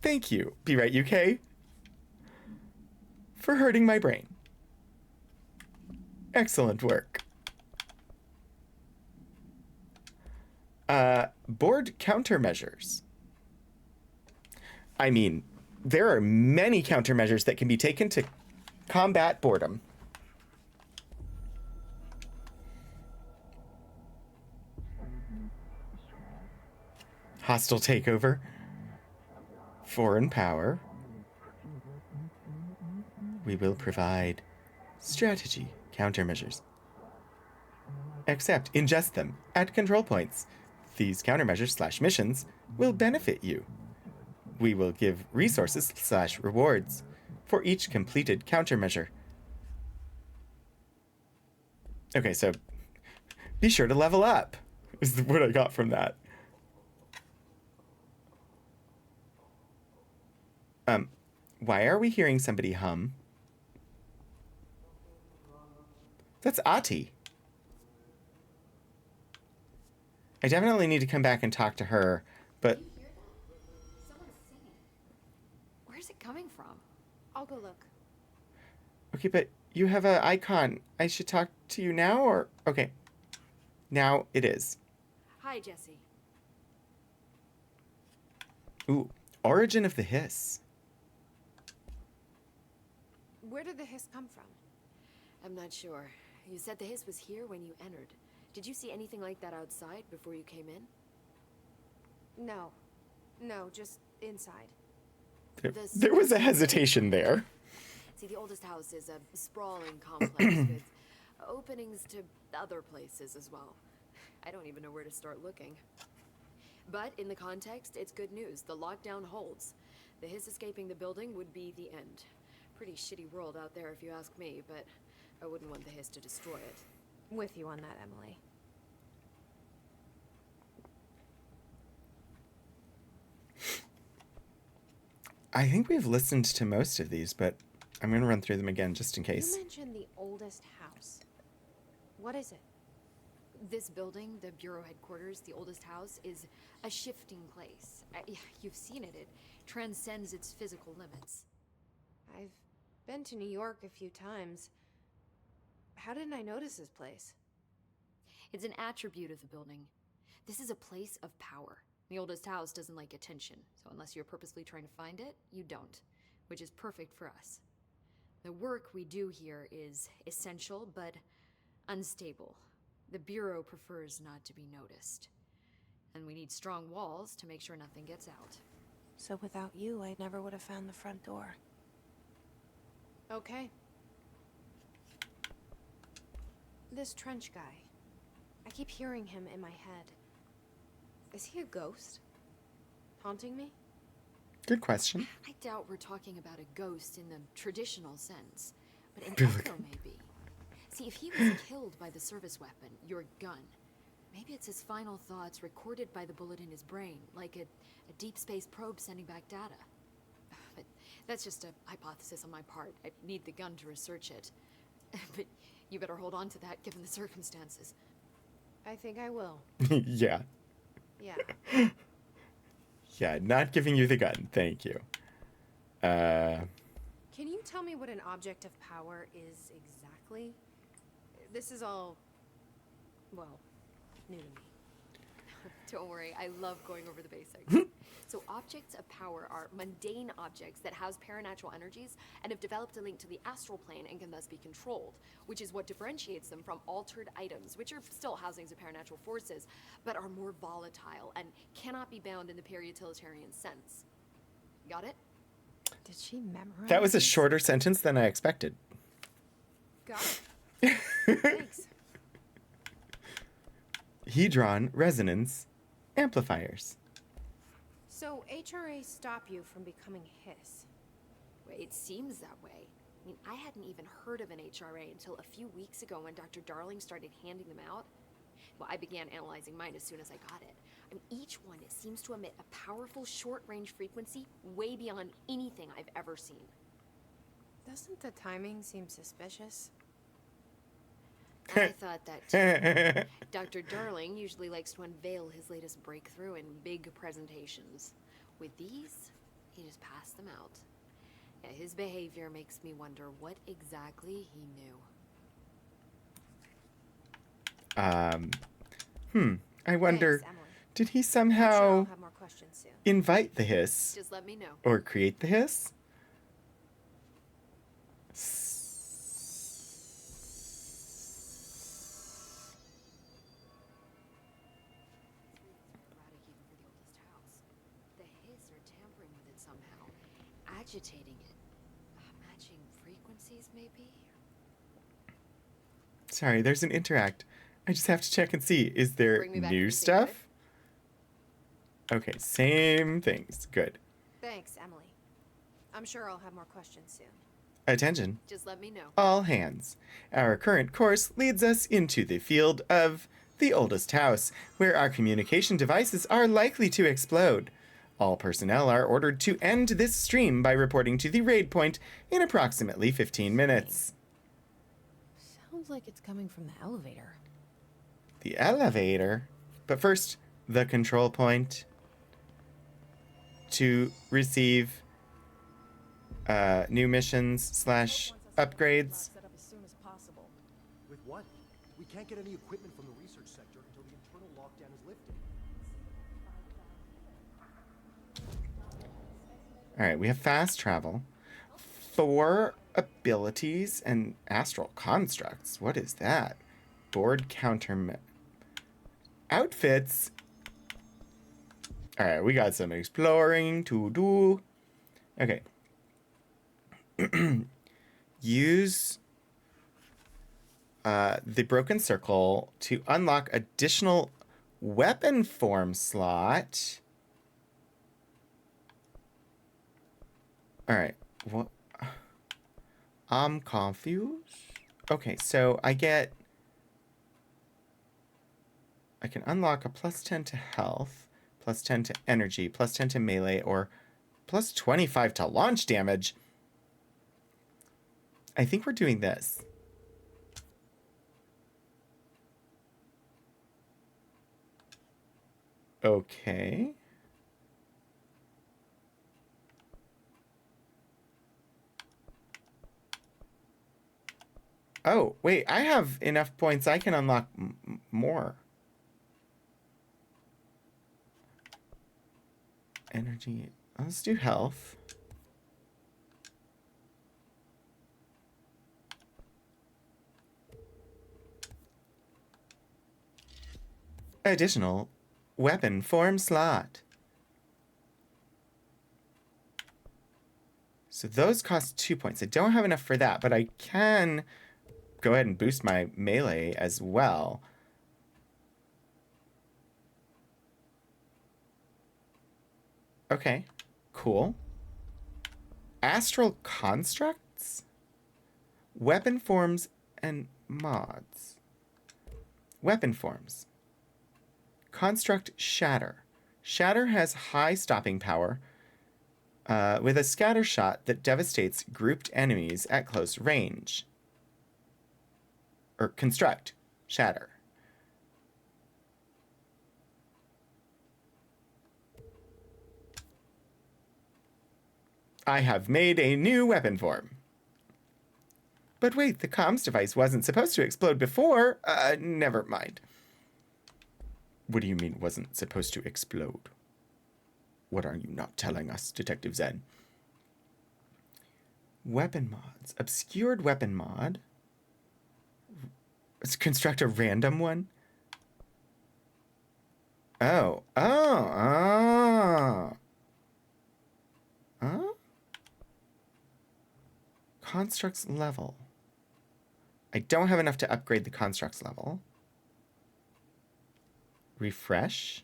Thank you, Be Right UK, for hurting my brain. Excellent work. Board countermeasures. I mean, there are many countermeasures that can be taken to combat boredom. Hostile takeover. Foreign power. We will provide strategy countermeasures. Except ingest them at control points. These countermeasures / missions will benefit you. We will give resources / rewards for each completed countermeasure. Okay, so be sure to level up, is what I got from that. Why are we hearing somebody hum? That's Ati. I definitely need to come back and talk to her, but... You hear that? Someone's singing. Where's it coming from? I'll go look. Okay, but you have an icon. I should talk to you now, or... Okay. Now it is. Hi, Jesse. Ooh, Origin of the Hiss. Where did the hiss come from? I'm not sure. You said the hiss was here when you entered. Did you see anything like that outside before you came in? No, just inside. There was a hesitation there. See, the oldest house is a sprawling complex with openings to other places as well. I don't even know where to start looking. But in the context, it's good news. The lockdown holds. The hiss escaping the building would be the end. Pretty shitty world out there if you ask me, but I wouldn't want the hiss to destroy it. With you on that, Emily. I think we've listened to most of these, but I'm going to run through them again just in You case. mentioned the oldest house. What is it? This building, the Bureau headquarters, the oldest house, is a shifting place. You've seen it. It transcends its physical limits. I've been to New York a few times. How didn't I notice this place? It's an attribute of the building. This is a place of power. The oldest house doesn't like attention, so unless you're purposely trying to find it, you don't, which is perfect for us. The work we do here is essential, but unstable. The Bureau prefers not to be noticed. And we need strong walls to make sure nothing gets out. So without you, I never would have found the front door. Okay. This Trench guy. I keep hearing him in my head. Is he a ghost? Haunting me? Good question. I doubt we're talking about a ghost in the traditional sense, but an Good echo maybe. See, if he was killed by the service weapon, your gun, maybe it's his final thoughts recorded by the bullet in his brain, like a deep space probe sending back data. But that's just a hypothesis on my part. I need the gun to research it. But you better hold on to that given the circumstances. I think I will. Yeah. Yeah. Yeah, not giving you the gun. Thank you. Can you tell me what an object of power is exactly? This is all, well, new to me. Don't worry, I love going over the basics. So objects of power are mundane objects that house paranatural energies and have developed a link to the astral plane and can thus be controlled, which is what differentiates them from altered items, which are still housings of paranatural forces, but are more volatile and cannot be bound in the peri-utilitarian sense. Got it? Did she memorize? That was a this? shorter sentence than I expected. Got it. Thanks. Hedron resonance amplifiers. So HRA stop you from becoming Hiss. Well, it seems that way. I mean, I hadn't even heard of an HRA until a few weeks ago when Dr. Darling started handing them out. Well, I began analyzing mine as soon as I got it. I mean, each one seems to emit a powerful short-range frequency way beyond anything I've ever seen. Doesn't the timing seem suspicious? I thought that too. Dr. Darling usually likes to unveil his latest breakthrough in big presentations. With these, he just passed them out. Yeah, his behavior makes me wonder what exactly he knew. I wonder, Thanks, Emily. did he I'm sure somehow I'll have more questions soon. invite the hiss Just let me know. or create the hiss? Erratic even for the oldest house. The Hiss are tampering with it somehow, agitating it, matching frequencies maybe. Sorry, there's an interact. I just have to check and see. Is there Bring me back new anything stuff? Okay, same things. Good. Thanks, Emily. I'm sure I'll have more questions soon. Attention, Just let me know. all hands. Our current course leads us into the field of the oldest house, where our communication devices are likely to explode. All personnel are ordered to end this stream by reporting to the raid point in approximately 15 minutes. Sounds like it's coming from the elevator. The elevator. But first, the control point to receive new missions slash upgrades. Set up as soon as possible. With what? We can't get any equipment from the research sector until the internal lockdown is lifted. All right, we have fast travel, 4 abilities, and astral constructs. What is that? Board counter outfits. All right, we got some exploring to do. Okay. Use the broken circle to unlock additional weapon form slot. All right. What? I'm confused. Okay, so I can unlock a +10 to health, +10 to energy, +10 to melee, or +25 to launch damage. I think we're doing this. Okay. Oh, wait, I have enough points. I can unlock more. Energy. Let's do health. Additional weapon form slot. So those cost 2 points. I don't have enough for that, but I can go ahead and boost my melee as well. Okay, cool. Astral constructs, weapon forms, and mods. Weapon forms. Construct Shatter. Shatter has high stopping power with a scatter shot that devastates grouped enemies at close range. Or construct Shatter. I have made a new weapon form. But wait, the comms device wasn't supposed to explode before. Never mind. What do you mean wasn't supposed to explode? What are you not telling us, Detective Zen? Weapon mods. Obscured weapon mod. Let's construct a random one. Oh. Huh? Constructs level. I don't have enough to upgrade the constructs level. Refresh.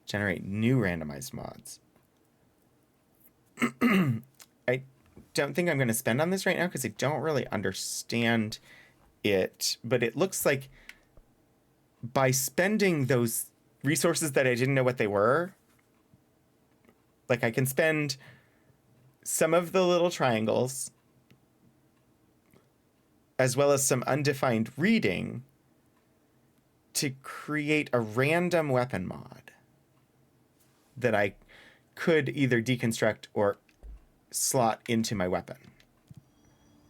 Generate new randomized mods. I don't think I'm going to spend on this right now because I don't really understand it. But it looks like by spending those resources that I didn't know what they were, like I can spend some of the little triangles as well as some undefined reading to create a random weapon mod that I could either deconstruct or slot into my weapon.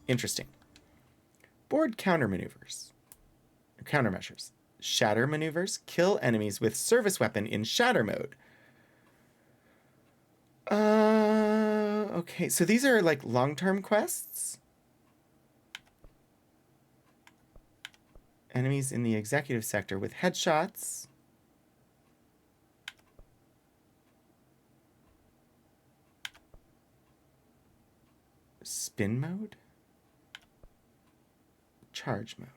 Interesting. Board countermaneuvers. Countermeasures. Shatter maneuvers. Kill enemies with service weapon in shatter mode. Okay, so these are like long-term quests. Enemies in the executive sector with headshots. Spin mode. Charge mode.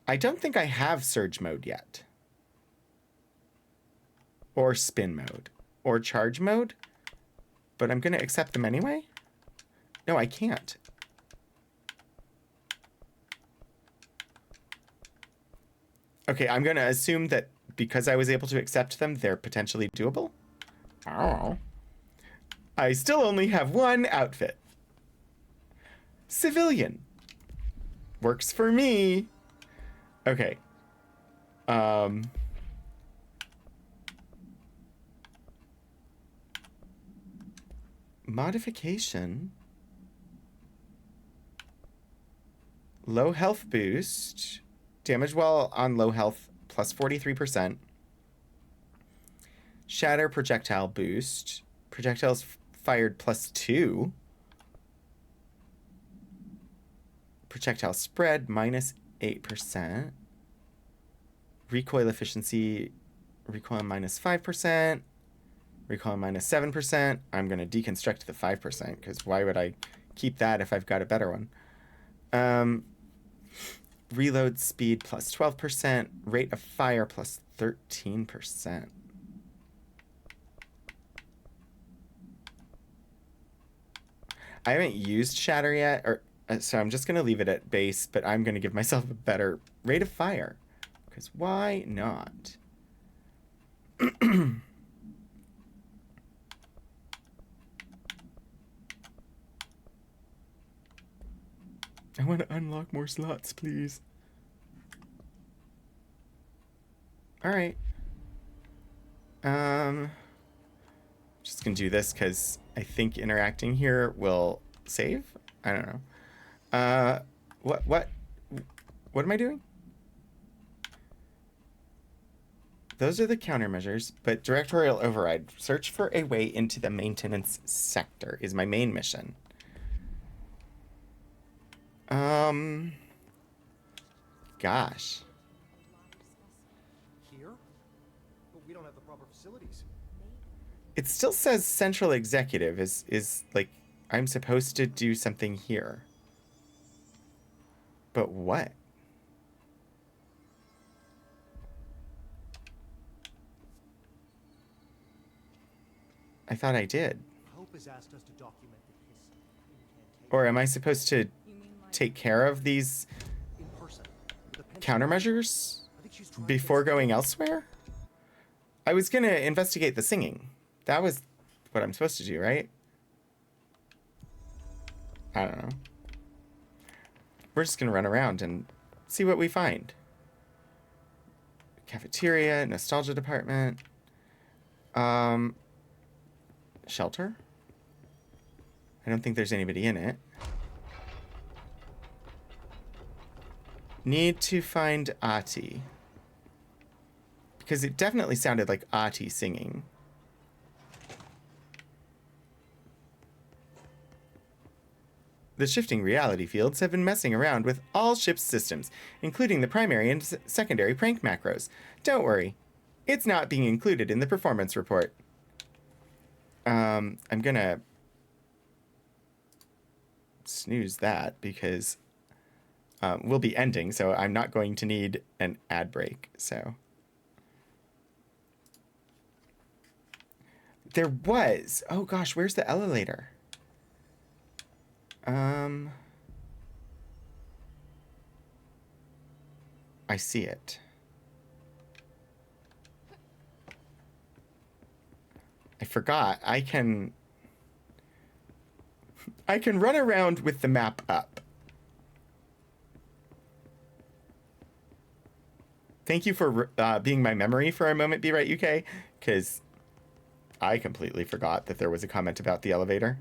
I don't think I have surge mode yet. Or spin mode. Or charge mode. But I'm going to accept them anyway? No, I can't. Okay, I'm going to assume that because I was able to accept them, they're potentially doable. Oh. I still only have one outfit. Civilian. Works for me. Okay. Modification. Low health boost. Damage while on low health plus 43%. Shatter projectile boost. Projectiles fired plus 2. Projectile spread minus 8%. Recoil efficiency. Recoil minus 5%. Recoil minus 7%. I'm going to deconstruct the 5% because why would I keep that if I've got a better one? Reload speed plus 12%. Rate of fire plus 13%. I haven't used Shatter yet, so I'm just going to leave it at base, but I'm going to give myself a better rate of fire. Because why not? I want to unlock more slots, please. All right. Just gonna do this because I think interacting here will save. I don't know. What am I doing? Those are the countermeasures, but directorial override. Search for a way into the maintenance sector is my main mission. Gosh. Here? But we don't have the proper facilities. It still says central executive is like I'm supposed to do something here. But what? I thought I did. Hope has asked us to document the history. Or am I supposed to take care of these In person. countermeasures I think she's trying before going elsewhere? I was gonna investigate the singing. That was what I'm supposed to do, right? I don't know. We're just gonna run around and see what we find. Cafeteria, nostalgia department. Shelter? I don't think there's anybody in it. Need to find Ahti. Because it definitely sounded like Ahti singing. The shifting reality fields have been messing around with all ship's systems, including the primary and secondary prank macros. Don't worry, it's not being included in the performance report. I'm gonna snooze that because we'll be ending, so I'm not going to need an ad break. So there was, oh gosh, where's the elevator? I see it. I forgot. I can run around with the map up. Thank you for being my memory for a moment, Be Right UK, because I completely forgot that there was a comment about the elevator.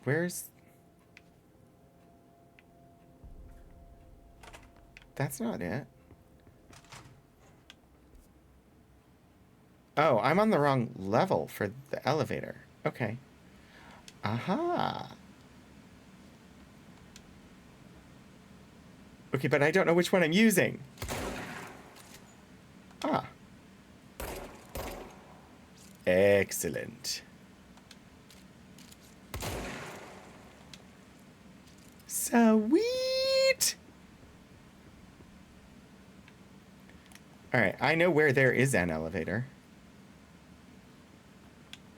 Where's... That's not it. Oh, I'm on the wrong level for the elevator. Okay. Aha. Okay, but I don't know which one I'm using. Ah. Excellent. Sweet. All right, I know where there is an elevator.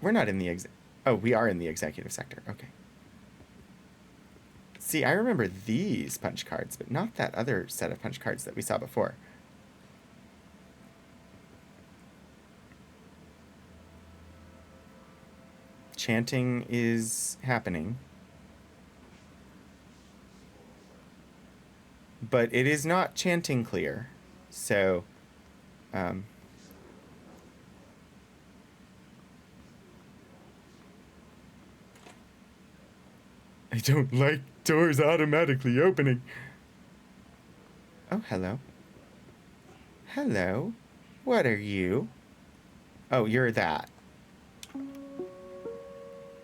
We're not in the oh, we are in the executive sector. Okay. See, I remember these punch cards, but not that other set of punch cards that we saw before. Chanting is happening. But it is not chanting clear. So, I don't like doors automatically opening. Oh, hello. Hello. What are you? Oh, you're that.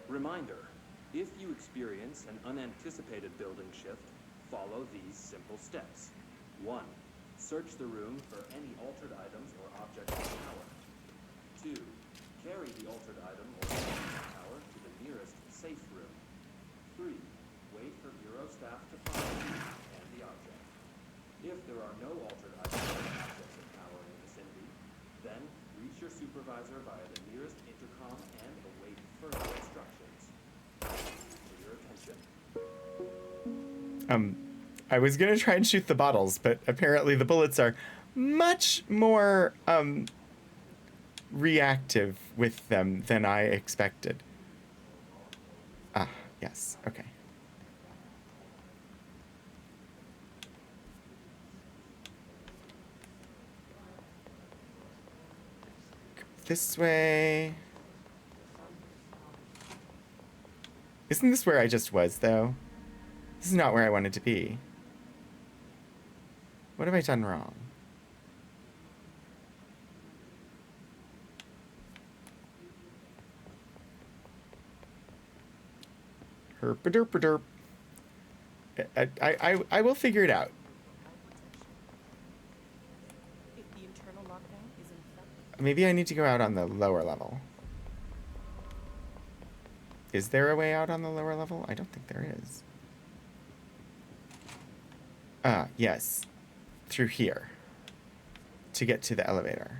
Reminder, if you experience an unanticipated building shift, follow these simple steps. 1. Search the room for any altered items or objects in the tower. 2. Carry the altered item or object in the tower to the nearest safe room. 3. Wait for Bureau staff to find you and the object. If there are no altered items or objects in tower in the vicinity, then reach your supervisor via the nearest intercom and await further instructions. For your attention. I was gonna try and shoot the bottles, but apparently the bullets are much more, reactive with them than I expected. Ah, yes, okay. This way. Isn't this where I just was, though? This is not where I wanted to be. What have I done wrong? Herp-a-derp-a-derp. I will figure it out. Maybe I need to go out on the lower level. Is there a way out on the lower level? I don't think there is. Ah, yes. Through here. To get to the elevator.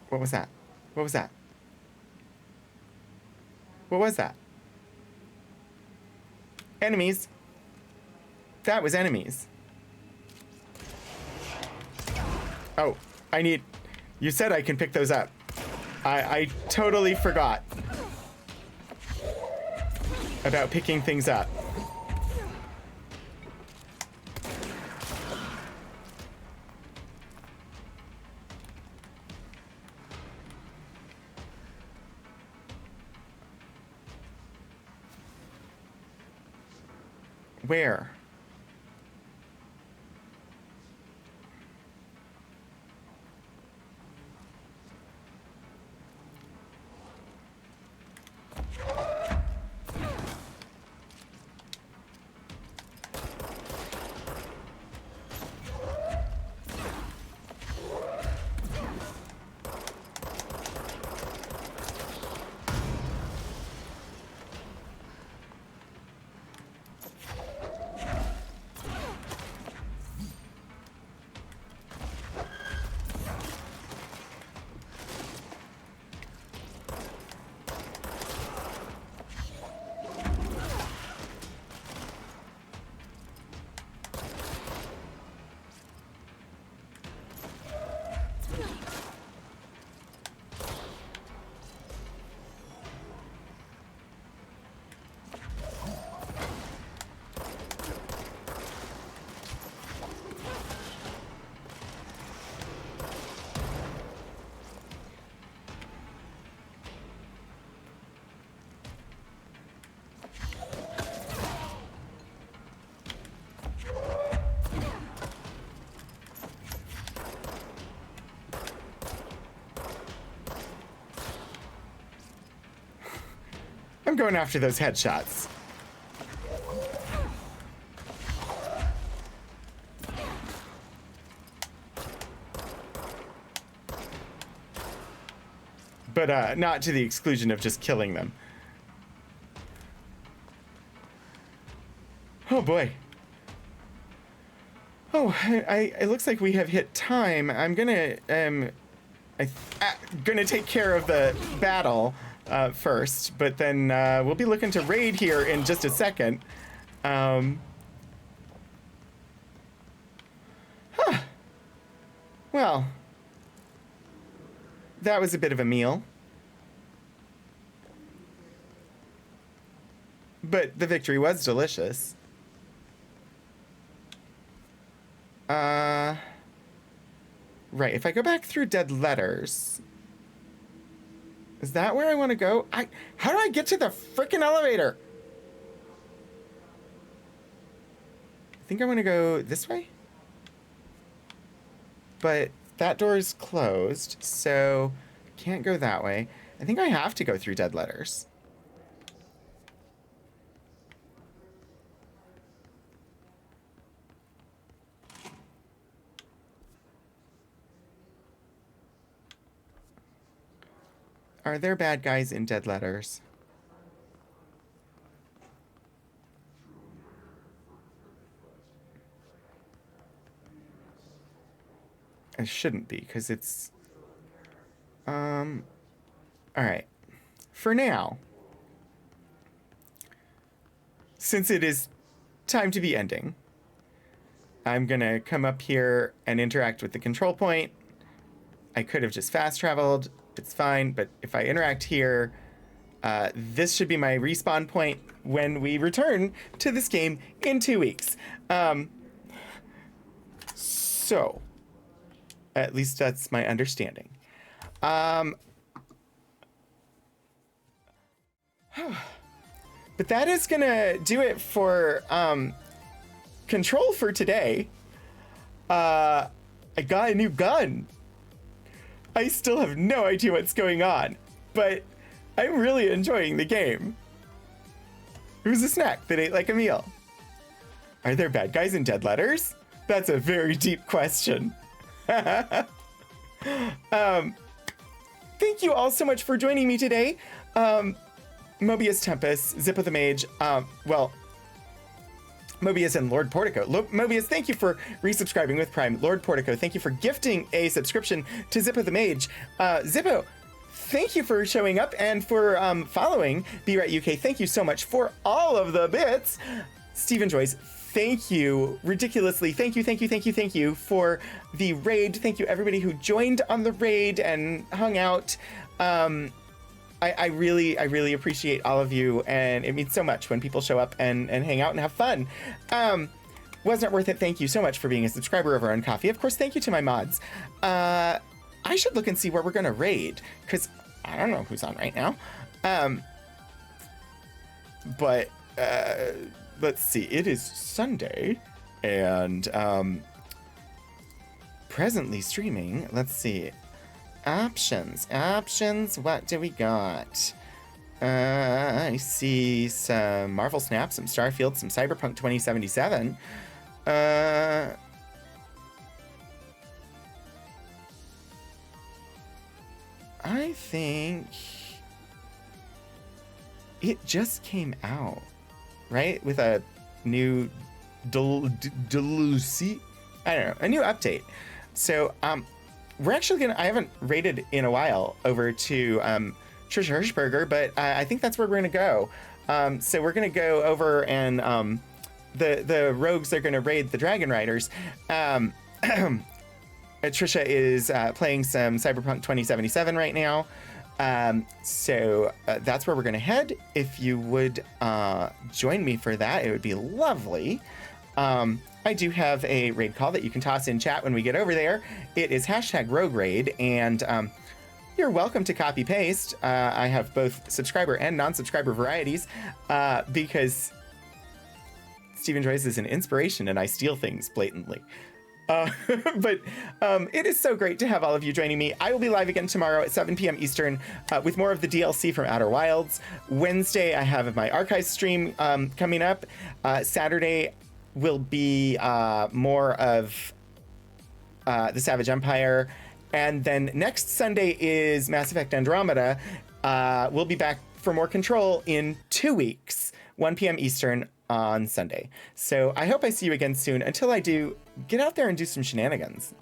What was that? What was that? What was that? Enemies! that was enemies. Oh, you said I can pick those up. I totally forgot about picking things up. Where? I'm going after those headshots. But not to the exclusion of just killing them. Oh boy. Oh, it looks like we have hit time. I'm gonna gonna take care of the battle first, but then we'll be looking to raid here in just a second. Well, that was a bit of a meal. But the victory was delicious. Right, if I go back through Dead Letters... Is that where I want to go? How do I get to the frickin' elevator? I think I want to go this way? But that door is closed, so can't go that way. I think I have to go through Dead Letters. Are there bad guys in Dead Letters? It shouldn't be, because it's... Alright. For now, since it is time to be ending, I'm gonna come up here and interact with the control point. I could have just fast traveled. It's fine, but if I interact here, this should be my respawn point when we return to this game in 2 weeks. So, at least that's my understanding. But that is gonna do it for Control for today. I got a new gun. I still have no idea what's going on, but I'm really enjoying the game. It was a snack that ate like a meal. Are there bad guys in Dead Letters? That's a very deep question. Thank you all so much for joining me today. Mobius Tempest, Zippo the Mage, Mobius and Lord Portico. Mobius, thank you for resubscribing with Prime. Lord Portico, thank you for gifting a subscription to Zippo the Mage. Zippo, thank you for showing up and for following B Right UK. Thank you so much for all of the bits. Stephen Joyce, thank you, ridiculously, thank you for the raid. Thank you everybody who joined on the raid and hung out. I really appreciate all of you, and it means so much when people show up and hang out and have fun. Wasn't it worth it? Thank you so much for being a subscriber over on Coffee. Of course, thank you to my mods. I should look and see where we're gonna raid, because I don't know who's on right now. But let's see, it is Sunday, and presently streaming. Let's see. Options, what do we got? I see some Marvel Snap, some Starfield, some Cyberpunk 2077. I think it just came out, right? With a new Delusi, I don't know, a new update. So we're actually I haven't raided in a while over to Trisha Hirschberger, but I think that's where we're gonna go. So we're gonna go over and the rogues are gonna raid the Dragon Riders. Trisha is playing some Cyberpunk 2077 right now. So that's where we're gonna head. If you would join me for that, it would be lovely. I do have a raid call that you can toss in chat when we get over there. It is #RogueRaid, and you're welcome to copy paste. I have both subscriber and non-subscriber varieties because Stephen Joyce is an inspiration and I steal things blatantly. But it is so great to have all of you joining me. I will be live again tomorrow at 7 p.m. Eastern with more of the DLC from Outer Wilds. Wednesday, I have my archive stream coming up. Saturday will be more of the Savage Empire. And then next Sunday is Mass Effect Andromeda. We'll be back for more Control in 2 weeks, 1 p.m. Eastern on Sunday. So I hope I see you again soon. Until I do, get out there and do some shenanigans.